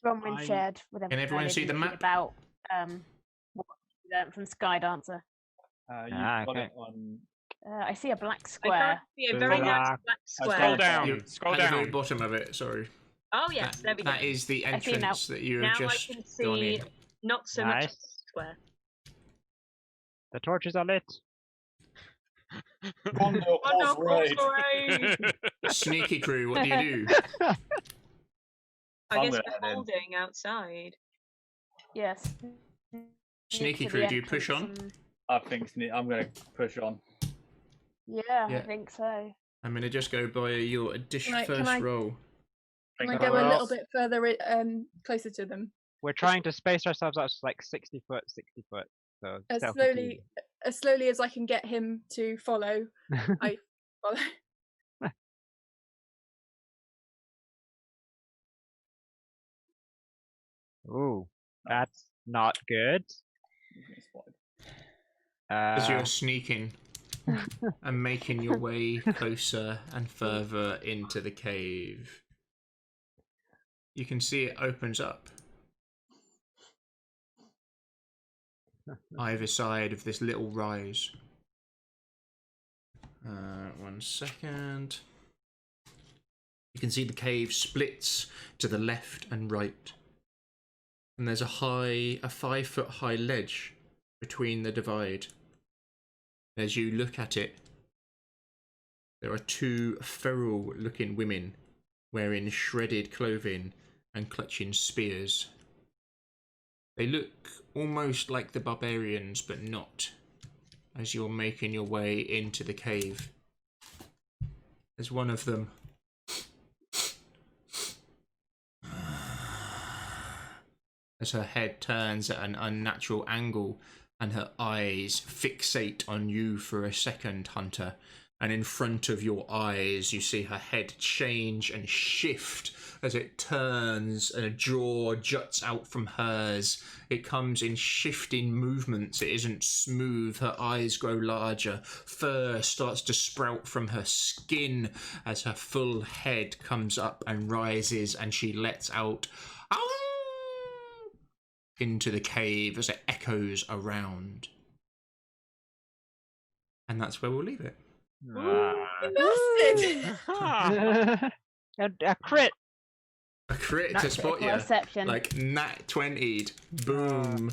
Bronwyn shared with Can everyone see the map? about what learned from Skydancer. You've got okay. it on. I see a black I square. can't see a very nice Black. black Scroll square. down. You're Scroll at the very down. bottom of it. Sorry. Oh yes, there we go. That is the I see now. entrance that you Now have I just can gone see in. not so much Nice. square. The torches are lit. Oh no, horse raid! Sneaky crew, what do you do? I I'm guess gonna we're head in. holding outside. Yes. Sneaky To the crew, do you push on? entrance and- I think I'm going to push on. Yeah, Yeah. I think so. I'm going to just go by your first roll. Can I Think go a Well- little bit further, closer to them? We're trying to space ourselves out to like 60 foot, 60 foot. So As stealthily. slowly as I can get him to follow, I follow. Ooh, that's not good. As you're sneaking and making your way closer and further into the cave, you can see it opens up. Either side of this little rise. 1 second. You can see the cave splits to the left and right. And there's a 5 foot high ledge between the divide. As you look at it, there are 2 feral looking women wearing shredded clothing and clutching spears. They look almost like the barbarians, but not, as you're making your way into the cave. There's one of them. As her head turns at an unnatural angle and her eyes fixate on you for a second, Hunter. And in front of your eyes, you see her head change and shift as it turns and a jaw juts out from hers. It comes in shifting movements. It isn't smooth. Her eyes grow larger. Fur starts to sprout from her skin as her full head comes up and rises, and she lets out into the cave as it echoes around. And that's where we'll leave it. Bastard! A crit. A crit Not to spot critical you. reception. Like nat 20'd. Boom.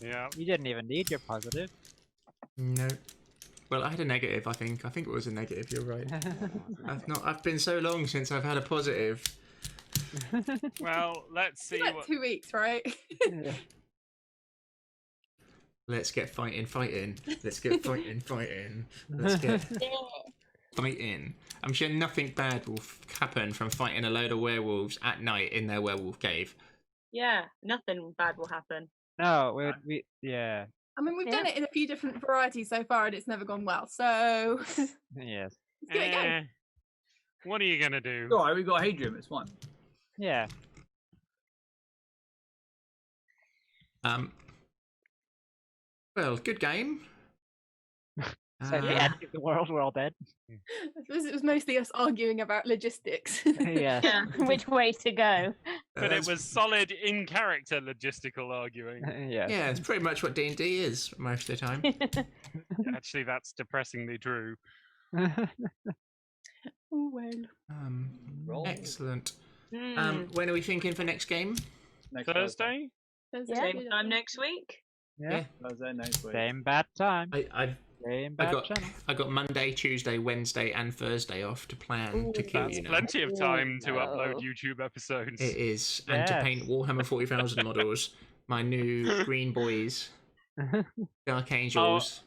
Yeah. You didn't even need your positive. No. Well, I had a negative, I think. I think it was a negative, you're right. I've been so long since I've had a positive. Well, let's see It's like what. 2 weeks, right? Let's get fighting. Let's get fighting. Let's get fighting. I'm sure nothing bad will happen from fighting a load of werewolves at night in their werewolf cave. Yeah, nothing bad will happen. No, we yeah. I mean, we've done it in a few different varieties so far, and it's never gone well. So let's Yes. give it a go. What are you gonna do? Alright, we got Hadrian, it's fine. Yeah. Well, good game. So the end of the world, we're all dead. It was mostly us arguing about logistics. Yeah. Yeah. Which way to go? But it was solid in character logistical arguing. Yeah. Yeah, it's pretty much what D&D is most of the time. Actually, that's depressingly true. Oh well. Roll. Excellent. Hmm. When are we thinking for next game? Next Thursday? Same time next week. Yeah. Thursday next week. Same bad time. I Same bad channel. got Monday, Tuesday, Wednesday, and Thursday off to plan to kill That's you now. plenty of time to upload no. YouTube episodes. It is, and to paint Yes. Warhammer 40,000 models. My new Green Boys, Dark Angels.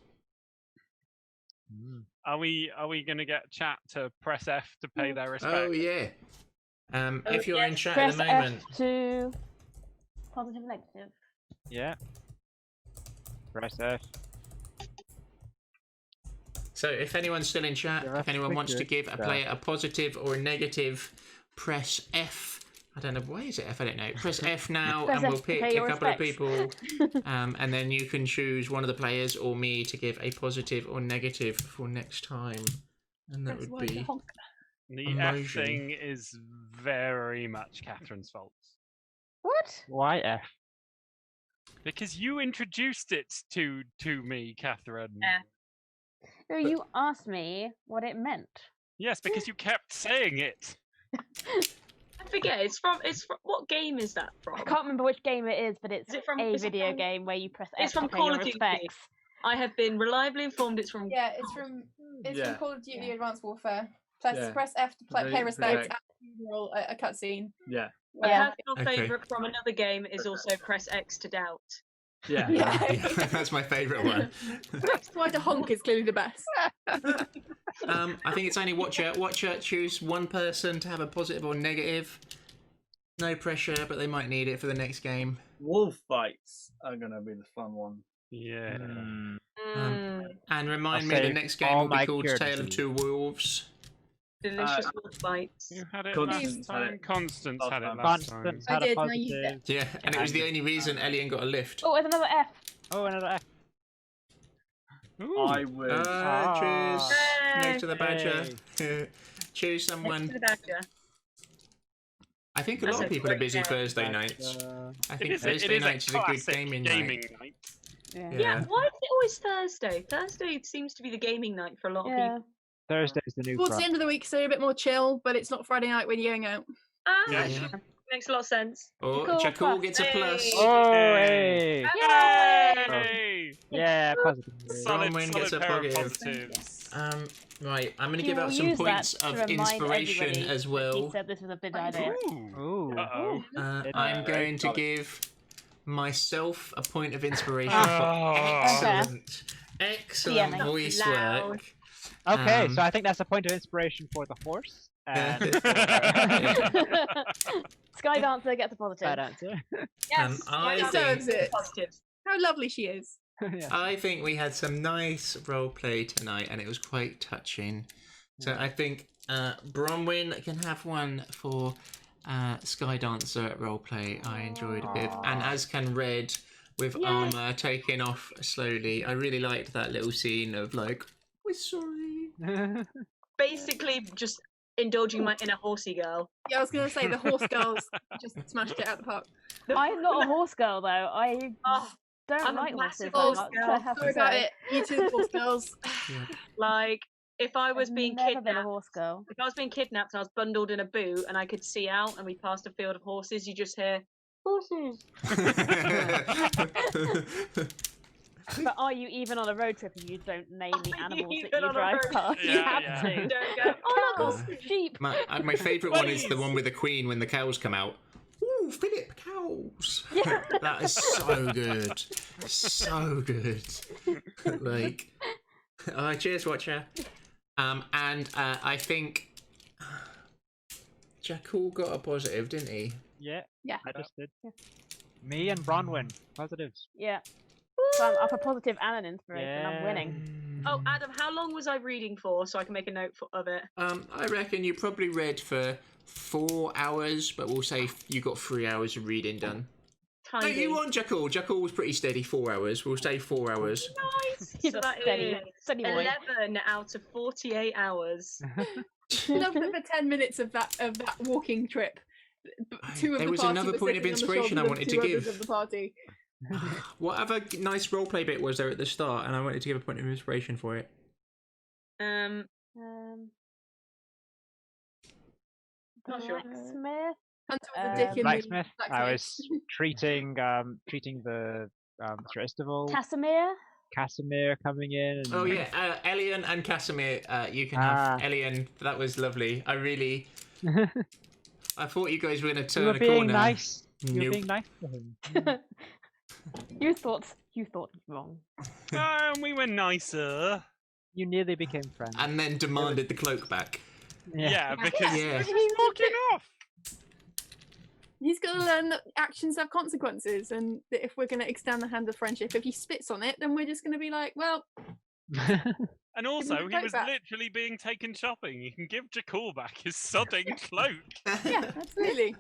Are we gonna get chat to press F to pay their respect? Oh yeah. If you're in yes. chat Press at the moment, F to positive, negative. Yeah. Press F. so if anyone's still in chat, Yeah, if anyone wants to quicker, give a player a positive or a negative, press F. I don't know, why is it F? I don't know. Press F now, Press and we'll F to pick pay a your couple of respects. people, and then you can choose one of the players or me to give a positive or negative for next time, and that That's why would the be. honk. The F Emotion. thing is very much Catherine's fault. What? Why F? Because you introduced it to me, Catherine. Yeah. No, you asked me what it meant. Yes, because you kept saying it. I forget. It's from. What game is that from? I can't remember which game it is, but it's Is it from- a is it video from- game where you press It's X from to pay Call your of Duty. respects. I have been reliably informed it's from. Yeah, it's from Yeah. Call of Duty Yeah. Advanced Warfare. Yeah. Press F to They- pay respect they- and roll a cutscene. Yeah. A Yeah. personal Okay. favourite from another game is also press X to doubt. Yeah. Yeah. That's my favourite one. That's why the honk is clearly the best. I think it's only Watcher. Watcher, choose one person to have a positive or negative. No pressure, but they might need it for the next game. Wolf fights are gonna be the fun one. Yeah. And remind I'll me, the save next game all will be my called cure Tale of disease. Two Wolves. Delicious wolf bites. You had it Constance last had time. it. Constance Last had it time. last time. Constance I had a did, and I used positive. it. Yeah, and it was the only reason Elian got a lift. Oh, there's another F. Oh, another F. Ooh. I would. Choose Yay. next to the badger. Choose someone. Next to the badger. I think a That's lot a of people are great busy game. Thursday nights. I It think is Thursday a nights is a good classic gaming gaming night. night. Yeah. Yeah, why is it always Thursday? Thursday seems to be the gaming night for a lot of Yeah. people. Thursday's the new Towards the crop. end of the week, so a bit more chill, but it's not Friday night when you're going out. Yeah. Yeah. Makes a lot of sense. Oh, Cool, Jakul plus. gets a plus. Hey. Oh, hey! Yay! Yeah, positive. Solid, Bronwyn solid gets a pair of positive. positives. Right, I'm going to You give out will some use points that to of remind inspiration everybody as He well. said this was a big idea. Ooh. Ooh. Uh-oh. I'm going to solid. give myself a point of inspiration Oh. for excellent DMing. voice Loud. work. Okay, so I think that's a point of inspiration for the horse. Yeah. And Sky Dancer gets a positive. bad answer. Yes, I yeah, deserves think- it. Positives. How lovely she is. Yeah. I think we had some nice role play tonight, and it was quite touching. So I think Bronwyn can have one for Sky Dancer role play. I enjoyed a bit, and as can Red with Yay. armor taking off slowly. I really liked that little scene of like, we're sorry. Basically, just indulging my inner horsey girl. Yeah, I was going to say the horse girls just smashed it out the park. I'm not a horse girl though. I Oh, don't I'm a like massive horses horse that much. girl. I have Sorry to about say. it. You two horse girls. like if I was I've being never been a kidnapped. horse girl. If I was being kidnapped and I was bundled in a boot and I could see out and we passed a field of horses, you just hear horses. But are you even on a road trip if you don't name the Are you animals that even you on a drive road past? You Yeah, have yeah. to. Don't go. Oh, Cows, no. sheep. My favourite one is the one with the Queen when the cows come out. Ooh, Philip, cows! That is so good. So good. Like, cheers, Watcher. And I think Jakul got a positive, didn't he? Yeah, Yeah. I just did. Me and Bronwyn, positives. Yeah. So I'm up a positive and an inspiration. I'm winning. Oh, Adam, how long was I reading for so I can make a note of it? I reckon you probably read for 4 hours, but we'll say you got 3 hours of reading done. No, Tiny. you won Jakul. Jakul was pretty steady, 4 hours. We'll say 4 hours. Nice. He's So a that steady, is steady boy. 11 out of 48 hours. Love that the 10 minutes of that walking trip. Two of There the was party another were point of sitting on the inspiration I shoulders of wanted two to others give. Of the party. Whatever nice roleplay bit was there at the start, and I wanted to give a point of inspiration for it. Um, Not sure. Blacksmith. Hunter with the dick in the Blacksmith. I blacksmith. was treating the Sir Istival, Casimir. Casimir coming in. And Oh yeah, Elian and Casimir, you can have Elian. That was lovely. I thought you guys were going to you turn were a being corner. nice. You were Nope. being nice to him. You thought wrong. We were nicer. You nearly became friends. And then demanded the cloak back. Yeah, because Yeah. he's walking off. He's got to learn that actions have consequences, and that if we're going to extend the hand of friendship, if he spits on it, then we're just going to be like, well, And also, the he coat was back. literally being taken shopping. You can give Jakul back his sodding cloak. yeah, absolutely.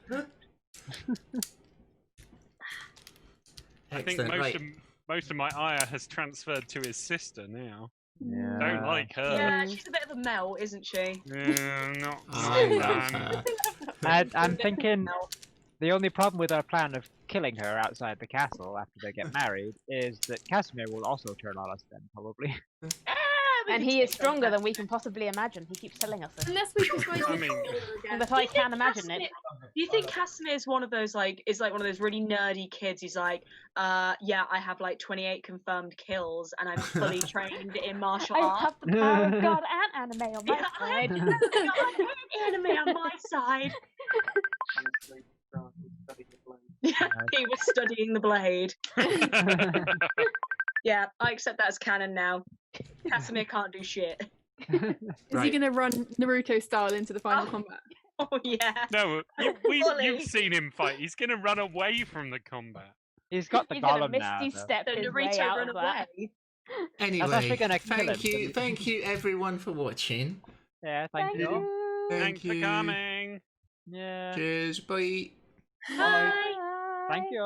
I think Excellent. most of my ire has transferred to his sister now. Yeah. Don't like her. yeah, she's a bit of a melt, isn't she? Not I so love bad. her. I'm thinking the only problem with our plan of killing her outside the castle after they get married is that Casimir will also turn on us then, probably. And he is stronger than we can possibly imagine. He keeps telling us this. Unless we persuade I him mean- again. But I can imagine it. Do you think Casimir's one of those is like one of those really nerdy kids who's like, yeah, I have like 28 confirmed kills and I'm fully trained in martial I arts. have the power of God and anime on my Yeah, I side. have anime on my side. Yeah, he was studying the blade. Yeah, I accept that as canon now. Casimir can't do shit. Is he Right. going to run Naruto style into the final combat? Oh yeah. No, Fully. you've seen him fight. He's going to run away from the combat. He's got the He's gonna golem now. misty though. step The his way Naruto out run of that. away. Anyway, actually gonna kill him. thank you everyone for watching. Yeah, thank Thank you. you. Thanks for coming. Yeah. Cheers, bye. Bye. Thank you.